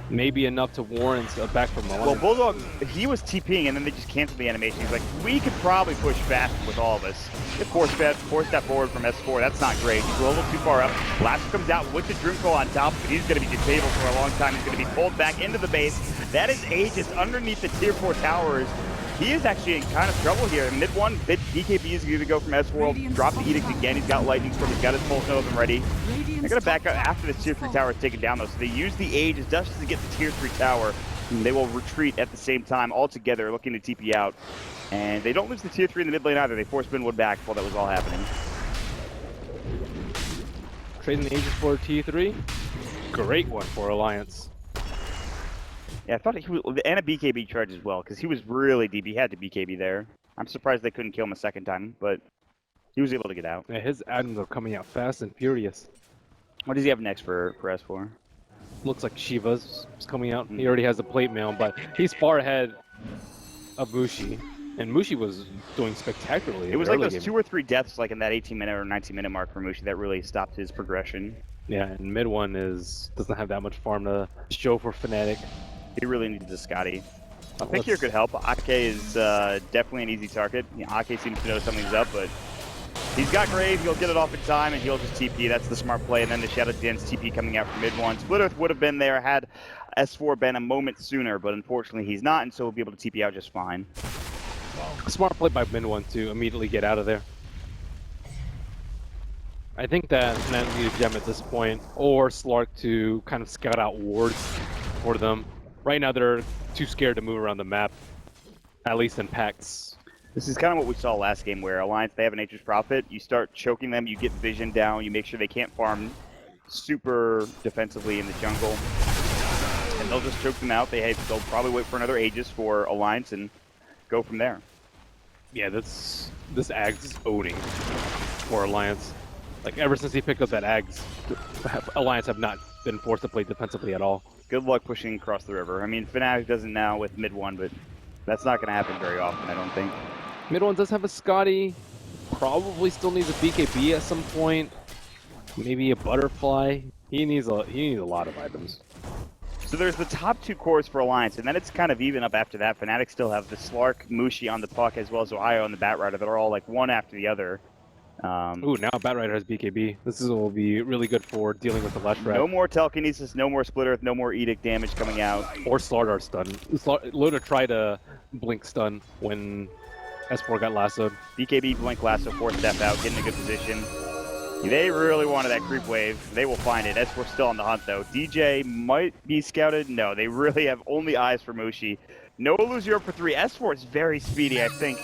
maybe enough to warrant a back from the line. Well, Bulldog, he was TPing and then they just canceled the animation. He's like, we could probably push fast with all of us. They force step forward from S4. That's not great. He's a little too far up. Lash comes out with the Dream Coil on top, but he's going to be disabled for a long time. He's going to be pulled back into the base. That is Aegis underneath the Tier 4 towers. He is actually in kind of trouble here. MidOne, BKB is going to go from S4, drop the Edict again. He's got Lightning Storm, he's got his Pulse Nova ready. They're going to back up after this Tier 3 tower is taken down though, so they use the Aegis just to get the Tier 3 tower. And they will retreat at the same time all together, looking to TP out. And they don't lose the Tier 3 in the mid lane either. They force MidOne back while that was all happening. Trading the Aegis for T3. Great one for Alliance. Yeah, I thought he was, and a BKB charge as well, because he was really deep. He had to BKB there. I'm surprised they couldn't kill him a second time, but he was able to get out. Yeah, his items are coming out fast and furious. What does he have next for S4? Looks like Shiva's coming out. He already has the plate mail, but he's far ahead of Mushi. And Mushi was doing spectacularly. It was like those 2 or 3 deaths like in that 18-minute or 19-minute mark for Mushi that really stopped his progression. Yeah, and MidOne doesn't have that much farm to show for Fnatic. He really needs a Scotty. I think here could help. Akke is definitely an easy target. Akke seems to know something's up, but he's got Grave. He'll get it off in time, and he'll just TP. That's the smart play. And then the Shadow Dance TP coming out from MidOne. Split Earth would have been there had S4 been a moment sooner, but unfortunately he's not, and so he'll be able to TP out just fine. Smart play by MidOne to immediately get out of there. I think that Fnatic need a gem at this point, or Slark to kind of scout out wards for them. Right now, they're too scared to move around the map, at least in packs. This is kind of what we saw last game, where Alliance, they have a Nature's Prophet. You start choking them, you get vision down, you make sure they can't farm super defensively in the jungle. And they'll just choke them out. They'll probably wait for another Aegis for Alliance and go from there. Yeah, this Ag's owning for Alliance. Like ever since he picked up that Ags, Alliance have not been forced to play defensively at all. Good luck pushing across the river. I mean, Fnatic doesn't now with MidOne, but that's not going to happen very often, I don't think. MidOne does have a Scotty. Probably still needs a BKB at some point. Maybe a Butterfly. He needs a lot of items. So there's the top 2 cores for Alliance, and then it's kind of even up after that. Fnatic still have the Slark, Mushi on the puck, as well as Ohaiyo on the Batrider that are all like one after the other. Ooh, now Batrider has BKB. This will be really good for dealing with the Leshrac. No more telekinesis, no more splitter, no more edict damage coming out. Or Slardar stun. Loda tried a blink stun when S4 got lassoed. BKB, blink, lasso, 4th step out, get in a good position. They really wanted that creep wave. They will find it. S4 still on the hunt though. DJ might be scouted. No, they really have only eyes for Mushi. No lose 0 for 3. S4 is very speedy, I think.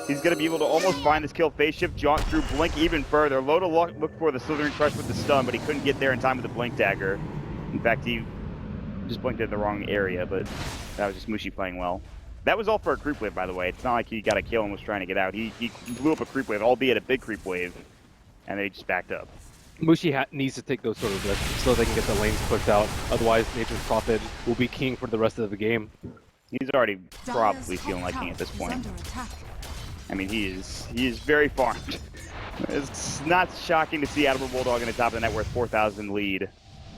He's going to be able to almost find this kill. Phase shift, jaunt through, blink even further. Loda looked for the Slithering Crush with the stun, but he couldn't get there in time with the blink dagger. In fact, he just blinked in the wrong area, but that was just Mushi playing well. That was all for a creep wave, by the way. It's not like he got a kill and was trying to get out. He blew up a creep wave, albeit a big creep wave, and they just backed up. Mushi needs to take those sort of risks so they can get the lanes pushed out. Otherwise, Nature's Prophet will be king for the rest of the game. He's already probably feeling like king at this point. I mean, he is very farmed. It's not shocking to see AdmiralBulldog in the top of the net worth 4,000 lead.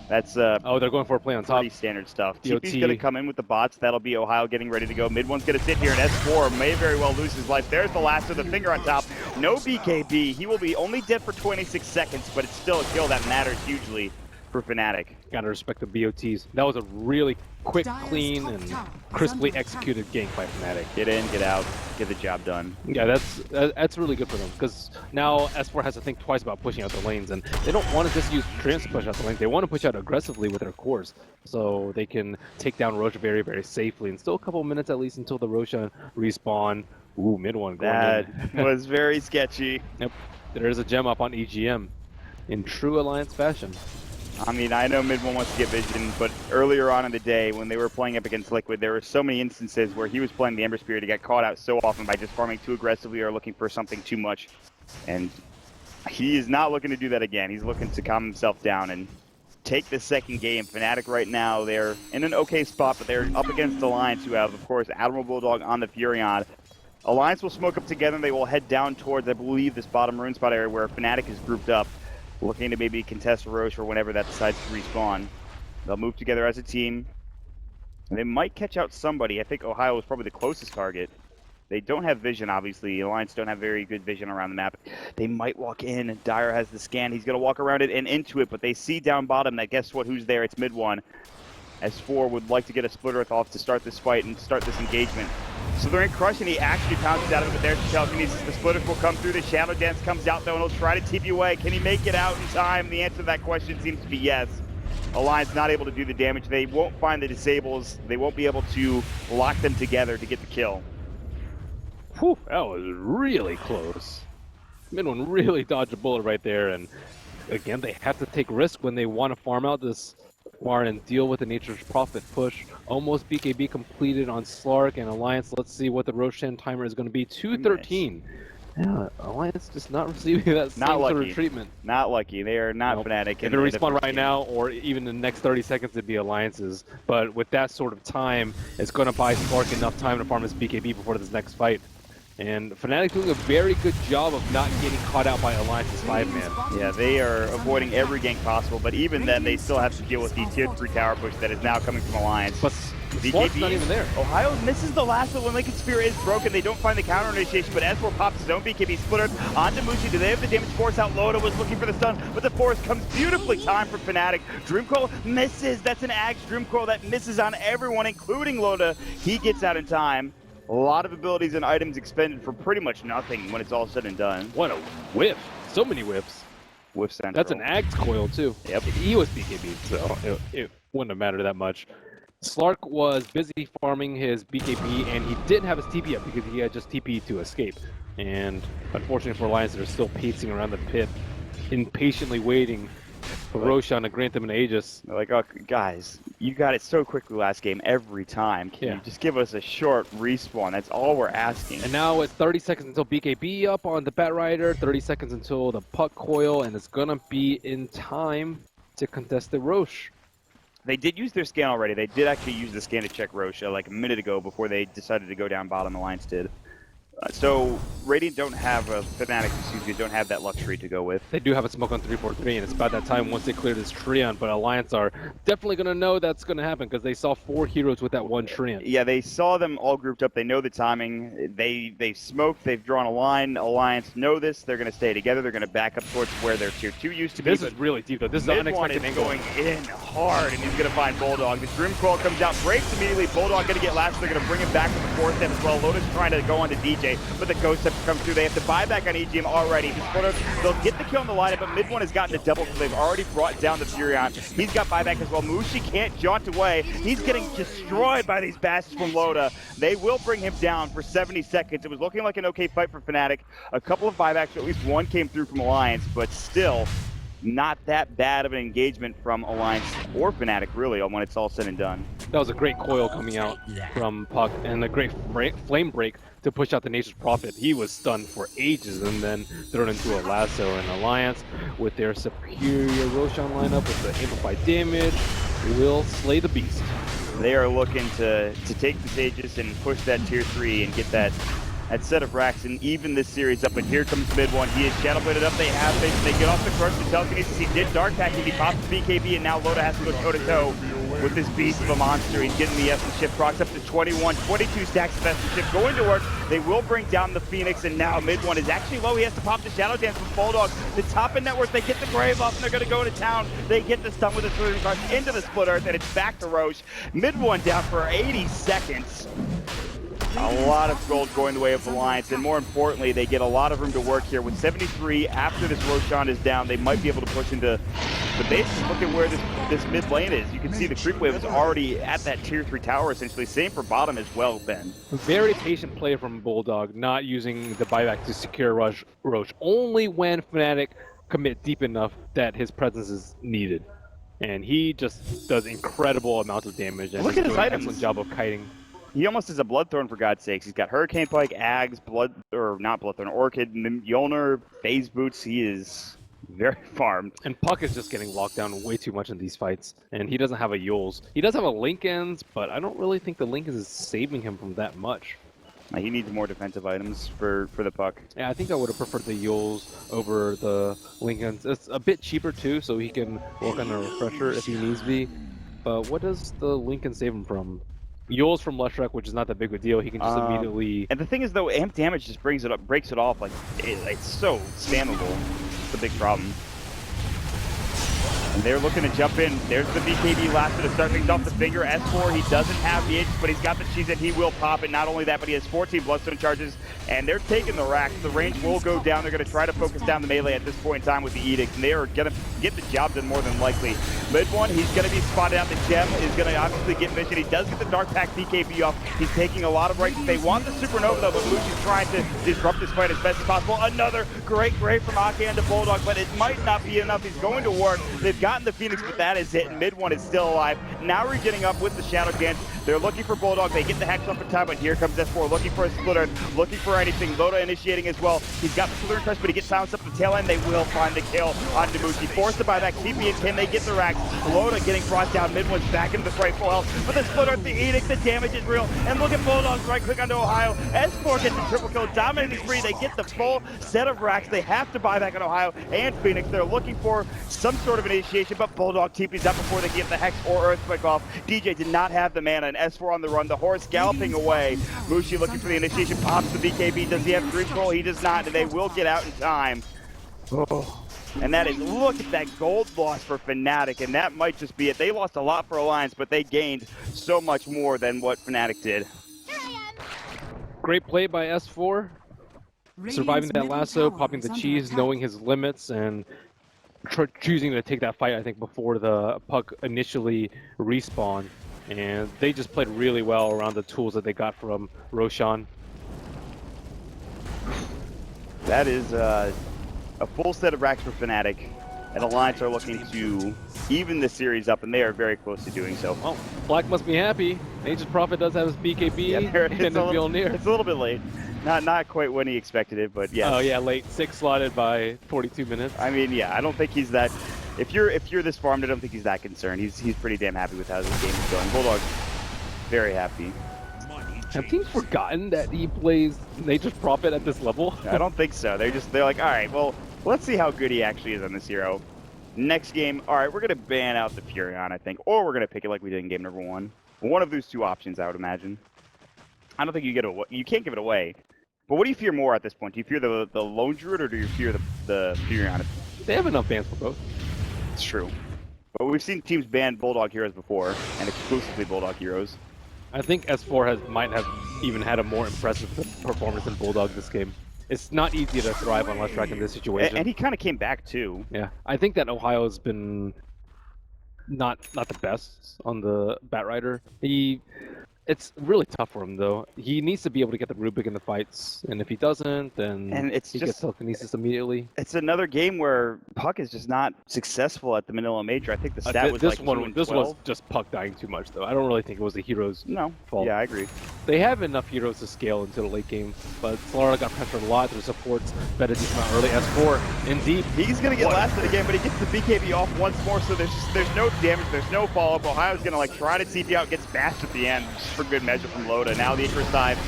That's oh, they're going for a play on top. Pretty standard stuff. TP's going to come in with the bots. That'll be Ohaiyo getting ready to go. MidOne's going to sit here, and S4 may very well lose his life. There's the last of the finger on top. No BKB. He will be only dead for 26 seconds, but it's still a kill that matters hugely for Fnatic. Gotta respect the BOTs. That was a really quick, clean, and crisply executed gank by Fnatic. Get in, get out, get the job done. Yeah, that's really good for them, because now S4 has to think twice about pushing out the lanes, and they don't want to just use Treant to push out the lanes. They want to push out aggressively with their cores, so they can take down Roshan very, very safely. And still a couple minutes at least until the Roshan respawn. Ooh, MidOne going that in. was very sketchy. Yep, there's a gem up on EGM in true Alliance fashion. I mean, I know MidOne wants to get vision, but earlier on in the day when they were playing up against Liquid, there were so many instances where he was playing the Ember Spirit. He got caught out so often by just farming too aggressively or looking for something too much. And he is not looking to do that again. He's looking to calm himself down and take the second game. Fnatic right now, they're in an okay spot, but they're up against Alliance, who have, of course, AdmiralBulldog on the Furion. Alliance will smoke up together, and they will head down towards, I believe, this bottom rune spot area where Fnatic is grouped up, looking to maybe contest Roche or whenever that decides to respawn. They'll move together as a team. And they might catch out somebody. I think Ohaiyo is probably the closest target. They don't have vision, obviously. Alliance don't have very good vision around the map. They might walk in, and Dyer has the scan. He's going to walk around it and into it, but they see down bottom that guess what, who's there? It's MidOne. S4 would like to get a splitter off to start this fight and start this engagement. So they're in Crush, and he actually pounces out of it, but there's the telekinesis. The splitters will come through. The Shadow Dance comes out, though, and he'll try to TP away. Can he make it out in time? The answer to that question seems to be yes. Alliance not able to do the damage. They won't find the disables. They won't be able to lock them together to get the kill. Whew, that was really close. MidOne really dodged a bullet right there, and again, they have to take risk when they want to farm out this Warren and deal with the Nature's Prophet push. Almost BKB completed on Slark and Alliance. Let's see what the Roshan timer is going to be. 2:13. Yeah, Alliance just not receiving that same sort of treatment. Not lucky. They are not Fnatic. If they respawn right now, or even in the next 30 seconds, it'd be Alliances. But with that sort of time, it's going to buy Slark enough time to farm his BKB before this next fight. And Fnatic doing a very good job of not getting caught out by Alliance's 5-man. Yeah, they are avoiding every gank possible, but even then, they still have to deal with the tier 3 tower push that is now coming from Alliance. But Slark's not even there. Ohaiyo misses the last one when Lincoln Spear is broken. They don't find the counter initiation, but S4 pops his own BKB splitter onto Mushi. Do they have the damage force out? Loda was looking for the stun, but the force comes beautifully timed for Fnatic. Dreamcoil misses. That's an Axe Dreamcoil that misses on everyone, including Loda. He gets out in time. A lot of abilities and items expended for pretty much nothing when it's all said and done. What a whiff. So many whiffs. Whiff Central. That's an Axe coil, too. Yep. He was BKB, so it wouldn't have mattered that much. Slark was busy farming his BKB, and he didn't have his TP up because he had just TP to escape. And unfortunately for Alliance, they're still pacing around the pit, impatiently waiting for Roshan to grant them an Aegis. They're like, oh, guys, you got it so quickly last game every time. Can you just give us a short respawn? That's all we're asking. And now it's 30 seconds until BKB up on the Batrider, 30 seconds until the puck coil, and it's gonna be in time to contest the Roche. They did use their scan already. They did actually use the scan to check Roche like a minute ago before they decided to go down bottom. Alliance did. So Radiant don't have Fnatic, excuse me, don't have that luxury to go with. They do have a smoke on 343, and it's about that time once they clear this Treant, but Alliance are definitely going to know that's going to happen because they saw 4 heroes with that one Treant. Yeah, they saw them all grouped up. They know the timing. They smoked. They've drawn a line. Alliance know this. They're going to stay together. They're going to back up towards where their tier 2 used to be. This is really deep, though. This is an unexpected angle. Going in hard, and he's going to find Bulldog. The Grim Coil comes out, breaks immediately. Bulldog going to get last. They're going to bring him back to the 4th step as well. Loda's trying to go on to DJ, but the Ghost Step comes through. They have to buy back on EGM already. They'll get the kill on the lineup, but MidOne has gotten a double, so they've already brought down the Furion. He's got buyback as well. Mushi can't jaunt away. He's getting destroyed by these bastards from Loda. They will bring him down for 70 seconds. It was looking like an okay fight for Fnatic. A couple of buybacks, at least one came through from Alliance, but still not that bad of an engagement from Alliance or Fnatic, really, when it's all said and done. That was a great coil coming out from Puck, and a great flame break to push out the Nature's Prophet. He was stunned for ages and then thrown into a lasso. And Alliance, with their superior Roshan lineup with the amplified damage, will slay the beast. They are looking to take the Aegis and push that tier 3 and get that set of racks and even this series up. And here comes MidOne. He is shadow bladed up. They have faith. They get off the crush. The telekinesis. He did dark hacking. He pops the BKB, and now Loda has to go toe to toe with this beast of a monster. He's getting the Essence Shift. Procs up to 21, 22 stacks of Essence Shift. Going to work. They will bring down the Phoenix, and now MidOne is actually low. He has to pop the Shadow Dance from Bulldog. The top end network, they get the Grave off, and they're going to go to town. They get the stun with the Slithering Crush into the Split Earth, and it's back to Roche. MidOne down for 80 seconds. A lot of gold going the way of Alliance, and more importantly, they get a lot of room to work here. With 73, after this Roshan is down, they might be able to push into the base. Look at where this mid lane is. You can see the creep wave is already at that tier 3 tower, essentially. Same for bottom as well, Ben. Very patient play from Bulldog, not using the buyback to secure Roche, only when Fnatic commit deep enough that his presence is needed. And he just does incredible amounts of damage, and look at his items. Excellent job of kiting. He almost is a Bloodthorn, for God's sakes. He's got Hurricane Pike, Ags, not Bloodthorn, Orchid, Mjolnir, Phase Boots. He is very farmed. And Puck is just getting locked down way too much in these fights. And he doesn't have a Yules. He does have a Linken's, but I don't really think the Linken's is saving him from that much. He needs more defensive items for the Puck. Yeah, I think I would have preferred the Yules over the Linken's. It's a bit cheaper too, so he can work on a refresher if he needs be. But what does the Linken save him from? Yules from Leshrac, which is not that big of a deal. He can just immediately. And the thing is, though, amp damage just breaks it off. Like it's so spammable. It's a big problem. And they're looking to jump in. There's the BKB lasso to start things off the finger. S4, he doesn't have the Aegis, but he's got the cheese and he will pop it. Not only that, but he has 14 Bloodstone charges, and they're taking the racks. The range will go down. They're going to try to focus down the melee at this point in time with the Edict, and they are going to get the job done more than likely. MidOne, he's going to be spotted out. The gem is going to obviously get vision. He does get the Dark Pack BKB off. He's taking a lot of rights. They want the Supernova, though, but Mushi's trying to disrupt this fight as best as possible. Another great from Akke onto Bulldog, but it might not be enough. He's going to work. They've gotten the Phoenix, but that is it. MidOne is still alive. Now we're getting up with the Shadow Dance. They're looking for Bulldog. They get the Hex off in time, but here comes S4 looking for a splitter, looking for anything. Loda initiating as well. He's got the Slithering Crush, but he gets silenced up the tail end. They will find the kill on Mushi. Forced to buy back TP, and can they get the racks? Loda getting brought down. MidOne's back into the fight full health. But the splitter, the Edict, the damage is real. And look at Bulldog's right click onto Ohaiyo. S4 gets the triple kill, dominating free. They get the full set of racks. They have to buy back on Ohaiyo and Phoenix. They're looking for some sort of initiation, but Bulldog TP's up before they get the Hex or Earthquake off. DJ did not have the mana, and S4 on the run. The horse galloping away. Mushi looking for the initiation, pops the BKB. Does he have green control? He does not, and they will get out in time. Oh. And that is, look at that gold loss for Fnatic, and that might just be it. They lost a lot for Alliance, but they gained so much more than what Fnatic did. Great play by S4. Surviving that lasso, popping the cheese, knowing his limits, and choosing to take that fight, I think, before the Puck initially respawned. And they just played really well around the tools that they got from Roshan. That is a full set of racks for Fnatic. And Alliance are looking to even the series up, and they are very close to doing so. Oh, Black must be happy. Nature's Prophet does have his BKB Yeah, and his Mjolnir. It's a little bit late. Not quite when he expected it, but yeah. Oh yeah, late. 6 slotted by 42 minutes. I mean, yeah, I don't think he's that. If you're this farmed, I don't think he's that concerned. He's pretty damn happy with how this game is going. Bulldog, very happy. Have teams forgotten that he plays Nature's Prophet at this level? I don't think so. They're like, all right, well, let's see how good he actually is on this hero. Next game, all right, we're gonna ban out the Furion, I think, or we're gonna pick it like we did in game number 1. One of those two options, I would imagine. I don't think you can't give it away. But what do you fear more at this point? Do you fear the Lone Druid, or do you fear the Furion? They have enough bans for both. It's true. But we've seen teams ban Bulldog heroes before, and exclusively Bulldog heroes. I think S4 might have even had a more impressive performance than Bulldog this game. It's not easy to thrive on Leshrac in this situation. And he kind of came back too. Yeah, I think that Ohio's been not the best on the Batrider. It's really tough for him though. He needs to be able to get the Rubick in the fights, and if he doesn't, then he gets telekinesis immediately. It's another game where Puck is just not successful at the Manila Major. I think the stat was this like one. This 12. was just Puck dying too much though. I don't really think it was the hero's fault. Yeah, I agree. They have enough heroes to scale into the late game, but Slardar got pressured a lot. Their supports bet a decent amount early. S4 indeed. He's gonna get lasted again, but he gets the BKB off once more, so there's no damage, there's no follow-up. Ohio's gonna like try to TP out, gets bashed at the end for good measure from Loda. Now the Icarus dive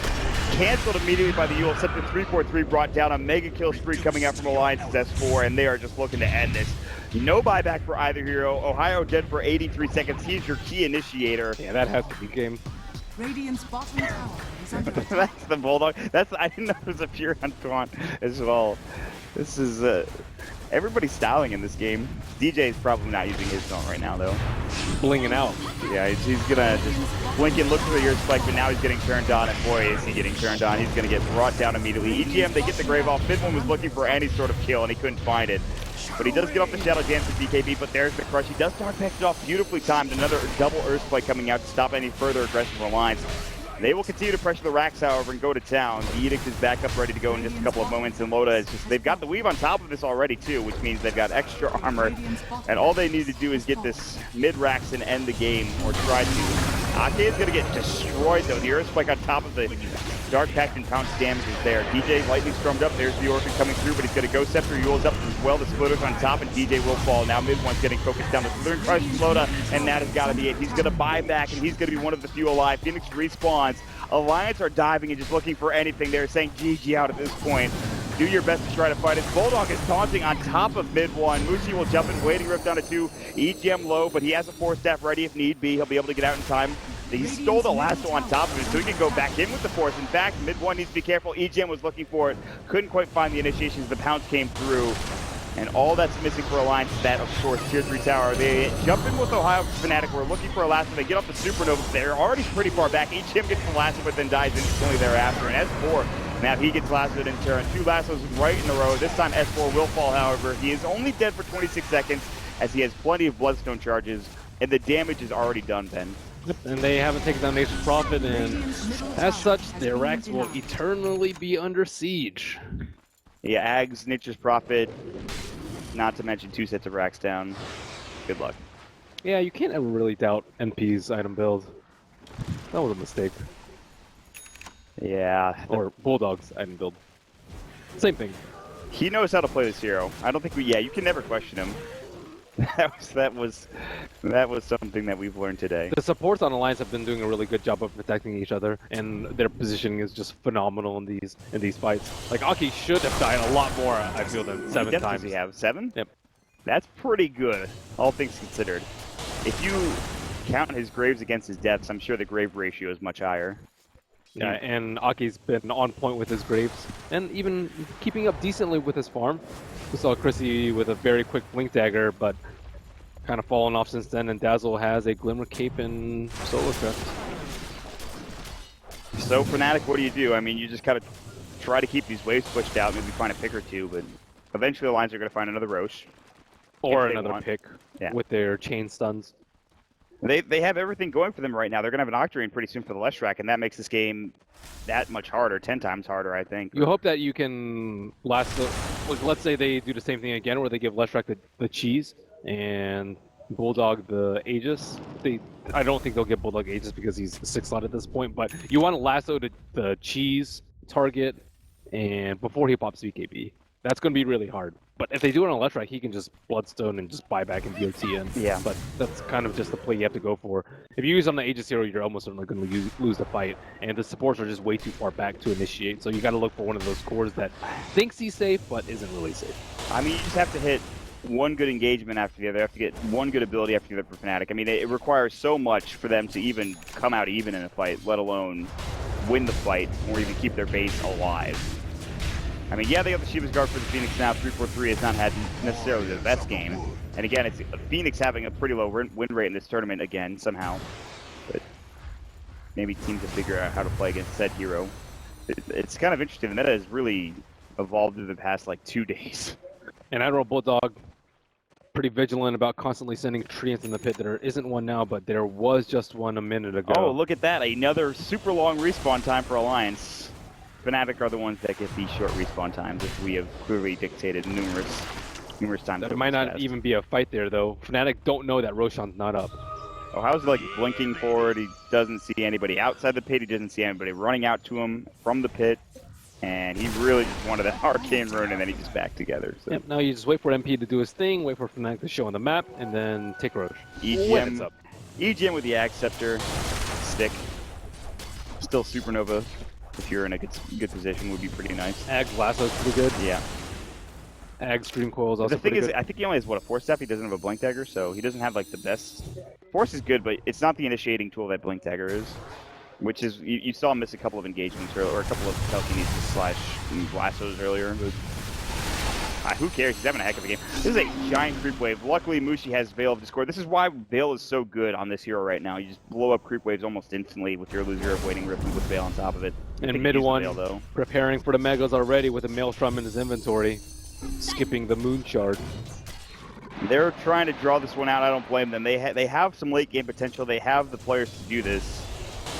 canceled immediately by the Yule. Scepter 343 brought down a mega kill streak coming out from Alliance's S4, and they are just looking to end this. No buyback for either hero. Ohio dead for 83 seconds. He's your key initiator. Yeah, that has to be game. Radiant's bottom tower is under attack. That's the Bulldog. I didn't know there was a Furon taunt as well. This is everybody's styling in this game. DJ is probably not using his taunt right now though. Blinging out. Yeah, he's gonna just blink and look for the ear spike, but now he's getting turned on, and boy is he getting turned on. He's gonna get brought down immediately. EGM, they get the grave off. MidOne was looking for any sort of kill and he couldn't find it. But he does get off the Shadow Dance with BKB, but there's the crush. He does start picking it off, beautifully timed. Another double Earthquake coming out to stop any further aggression from Alliance. They will continue to pressure the racks, however, and go to town. The Edict is back up, ready to go in just a couple of moments, and Loda is just, they've got the weave on top of this already, too, which means they've got extra armor, and all they need to do is get this mid-racks and end the game, or try to. Akke is going to get destroyed, though. The Earthquake on top of the Dark Pact and Pounce damage is there. DJ lightly stormed up. There's the Orphan coming through, but he's going to go Scepter. Yule's up as well. The Splitter's on top, and DJ will fall. Now MidOne's getting focused down. The Slithering Crush from Loda, and that has got to be it. He's going to buy back, and he's going to be one of the few alive. Phoenix respawns. Alliance are diving and just looking for anything. They're saying GG out at this point. Do your best to try to fight it. Bulldog is taunting on top of MidOne. Mushi will jump in, waiting rip down to 2. EGM low, but he has a 4-staff ready if need be. He'll be able to get out in time. He stole the lasso on top of it, so he can go back in with the force. In fact, MidOne needs to be careful. EGM was looking for it. Couldn't quite find the initiations. The Pounce came through. And all that's missing for Alliance is that, of course, Tier 3 tower. They jump in with Ohio Fnatic. We're looking for a lasso. They get off the Supernova. They're already pretty far back. EGM gets the lasso, but then dies instantly thereafter. And S4, now he gets lassoed in turn. 2 lassos right in a row. This time S4 will fall, however. He is only dead for 26 seconds as he has plenty of Bloodstone charges. And the damage is already done, Ben. Yep, and they haven't taken down Nature's Prophet, and as such, their racks will eternally be under siege. Yeah, Ags, Nature's Prophet, not to mention 2 sets of racks down. Good luck. Yeah, you can't ever really doubt NP's item build. That was a mistake. Yeah. Or Bulldog's item build. Same thing. He knows how to play this hero. I don't think you can never question him. That was something that we've learned today. The supports on Alliance have been doing a really good job of protecting each other, and their positioning is just phenomenal in these fights. Like Akke should have died a lot more, I feel, than 7 times. Does he have 7? Yep. That's pretty good, all things considered. If you count his graves against his deaths, I'm sure the grave ratio is much higher. Yeah, and Aki's been on point with his graves, and even keeping up decently with his farm. We saw Chrissy with a very quick blink dagger, but kind of fallen off since then, and Dazzle has a Glimmer Cape and Solar Crest. So Fnatic, what do? I mean, you just kind of try to keep these waves pushed out, maybe find a pick or 2, but eventually the Lions are going to find another Roche. Or another pick with their chain stuns. They have everything going for them right now. They're going to have an Octarine pretty soon for the Leshrac, and that makes this game that much harder, 10 times harder, I think. You hope that you can last the... Like, let's say they do the same thing again, where they give Leshrac the cheese and Bulldog the Aegis. I don't think they'll give Bulldog Aegis because he's 6-slot at this point, but you want to lasso the cheese target and before he pops BKB. That's going to be really hard. But if they do it on Leshrac, he can just Bloodstone and just buy back and BOT in. Yeah. But that's kind of just the play you have to go for. If you use on the Aegis hero, you're almost certainly going to lose the fight. And the supports are just way too far back to initiate. So you got to look for one of those cores that thinks he's safe, but isn't really safe. I mean, you just have to hit one good engagement after the other. You have to get one good ability after the other for Fnatic. I mean, it requires so much for them to even come out even in a fight, let alone win the fight or even keep their base alive. I mean, yeah, they got the Shiva's Guard for the Phoenix now. 3-4-3 has not had necessarily the best game. And again, it's Phoenix having a pretty low win rate in this tournament again, somehow. But maybe teams to figure out how to play against said hero. It's kind of interesting. The meta has really evolved in the past, like, 2 days. And AdmiralBulldog, pretty vigilant about constantly sending Treants in the pit. There isn't one now, but there was just one a minute ago. Oh, look at that. Another super long respawn time for Alliance. Fnatic are the ones that get these short respawn times, as we have clearly dictated numerous times. There might not even be a fight there, though. Fnatic don't know that Roshan's not up. Oh, how's like blinking forward? He doesn't see anybody outside the pit. He doesn't see anybody running out to him from the pit. And he really just wanted that arcane rune, and then he just backed together. So. Yep, now you just wait for MP to do his thing, wait for Fnatic to show on the map, and then take Roche. EGM with the Axe Scepter, stick. Still Supernova, if you're in a good position, would be pretty nice. Ag Lasso's pretty good. Yeah. Ag Stream Coil is also the thing pretty is, good. I think he only has, what, a Force Staff? He doesn't have a Blink Dagger, so he doesn't have, like, the best... Force is good, but it's not the initiating tool that Blink Dagger is. Which is, you saw him miss a couple of engagements earlier, or a couple of telekinesis slash lassos earlier. Who cares? He's having a heck of a game. This is a giant creep wave. Luckily, Mushi has Veil of Discord. This is why Veil is so good on this hero right now. You just blow up creep waves almost instantly with your illusory of Waiting Rift with Veil on top of it. And MidOne preparing for the Megas already with a Maelstrom in his inventory, skipping the Moon Shard. They're trying to draw this one out. I don't blame them. They have some late game potential. They have the players to do this.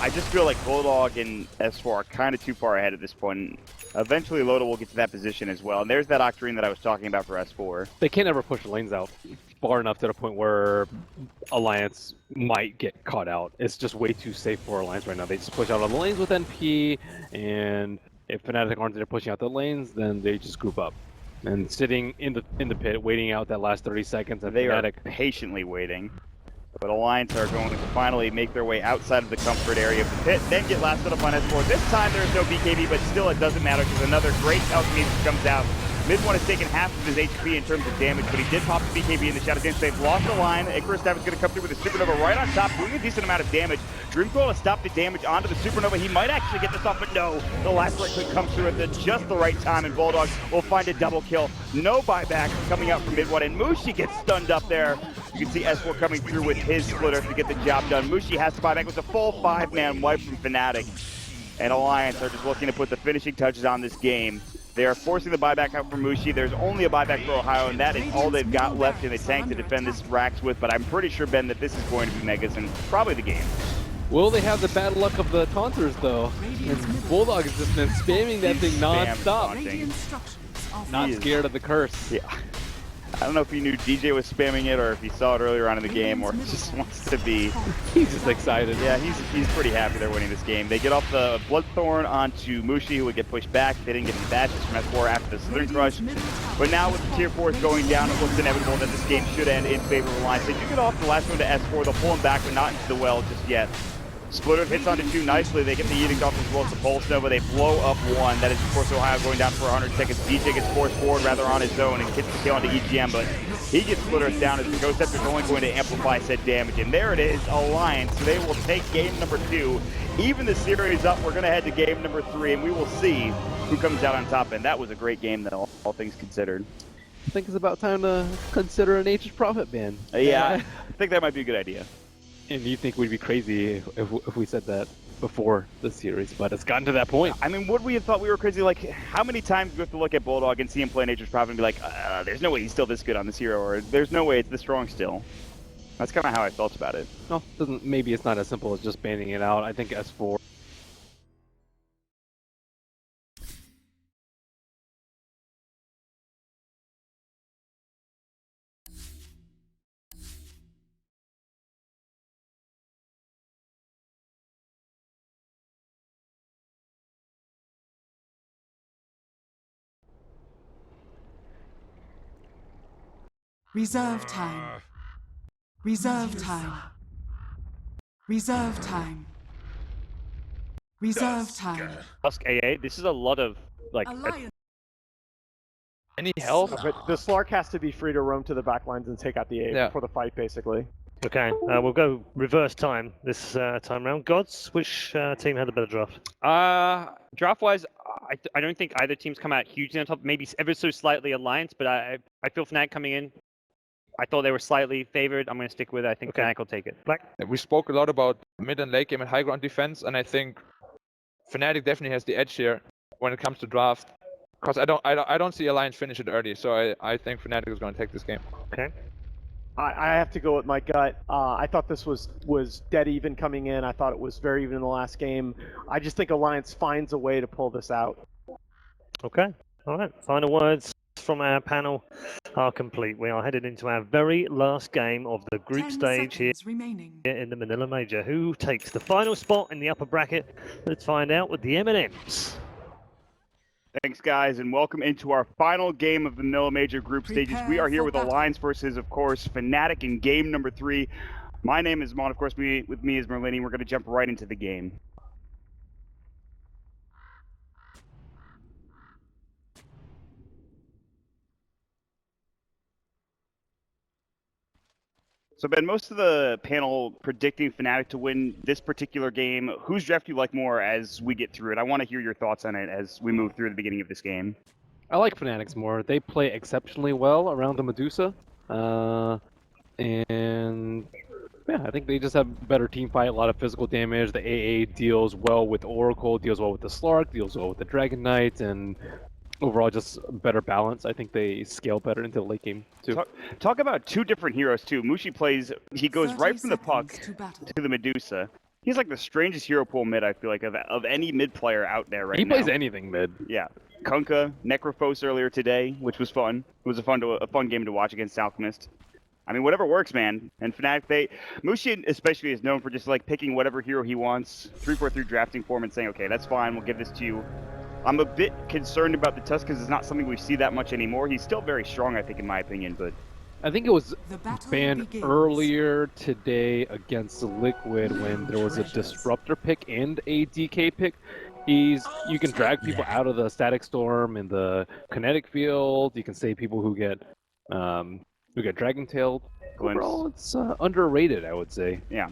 I just feel like Bulldog and S4 are kind of too far ahead at this point. Eventually, Loda will get to that position as well. And there's that Octarine that I was talking about for S4. They can't ever push the lanes out far enough to the point where Alliance might get caught out. It's just way too safe for Alliance right now. They just push out all the lanes with NP, and if Fnatic aren't there pushing out the lanes, then they just group up. And sitting in the pit, waiting out that last 30 seconds, and they Fnatic are patiently waiting. But Alliance are going to finally make their way outside of the comfort area of the pit, then get lasted up on S4. This time there's no BKB, but still it doesn't matter because another great telekinesis comes out. MidOne has taken half of his HP in terms of damage, but he did pop the BKB in the Shadow Dance. They've lost the line. Icarus Staff is going to come through with a Supernova right on top, doing a decent amount of damage. Dreamcoil has stopped the damage onto the Supernova. He might actually get this off, but no. The last right click comes through at just the right time, and Bulldog will find a double kill. No buyback coming out from MidOne, and Mushi gets stunned up there. You can see S4 coming through with his splitter to get the job done. Mushi has to buy back with a full 5-man wipe from Fnatic. And Alliance are just looking to put the finishing touches on this game. They are forcing the buyback out for Mushi. There's only a buyback for Ohaiyo, and that is all they've got left in the tank to defend this Rax with. But I'm pretty sure, Ben, that this is going to be Megas and probably the game. Will they have the bad luck of the taunters, though? And Bulldog has just been spamming that thing non-stop. Not scared of the curse. Yeah. I don't know if he knew DJ was spamming it or if he saw it earlier on in the game or just wants to be... He's just excited. Yeah, he's pretty happy they're winning this game. They get off the Bloodthorn onto Mushi, who would get pushed back. They didn't get the dashes from S4 after the Slithering Crush. But now with the Tier 4s going down, it looks inevitable that this game should end in favor of Alliance. They do get off the last one to S4. They'll pull him back, but not into the well just yet. Splitter hits onto 2 nicely. They get the Edict off as well as the Pulse Nova. They blow up 1. That is, of course, Ohaiyo going down for 100 seconds. DJ gets forced forward rather on his own and gets the kill onto EGM, but he gets Splitters down as the Ghost Scepter is only going to amplify said damage. And there it is, Alliance. They will take game number 2. Even the series up, we're going to head to game number 3, and we will see who comes out on top. And that was a great game, though, all things considered. I think it's about time to consider a Nature's Prophet ban. Yeah, I think that might be a good idea. And you think we'd be crazy if we said that before the series, but it's gotten to that point. I mean, would we have thought we were crazy? Like, how many times do we have to look at Bulldog and see him play Nature's Prophet and be like, there's no way he's still this good on this hero, or there's no way it's this strong still? That's kind of how I felt about it. No, maybe it's not as simple as just banning it out. I think S4. Reserve time. Reserve time. Reserve time. Reserve time. Tusk AA, this is a lot of, like, Alliance. Any help? But the Slark has to be free to roam to the back lines and take out the A for the fight, basically. Okay, we'll go reverse time this time round. Gods, which team had the better draft? Draft-wise, I don't think either team's come out hugely on top. Maybe ever so slightly Alliance, but I feel Fnatic coming in. I thought they were slightly favored. I'm going to stick with it. I think Fnatic will take it. Black? We spoke a lot about mid and late game and high ground defense, and I think Fnatic definitely has the edge here when it comes to draft. Because I don't see Alliance finish it early, so I think Fnatic is going to take this game. Okay. I have to go with my gut. I thought this was dead even coming in. I thought it was very even in the last game. I just think Alliance finds a way to pull this out. Okay. All right. Final words from our panel are complete. We are headed into our very last game of the group stage here in the Manila Major. Who takes the final spot in the upper bracket? Let's find out with the M&Ms. Thanks, guys, and welcome into our final game of the Manila Major group stages. We are here with Alliance versus, of course, Fnatic in game number 3. My name is Mon, of course, with me is Merlini. We're going to jump right into the game. So, Ben, most of the panel predicting Fnatic to win this particular game. Whose draft do you like more as we get through it? I want to hear your thoughts on it as we move through the beginning of this game. I like Fnatic's more. They play exceptionally well around the Medusa. And yeah, I think they just have better team fight, a lot of physical damage. The AA deals well with Oracle, deals well with the Slark, deals well with the Dragon Knight, and overall just better balance. I think they scale better into the late game too. Talk about two different heroes too. Mushi he goes right from the puck to the Medusa. He's like the strangest hero pool mid, I feel like, of any mid player out there right now. He plays anything mid. Yeah. Kunkka, Necrophos earlier today, which was fun. It was a fun game to watch against Alchemist. I mean, whatever works, man. And Fnatic, Mushi especially is known for just like picking whatever hero he wants, 3-4-3 drafting form and saying, okay, that's fine, we'll give this to you. I'm a bit concerned about the Tusk because it's not something we see that much anymore. He's still very strong, I think, in my opinion, but... I think it was banned earlier today against Liquid when there was a Disruptor pick and a DK pick. You can drag people out of the Static Storm in the Kinetic Field. You can save people who get Dragon-tailed. Overall, it's underrated, I would say. Yeah,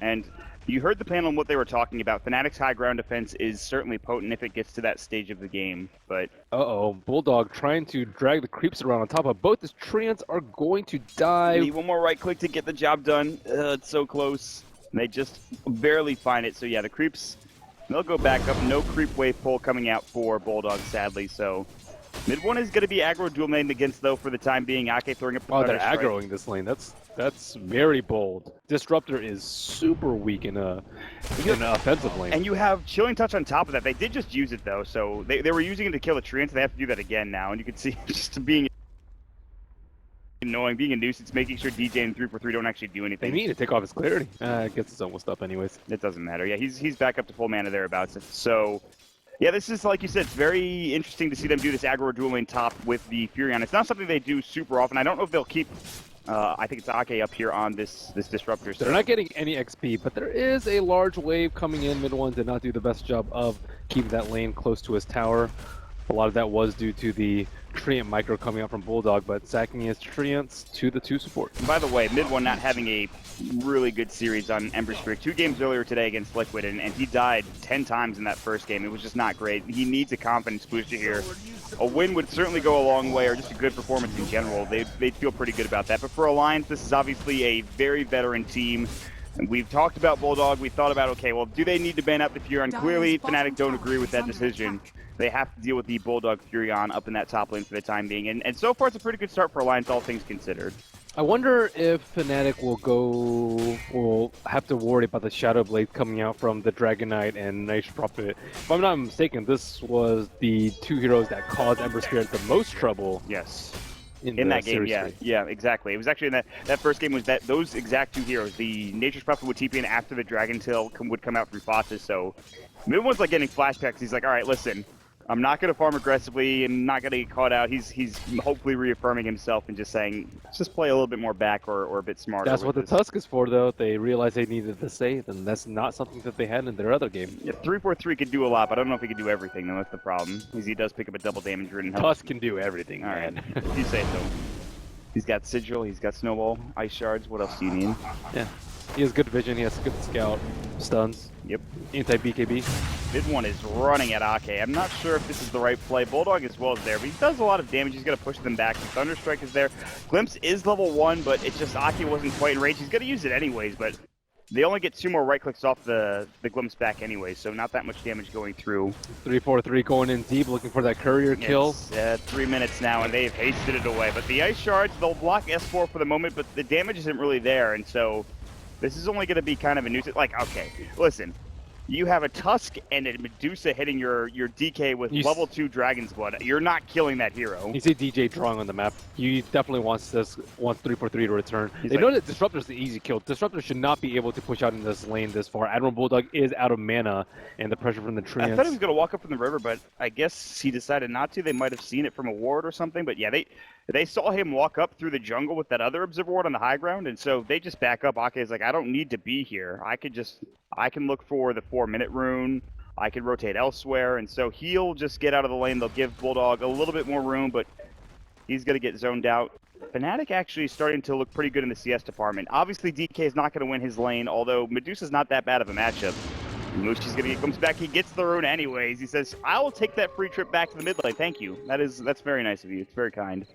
and you heard the panel and what they were talking about. Fnatic's high ground defense is certainly potent if it gets to that stage of the game, but... Bulldog trying to drag the creeps around on top of both his Treants are going to die. Need one more right click to get the job done. It's so close. They just barely find it. So yeah, the creeps, they'll go back up. No creep wave pull coming out for Bulldog, sadly, so... MidOne is going to be aggro dual lane against, though, for the time being. Akke throwing up the they're aggroing this lane. That's very bold. Disruptor is super weak in an offensive lane. And you have Chilling Touch on top of that. They did just use it, though, so they were using it to kill a Treant, so they have to do that again now. And you can see just being annoying, being a nuisance, making sure DJ and 3-4-3 don't actually do anything. They need to take off his clarity. Gets his almost up anyways. It doesn't matter. Yeah, he's back up to full mana thereabouts. So... yeah, this is, like you said, it's very interesting to see them do this aggro dual lane top with the Furion. It's not something they do super often. I don't know if they'll keep, I think it's Akke up here on this Disruptor. They're not getting any XP, but there is a large wave coming in. MidOne did not do the best job of keeping that lane close to his tower. A lot of that was due to the Treant micro coming out from Bulldog, but sacking his Treants to the 2 support. And by the way, MidOne not having a really good series on Ember Streak. 2 games earlier today against Liquid, and he died 10 times in that first game. It was just not great. He needs a confidence booster here. A win would certainly go a long way, or just a good performance in general. They'd feel pretty good about that. But for Alliance, this is obviously a very veteran team. And we've talked about Bulldog. We thought about, okay, well, do they need to ban out the Furion? Clearly, Fnatic don't agree with that decision. They have to deal with the Bulldog Furion up in that top lane for the time being. And so far, it's a pretty good start for Alliance, all things considered. I wonder if Fnatic will have to worry about the Shadow Blade coming out from the Dragon Knight and Nice Prophet. If I'm not mistaken, this was the two heroes that caused Ember Spirit the most trouble. Yes. In that game, series. yeah, exactly. It was actually in that first game was those exact two heroes. The Nature's Prophet would TP in after the Dragon Tail would come out from Fotis, so MidOne's like getting flashbacks. He's like, all right, listen, I'm not going to farm aggressively and not going to get caught out. He's hopefully reaffirming himself and just saying, let's just play a little bit more back or a bit smarter. That's what the Tusk is for, though. They realized they needed to save, and that's not something that they had in their other game. Yeah, 3-4-3 could do a lot, but I don't know if he could do everything, though. That's the problem. Because he does pick up a double damage rune. Tusk can do everything, all man. Right. You say so. He's got Sigil, he's got Snowball, Ice Shards. What else do you need? Yeah. He has good vision, he has good scout, stuns. Yep. Anti-BKB. MidOne is running at Akke. I'm not sure if this is the right play. Bulldog as well is there, but he does a lot of damage. He's going to push them back. The Thunderstrike is there. Glimpse is level 1, but it's just Akke wasn't quite in range. He's going to use it anyways, but they only get 2 more right clicks off the Glimpse back anyway, so not that much damage going through. 3-4-3 going in deep, looking for that courier kill. It's 3 minutes now, and they've hasted it away. But the Ice Shards, they'll block S4 for the moment, but the damage isn't really there, and so this is only going to be kind of a nuisance. Like, okay, listen. You have a Tusk and a Medusa hitting your DK with level 2 Dragon's Blood. You're not killing that hero. You see DJ drawing on the map. He definitely wants 3-4-3 to return. They know that Disruptor's the easy kill. Disruptor should not be able to push out in this lane this far. AdmiralBulldog is out of mana, and the pressure from the Treant. I thought he was going to walk up from the river, but I guess he decided not to. They might have seen it from a ward or something, but yeah, they saw him walk up through the jungle with that other observer ward on the high ground, and so they just back up. Akke is like, I don't need to be here. I can look for the 4-minute rune. I can rotate elsewhere, and so he'll just get out of the lane. They'll give Bulldog a little bit more room, but he's going to get zoned out. Fnatic actually starting to look pretty good in the CS department. Obviously, DK is not going to win his lane, although Medusa's not that bad of a matchup. Mushi's going to comes back. He gets the rune anyways. He says, I will take that free trip back to the mid lane. Thank you. That's very nice of you. It's very kind.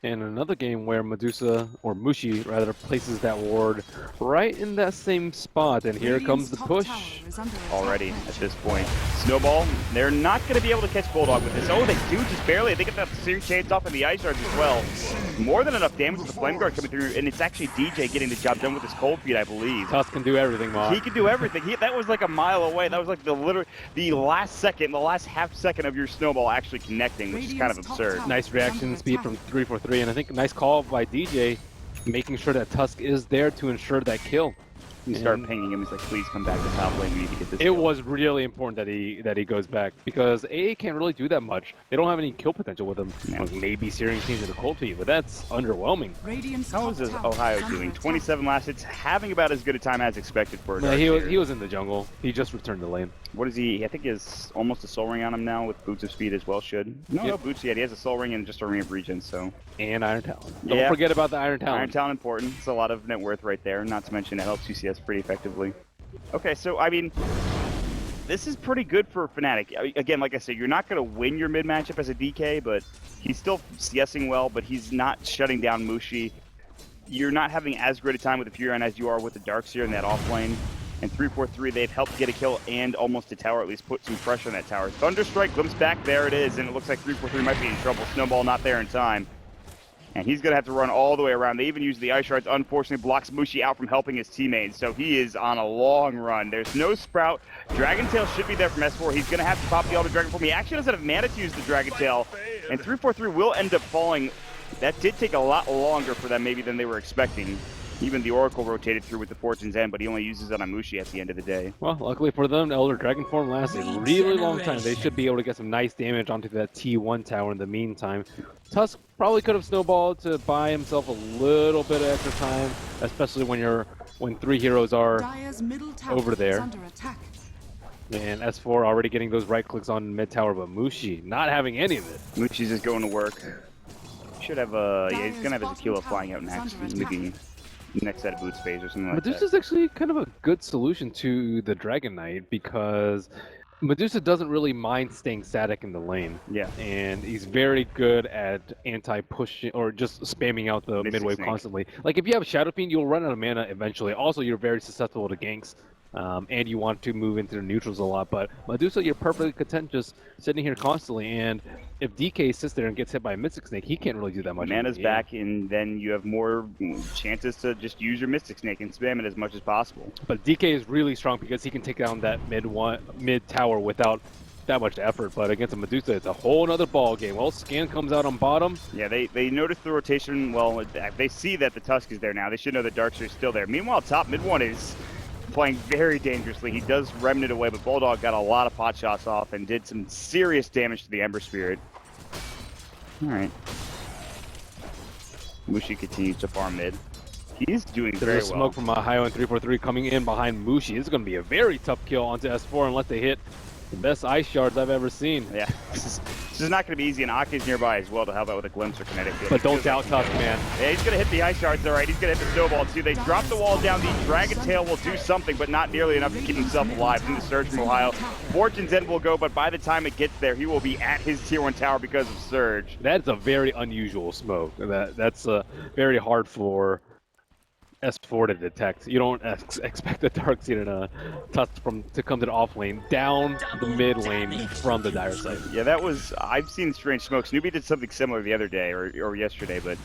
And another game where Medusa, or Mushi rather, places that ward right in that same spot. And here comes the push. Already at this point. Snowball, they're not going to be able to catch Bulldog with this. Oh, they do just barely. They get that Seer chains off of the Ice Shards as well. More than enough damage with the Flame Guard coming through. And it's actually DJ getting the job done with his Cold Feet, I believe. Tusk can do everything, Mark. He can do everything. That was like a mile away. That was like the last second, the last half second of your Snowball actually connecting, which is kind of absurd. Nice reaction speed from 3-4-3. And I think a nice call by DJ, making sure that Tusk is there to ensure that kill. You start pinging him. He's like, please come back to top lane. We need to get this. It was really important that he goes back because AA can't really do that much. They don't have any kill potential with him. No. Maybe Searing teams in the cold feet, but that's underwhelming. How is Ohaiyo doing? 27 last hits, having about as good a time as expected for a No, he was in the jungle. He just returned the lane. What is he? I think he has almost a soul ring on him now with boots of speed as well. No boots yet. He has a soul ring and just a ring of regen. So and Iron Talon. Don't forget about the Iron Talon. Iron Talon important. It's a lot of net worth right there. Not to mention it helps UCS pretty effectively. Okay, so I mean, this is pretty good for Fnatic. Again, like I said, you're not going to win your mid matchup as a DK, but he's still CSing well. But he's not shutting down Mushi. You're not having as great a time with the Furion as you are with the Darkseer in that off lane. And 3-4-3, they've helped get a kill and almost a tower, at least put some pressure on that tower. Thunderstrike, Glimpse back, there it is, and it looks like 3-4-3 might be in trouble. Snowball not there in time. And he's going to have to run all the way around. They even use the Ice Shards, unfortunately blocks Mushi out from helping his teammates. So he is on a long run. There's no Sprout. Dragon Tail should be there from S4. He's going to have to pop the Elder Dragon Form. He actually doesn't have mana to use the Dragon Tail. And 3-4-3 will end up falling. That did take a lot longer for them maybe than they were expecting. Even the Oracle rotated through with the Fortune's End, but he only uses it on Mushi at the end of the day. Well, luckily for them, Elder Dragon Form lasts a really long time. They should be able to get some nice damage onto that T1 tower in the meantime. Tusk probably could have snowballed to buy himself a little bit of extra time, especially when 3 heroes are over there. And S4 already getting those right clicks on mid tower, but Mushi not having any of it. Mushi's just going to work. Should have he's gonna have his Aquila flying out next, maybe next set of boots phase or something like that. Medusa's actually kind of a good solution to the Dragon Knight because Medusa doesn't really mind staying static in the lane. Yeah. And he's very good at anti-pushing or just spamming out the mid wave constantly. Like if you have Shadow Fiend, you'll run out of mana eventually. Also, you're very susceptible to ganks. and you want to move into the neutrals a lot. But Medusa, you're perfectly content just sitting here constantly, and if DK sits there and gets hit by a Mystic Snake, he can't really do that much. Mana's back, and then you have more chances to just use your Mystic Snake and spam it as much as possible. But DK is really strong because he can take down that mid tower without that much effort. But against a Medusa, it's a whole nother ball game. Well, Scan comes out on bottom. Yeah, they notice the rotation. Well, they see that the Tusk is there now. They should know the Darkseer is still there. Meanwhile, top MidOne is playing very dangerously. He does Remnant away, but Bulldog got a lot of pot shots off and did some serious damage to the Ember Spirit. All right. Mushi continues to farm mid. He's doing very well. There's a smoke from Ohaiyo and 343 coming in behind Mushi. This is going to be a very tough kill onto S4 unless they hit the best ice shards I've ever seen. Yeah, this is not going to be easy, and Akke's nearby as well to help out with a glimpse or kinetic field. But don't doubt Tusk, man. Yeah, he's going to hit the ice shards, all right. He's going to hit the snowball, too. They drop the wall down. The Dragon Tail will do something, but not nearly enough to keep himself alive. In the surge from Ohaiyo. Fortune's End will go, but by the time it gets there, he will be at his Tier 1 tower because of Surge. That's a very unusual smoke. That's very hard for S4 to detect. You don't expect the Darkseer and a Tusk to come to the off lane, down the mid lane from the dire side. Yeah, that was, I've seen strange smokes. Newbie did something similar the other day, or yesterday, but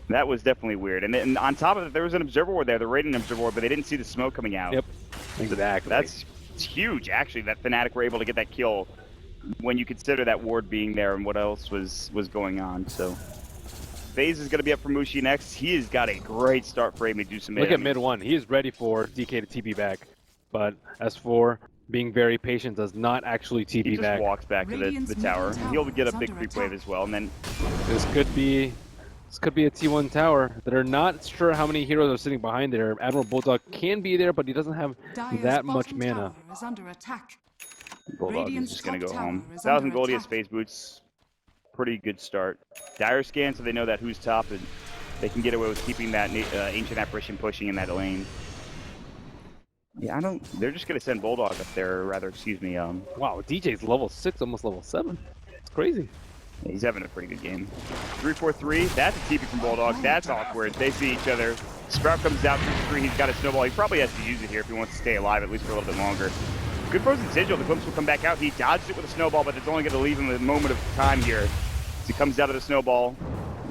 that was definitely weird. And on top of it, there was an observer ward there, the raiding observer ward, but they didn't see the smoke coming out. Yep, exactly. That's huge, actually, that Fnatic were able to get that kill when you consider that ward being there and what else was going on, so. FaZe is going to be up for Mushi next. He has got a great start for a Medusa mid. Look at MidOne. He is ready for DK to TP back. But S4, being very patient, does not actually TP back. He just walks back to the tower. He'll get a big creep wave as well. And then this could be a T1 tower. They're not sure how many heroes are sitting behind there. AdmiralBulldog can be there, but he doesn't have that much mana. Bulldog is just going to go home. 1,000 gold, he has Space Boots. Pretty good start. Dire scan, so they know that who's top, and they can get away with keeping that Ancient Apparition pushing in that lane. Yeah, they're just going to send Bulldog up there, or rather, excuse me. Wow, DJ's level 6, almost level 7. It's crazy. Yeah, he's having a pretty good game. 343, that's a TP from Bulldog. That's awkward. They see each other. Sprout comes out through 3. He's got a snowball. He probably has to use it here if he wants to stay alive, at least for a little bit longer. Good frozen sigil. The glimpse will come back out. He dodged it with a snowball, but it's only going to leave him a moment of time here. As he comes out of the snowball.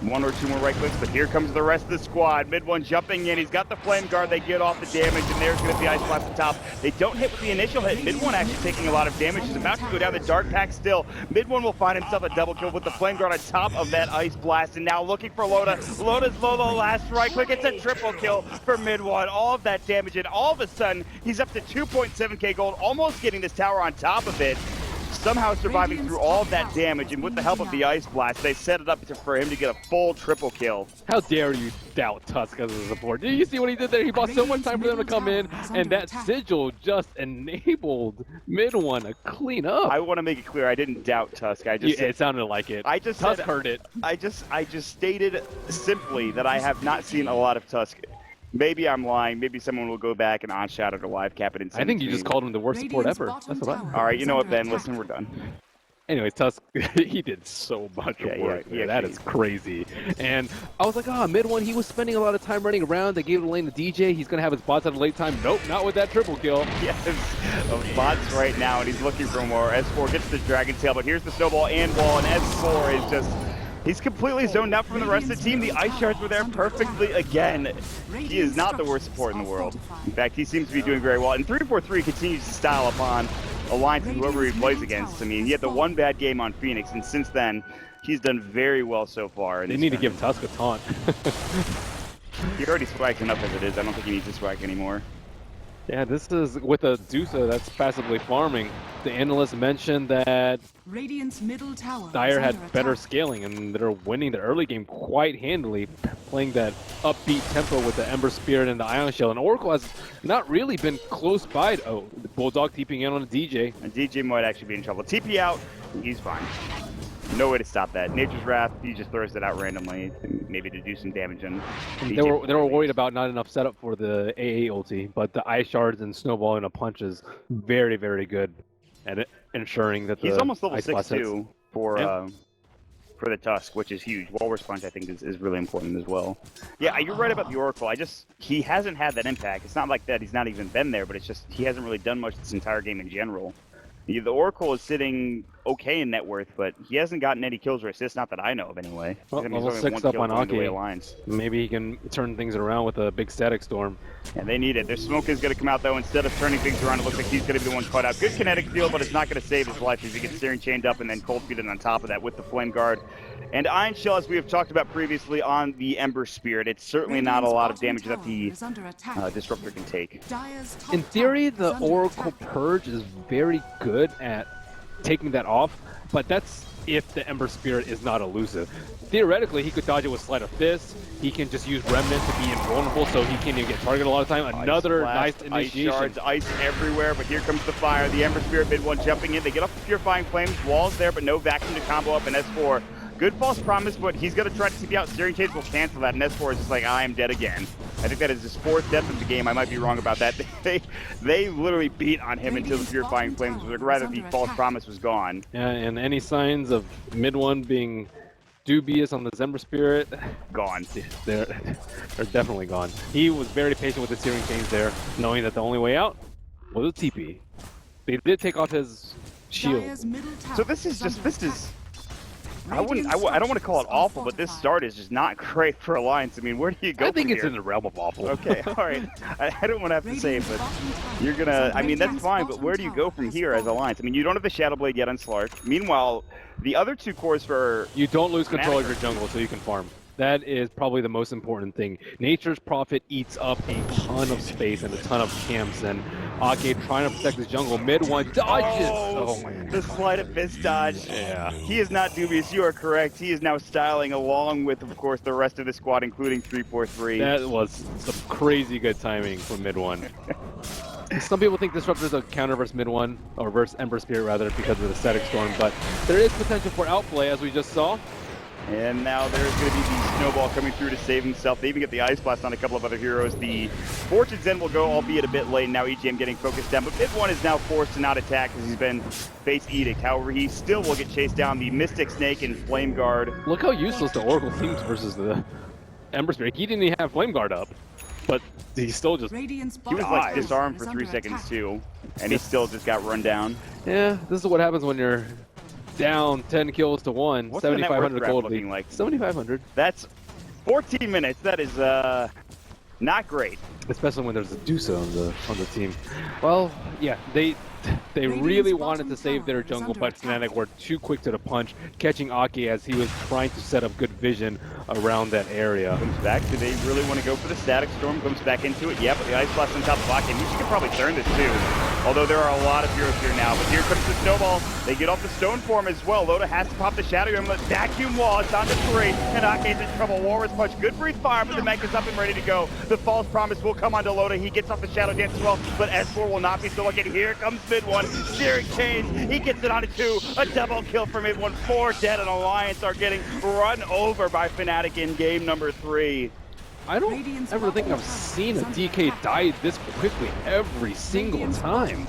1 or 2 more right clicks, but here comes the rest of the squad. MidOne jumping in. He's got the flame guard. They get off the damage, and there's going to be Ice Blast on top. They don't hit with the initial hit. MidOne actually taking a lot of damage. He's about to go down the Dark Pack still. MidOne will find himself a double kill with the flame guard on top of that Ice Blast, and now looking for Loda. Loda's low, the last right click. It's a triple kill for MidOne. All of that damage, and all of a sudden, he's up to 2.7k gold, almost getting this tower on top of it. Somehow surviving through all of that damage, and with the help of the Ice Blast, they set it up for him to get a full triple kill. How dare you doubt Tusk as a support? Did you see what he did there? He bought so much time for them to come in, and that sigil just enabled MidOne to clean up. I want to make it clear, I didn't doubt Tusk. I just it sounded like it. Tusk heard it. I just stated simply that I have not seen a lot of Tusk. Maybe I'm lying. Maybe someone will go back and on-shot it or live cap it. I think you just called him the worst support ever. That's what All right, you know what, Ben? Listen, we're done. Anyways, Tusk, he did so much work. Yeah, that is crazy. And I was like, MidOne, he was spending a lot of time running around. They gave the lane to DJ. He's going to have his bots at a late time. Nope, not with that triple kill. Yes, bots right now, and he's looking for more. S4 gets the Dragon Tail, but here's the snowball and wall, and S4 is just... He's completely zoned out from the rest of the team. The Ice Shards were there perfectly again. He is not the worst support in the world. In fact, he seems to be doing very well. And 343 continues to style upon Alliance and whoever he plays against. I mean, he had the one bad game on Phoenix, and since then, he's done very well so far. They need to give Tusk a taunt. He already swagged enough as it is. I don't think he needs to swag anymore. Yeah, this is with a Medusa that's passively farming. The analyst mentioned that Radiant's middle tower Dire had better scaling, and they're winning the early game quite handily, playing that upbeat tempo with the Ember Spirit and the Ion Shell. And Oracle has not really been close by. Oh, the Bulldog TPing in on a DJ. And DJ might actually be in trouble. TP out, he's fine. No way to stop that. Nature's Wrath, he just throws it out randomly, maybe to do some damage. And they were worried about not enough setup for the AA ulti, but the Ice Shards and Snowball in a punch is very, very good at ensuring that he's almost level 6 too for for the Tusk, which is huge. Walrus Punch, I think, is really important as well. Yeah, you're right about the Oracle. He hasn't had that impact. It's not like that he's not even been there, but it's just he hasn't really done much this entire game in general. The Oracle is sitting okay in net worth, but he hasn't gotten any kills or assists, not that I know of anyway. Well, I mean, level he's 6 up on Akke. Akke. Maybe he can turn things around with a big static storm. Yeah, they need it. Their smoke is going to come out, though. Instead of turning things around, it looks like he's going to be the one caught out. Good kinetic field, but it's not going to save his life as he gets Searing chained up and then cold feeded on top of that with the Flame Guard. And Iron Shell, as we have talked about previously on the Ember Spirit, it's certainly not a lot of damage that the Disruptor can take. In theory, the Oracle Purge is very good at taking that off, but that's if the Ember Spirit is not elusive. Theoretically, he could dodge it with Sleight of Fist. He can just use Remnant to be invulnerable, so he can't even get targeted a lot of time. Another nice initiation. Ice shards, ice everywhere, but here comes the fire. The Ember Spirit MidOne jumping in. They get off the Purifying Flames. Walls there, but no vacuum to combo up an S4. Good false promise, but he's going to try to TP out. Searing Chains will cancel that, and S4 is just like, I am dead again. I think that is his 4th death of the game. I might be wrong about that. They literally beat on him until the Purifying Flames, or rather the false promise was gone. Yeah, and any signs of MidOne being dubious on the Ember Spirit? Gone. They're definitely gone. He was very patient with the Searing Chains there, knowing that the only way out was a TP. They did take off his shield. So this is I don't want to call it awful, but this start is just not great for Alliance. I mean, where do you go I think from it's here? in the realm of awful. Okay, all right. I don't want to have to say it, but you're going to... I mean, that's fine, but where do you go from here as Alliance? I mean, you don't have the Shadow Blade yet on Slark. Meanwhile, the other 2 cores for... You don't lose control of your jungle so you can farm. That is probably the most important thing. Nature's Prophet eats up a ton of space and a ton of camps, and Akke trying to protect his jungle. MidOne dodges! Oh my God. The Sleight of Fist dodge. Yeah. He is not dubious. You are correct. He is now styling along with, of course, the rest of the squad, including 343. That was some crazy good timing from MidOne. Some people think Disruptor is a counter versus MidOne, or versus Ember Spirit rather, because of the Static Storm, but there is potential for outplay, as we just saw. And now there's going to be the Snowball coming through to save himself. They even get the Ice Blast on a couple of other heroes. The Fortune's End will go, albeit a bit late. Now EGM getting focused down, but MidOne is now forced to not attack because he's been Fate's Edict. However, he still will get chased down. The Mystic Snake and Flame Guard. Look how useless the Oracle seems versus the Ember Spirit. He didn't even have Flame Guard up, but he still just... He was like disarmed for 3 seconds too, and he still just got run down. Yeah, this is what happens when you're down 10 kills to 1. What's the net worth 7,500 graph gold looking lead. like? 7,500. That's 14 minutes. That is not great. Especially when there's a Medusa on the team. Well, yeah, they really wanted to save their jungle, but Fnatic were too quick to the punch, catching Akke as he was trying to set up good vision around that area. Comes back. Do they really want to go for the Static Storm? Comes back into it. Yeah, but the Ice Blast on top of Akke. Mushi could probably turn this too. Although there are a lot of heroes here now. But here comes the Snowball. They get off the Stone Form as well. Loda has to pop the Shadow Emblem. Vacuum Wall. It's down to 3. And Akke's in trouble. Walrus Punch. Good breathe fire, but the mech is up and ready to go. The False Promise will come onto Loda. He gets off the Shadow Dance as well. But S4 will not be so lucky. Here comes MidOne. Searing Chains. He gets it onto 2. A double kill for MidOne. 4 dead, and Alliance are getting run over by Fnatic in game number 3. I don't ever think I've seen a DK die this quickly every single time.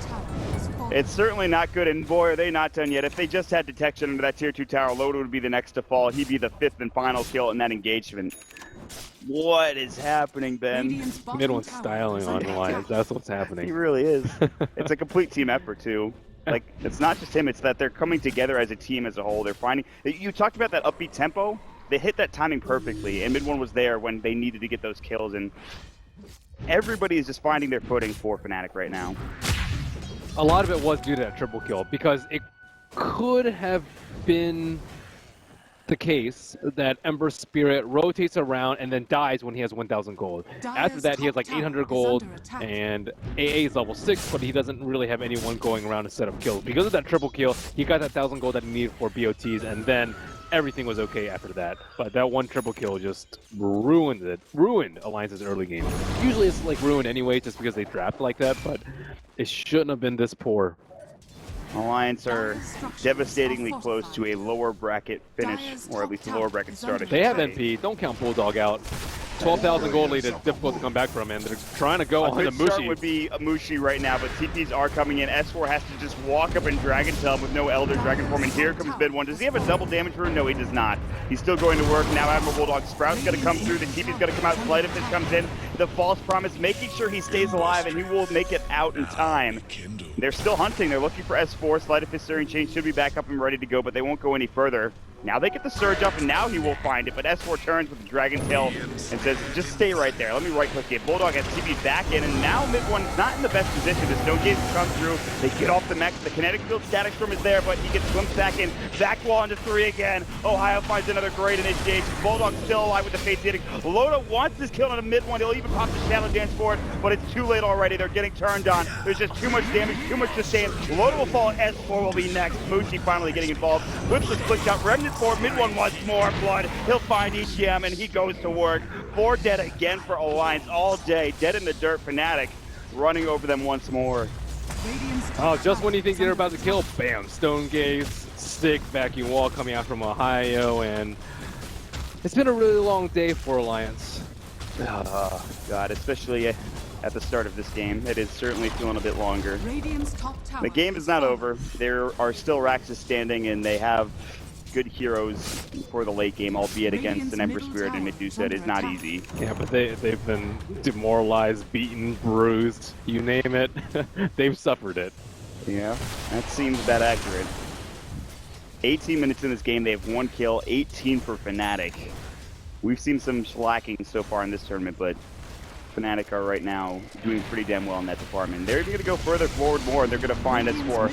It's certainly not good, and boy, are they not done yet. If they just had detection under that tier 2 tower, Loda would be the next to fall. He'd be the 5th and final kill in that engagement. What is happening, Ben? MidOne's styling on Alliance. That's what's happening. He really is. It's a complete team effort, too. Like, it's not just him, it's that they're coming together as a team as a whole. They're finding... You talked about that upbeat tempo. They hit that timing perfectly, and MidOne was there when they needed to get those kills, and everybody is just finding their footing for Fnatic right now. A lot of it was due to that triple kill, because it could have been the case that Ember Spirit rotates around and then dies when he has 1,000 gold. After that, he has like 800 gold, and AA is level 6, but he doesn't really have anyone going around to set up kills. Because of that triple kill, he got that 1,000 gold that he needed for BOTs, and then everything was okay after that. But that one triple kill just ruined Alliance's early game. Usually it's like ruined anyway just because they draft like that, but it shouldn't have been this poor. Alliance are devastatingly close to a lower bracket finish, or at least a lower bracket start. They have NP. Don't count Bulldog out. 12,000 gold lead is difficult to come back from, and they're trying to go on the good start Mushi. would be a Mushi right now, but TPs are coming in. S4 has to just walk up and Dragon Tail with no Elder Dragon Form, and here comes MidOne. Does he have a double damage rune? No, he does not. He's still going to work. Now AdmiralBulldog Sprout's going to come through. The TP's going to come out. Sleight of Fist comes in. The false promise, making sure he stays alive, and he will make it out in time. They're still hunting. They're looking for S4. Sleight of Fist Searing Chain should be back up and ready to go, but they won't go any further. Now they get the surge up, and now he will find it, but S4 turns with the Dragon Tail and says, just stay right there. Let me right-click it. Bulldog has TP back in, and now MidOne's not in the best position. The Stone Gaze come through. They get off the mech. The Kinetic Field Static Storm is there, but he gets glimpsed back in. Back wall into 3 again. Ohaiyo finds another great initiation. Bulldog still alive with the Fate's Edict. Loda wants this kill on a MidOne. He'll even pop the Shadow Dance for it, but it's too late already. They're getting turned on. There's just too much damage, too much to sustain. Loda will fall. S4 will be next. Mushi finally getting involved with the split shot. Remnant 4. MidOne wants more blood. He'll find EGM, and he goes to work. 4 dead again for Alliance all day. Dead in the dirt. Fnatic running over them once more. Oh, just when you think they're about to kill, bam, Stone Gaze, sick vacuum wall coming out from Ohaiyo, and it's been a really long day for Alliance. Oh, God, especially at the start of this game. It is certainly feeling a bit longer. The game is not over. There are still Raxus standing, and they have good heroes for the late game, albeit against an Ember Spirit and Medusa. It is not easy. Yeah, but they've been demoralized, beaten, bruised, you name it. They've suffered it. Yeah, that seems about accurate. 18 minutes in this game, they have 1 kill, 18 for Fnatic. We've seen some slacking so far in this tournament, but Fnatic are right now doing pretty damn well in that department. They're going to go further forward more, and they're going to find S4.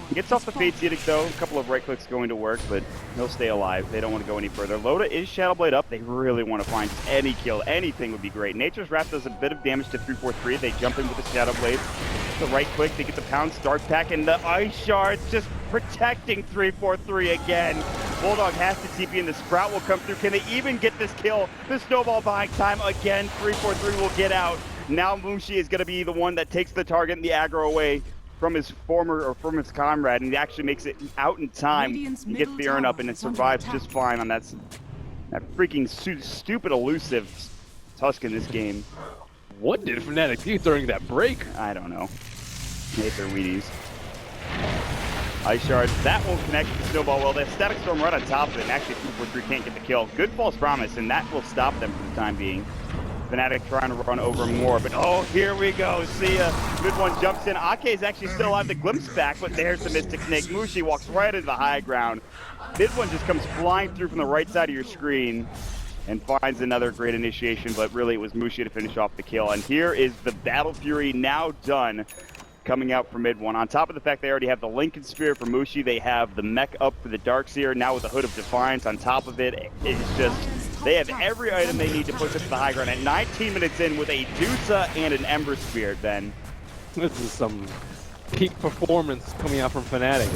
He gets off the Fate's Edict, though. A couple of right clicks going to work, but he'll stay alive. They don't want to go any further. Loda is Shadow Blade up. They really want to find any kill. Anything would be great. Nature's Wrath does a bit of damage to 343. They jump in with the Shadow Blade. The right click, they get the Pound Start Pack, and the Ice Shards just protecting 343 again. Bulldog has to TP, and the Sprout will come through. Can they even get this kill? The Snowball buying time again. 343 will get out. Now Mushi is going to be the one that takes the target and the aggro away from his from his comrade, and he actually makes it out in time. He gets the urn up, and it survives just fine on that freaking stupid elusive Tusk in this game. What did Fnatic do during that break? I don't know. Maybe they're Wheaties. Ice Shard, that won't connect to the Snowball well. They have Static Storm right on top of it, and actually 343 can't get the kill. Good false promise, and that will stop them for the time being. Fnatic trying to run over more, but oh, here we go. See ya. MidOne jumps in. Akke is actually still alive. The glimpse back, but there's the Mystic Snake. Mushi walks right into the high ground. MidOne just comes flying through from the right side of your screen and finds another great initiation, but really it was Mushi to finish off the kill. And here is the Battle Fury now done, coming out for MidOne. On top of the fact they already have the Lincoln Spear for Mushi, they have the mech up for the Darkseer, now with the Hood of Defiance on top of it. It's just, they have every item they need to push up to the high ground. At 19 minutes in with a Dusa and an Ember Spirit, Ben. This is some peak performance coming out from Fnatic.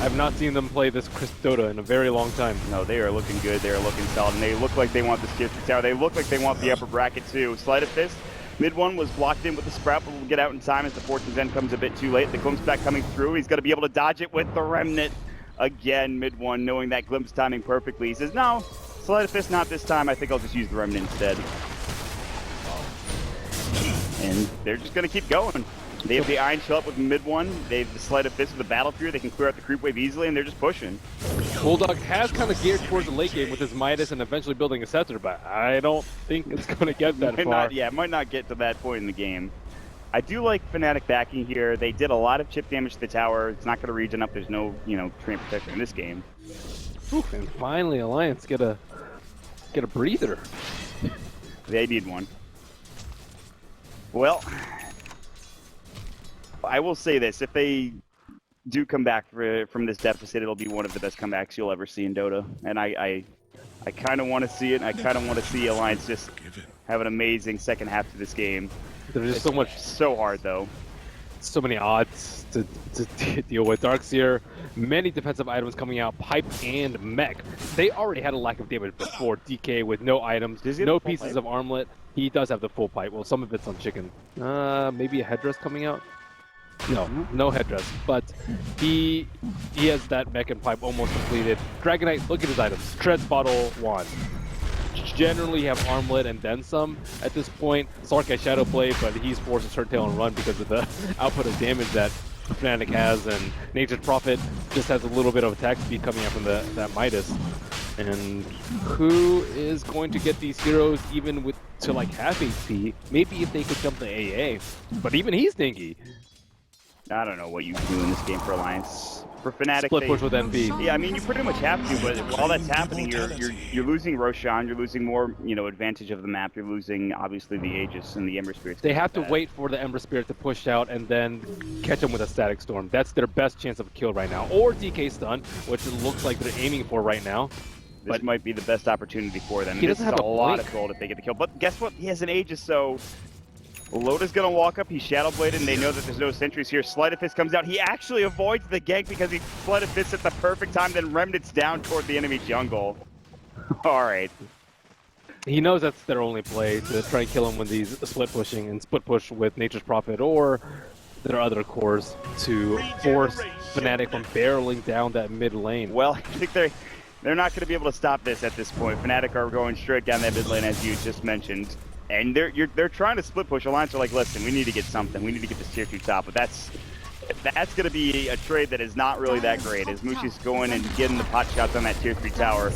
I've not seen them play this Dota in a very long time. No, they are looking good. They are looking solid, and they look like they want the Tier 3 tower. They look like they want the upper bracket too. Sleight of Fist. MidOne was blocked in with the Sprout, but will get out in time as the Fortune's End comes a bit too late. The glimpse back coming through. He's going to be able to dodge it with the Remnant. Again, MidOne knowing that glimpse timing perfectly. He says, no, Sleight of Fist not this time. I think I'll just use the Remnant instead. And they're just going to keep going. They have the Iron Chill up with MidOne. They have the Sleight of Fist with the Battle Fury. They can clear out the creep wave easily, and they're just pushing. Bulldog has kind of geared towards the late game with his Midas and eventually building a Scepter, but I don't think it's going to get that far. It might not get to that point in the game. I do like Fnatic backing here. They did a lot of chip damage to the tower. It's not going to regen up. There's no, Treant Protector in this game. Oof, and finally, Alliance get a breather. They need one. Well, I will say this: if they do come back from this deficit, it'll be one of the best comebacks you'll ever see in Dota. And I kind of want to see it. I kind of want to see Alliance just have an amazing second half to this game. There's just so hard though. So many odds to deal with. Darkseer, many defensive items coming out, pipe and mech. They already had a lack of damage before. DK with no items, no pieces of armlet. He does have the full pipe. Well, some of it's on chicken. Maybe a headdress coming out. No headdress, but he has that mech and pipe almost completed. Dragonite, look at his items. Treads, bottle, wand. generally have armlet and then some at this point. Slark has Shadow Blade, but he's forced to turn tail and run because of the output of damage that Fnatic has, and Nature's Prophet just has a little bit of attack speed coming out from that Midas. And who is going to get these heroes even with to like half HP? Maybe if they could jump the AA, but even he's stinky. I don't know what you do in this game for Alliance. For Fnatic, Split push with NP. Yeah, I mean you pretty much have to, but while that's happening, you're losing Roshan, you're losing more, advantage of the map, you're losing obviously the Aegis and the Ember Spirits. They have to wait for the Ember Spirit to push out and then catch them with a Static Storm. That's their best chance of a kill right now, or DK stun, which it looks like they're aiming for right now. This might be the best opportunity for them. He doesn't have a lot of gold if they get the kill, but guess what? He has an Aegis, so. Loda's gonna walk up, he's Shadow Bladed, and they know that there's no sentries here. Sleight of Fist comes out, he actually avoids the gank because he Sleight of Fist at the perfect time, then Remnant's down toward the enemy jungle. Alright. He knows that's their only play, to try and kill him when he's split pushing and split push with Nature's Prophet or their other cores to force Fnatic from barreling down that mid lane. Well, I think they're not gonna be able to stop this at this point. Fnatic are going straight down that mid lane as you just mentioned. And they're trying to split push. Alliance are like, listen, we need to get something. We need to get this tier 2 top. But that's going to be a trade that is not really that great. As Mushi's going and getting the pot shots on that tier 3 tower.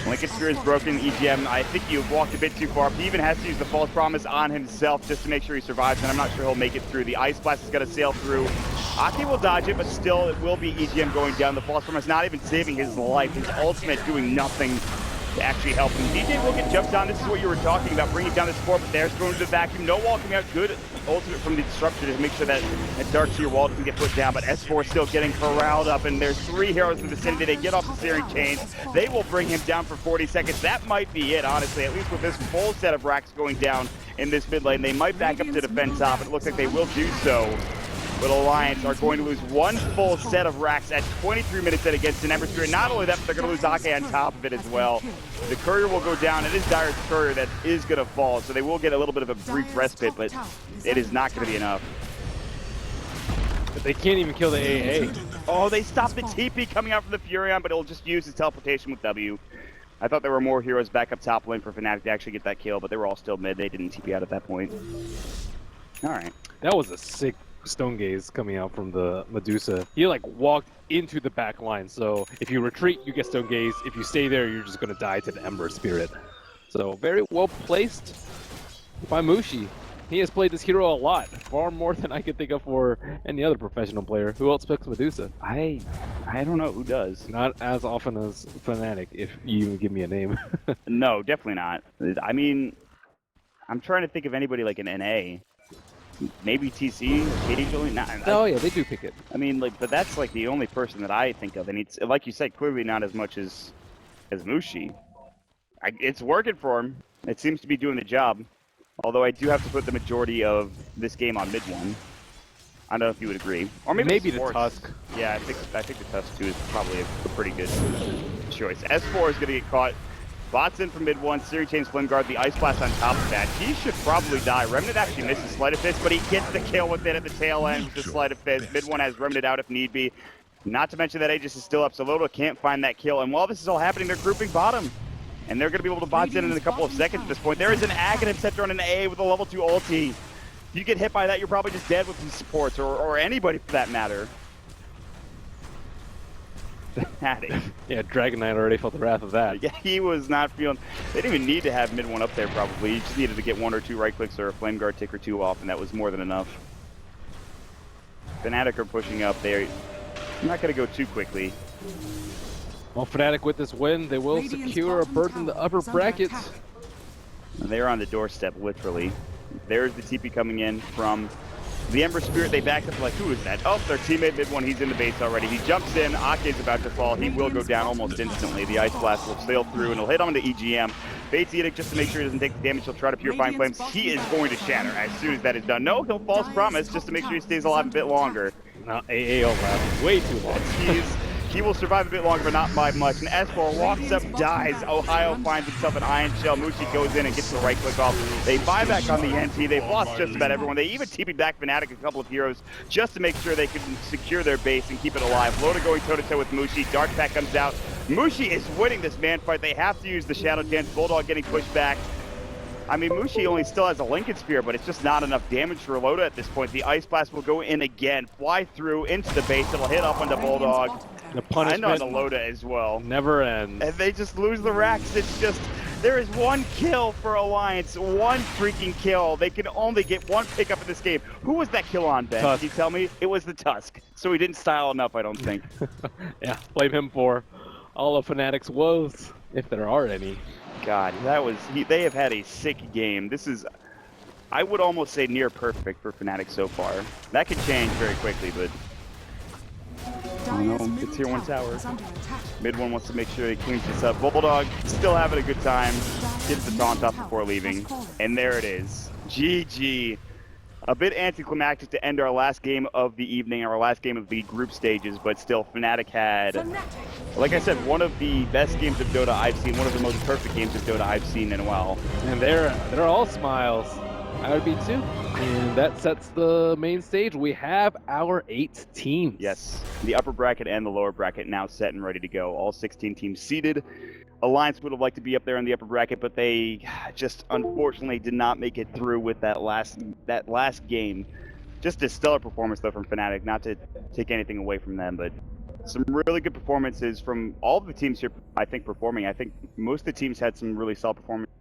Lincoln Sphere is broken. EGM, I think you've walked a bit too far. He even has to use the False Promise on himself just to make sure he survives. And I'm not sure he'll make it through. The Ice Blast is going to sail through. Akke will dodge it, but still it will be EGM going down. The False Promise not even saving his life. His ultimate doing nothing to actually help him. DJ will get jumped down. This is what you were talking about, bringing down this core, but there's going to the vacuum. No wall coming out. Good ultimate from the Disruptor to make sure that Dark Seer wall doesn't get put down, but S4 still getting corralled up, and there's 3 heroes in the vicinity. They get off the Searing Chains. They will bring him down for 40 seconds. That might be it, honestly, at least with this full set of racks going down in this mid lane. They might back up to defend top. It looks like they will do so. But Alliance are going to lose 1 full set of racks at 23 minutes in against an Ember Spirit. Not only that, but they're going to lose Akke on top of it as well. The Courier will go down. It is Dire's Courier that is going to fall, so they will get a little bit of a brief respite, but it is not going to be enough. But they can't even kill the AA. Oh, they stopped the TP coming out from the Furion, but it'll just use his teleportation with W. I thought there were more heroes back up top lane for Fnatic to actually get that kill, but they were all still mid. They didn't TP out at that point. All right. That was a sick Stone Gaze coming out from the Medusa. He like walked into the back line, so if you retreat, you get Stone Gaze. If you stay there, you're just going to die to the Ember Spirit. So very well placed by Mushi. He has played this hero a lot, far more than I could think of for any other professional player. Who else picks Medusa? I don't know who does. Not as often as Fnatic, if you even give me a name. No, definitely not. I mean, I'm trying to think of anybody like an NA. Maybe TC occasionally. Oh yeah, they do pick it. I mean, like, but that's like the only person that I think of, and it's like you said, clearly not as much as Mushi. It's working for him. It seems to be doing the job. Although I do have to put the majority of this game on MidOne. I don't know if you would agree, or maybe the Tusk. Yeah, I think the Tusk too is probably a pretty good choice. S4 is going to get caught. Bots in from MidOne, Searing Chains, Flame Guard, the Ice Blast on top of that. He should probably die. Remnant actually misses Sleight of Fist, but he gets the kill with it at the tail end with the Sleight of Fist. MidOne has Remnant out if need be. Not to mention that Aegis is still up, so Loda can't find that kill. And while this is all happening, they're grouping bottom. And they're going to be able to bots in a couple of seconds at this point. There is an Aghanim Centaur on an A with a level 2 ulti. You get hit by that, you're probably just dead with these supports, or anybody for that matter. Yeah, Dragon Knight already felt the wrath of that. Yeah, he was not feeling. They didn't even need to have MidOne up there probably. He just needed to get 1 or 2 right clicks or a Flame Guard tick or 2 off, and that was more than enough. Fnatic are pushing up there. I'm not going to go too quickly. Well, Fnatic with this win, they will secure a berth in the upper brackets. And they're on the doorstep, literally. There's the TP coming in from the Ember Spirit. They backed up like, who is that? Oh, their teammate MidOne. He's in the base already. He jumps in. Akke's about to fall. He will go down almost instantly. The Ice Blast will sail through and he'll hit onto EGM. Fate's Edict, just to make sure he doesn't take the damage, he'll try to Purifying Flames. He is going to shatter as soon as that is done. No, he'll False Promise just to make sure he stays alive a bit longer. Now AA will last way too long. He will survive a bit longer, but not by much. And S4 walks up, dies. Ohaiyo finds himself an Iron Shell. Mushi goes in and gets the right click off. They buy back on the NT. They've lost just about everyone. They even TP'd back Fnatic a couple of heroes just to make sure they can secure their base and keep it alive. Loda going toe-to-toe with Mushi. Dark Pack comes out. Mushi is winning this man fight. They have to use the Shadow Dance. Bulldog getting pushed back. I mean, Mushi only still has a Lincoln Spear, but it's just not enough damage for Loda at this point. The Ice Blast will go in again, fly through into the base. It'll hit up on the Bulldog. The punishment and on the Loda as well. never ends. And they just lose the racks. It's just, there is one kill for Alliance, one freaking kill. They can only get one pickup in this game. Who was that kill on, Ben? Tusk. Can you tell me? It was the Tusk. So he didn't style enough, I don't think. Yeah, blame him for all of Fnatic's woes, if there are any. God, that was, they have had a sick game. This is, I would almost say near perfect for Fnatic so far. That could change very quickly, but oh no, it's here one tower. MidOne wants to make sure he cleans this up. Bulldog still having a good time. Gets the taunt off before leaving. And there it is. GG. A bit anticlimactic to end our last game of the evening, our last game of the group stages, but still Fnatic had, like I said, one of the best games of Dota I've seen, one of the most perfect games of Dota I've seen in a while. And they're all smiles. I would be too. And that sets the main stage. We have our 8 teams. Yes, the upper bracket and the lower bracket now set and ready to go. All 16 teams seeded. Alliance would have liked to be up there in the upper bracket, but they just unfortunately did not make it through with that last game. Just a stellar performance though from Fnatic, not to take anything away from them, but some really good performances from all of the teams here, I think, performing. I think most of the teams had some really solid performances.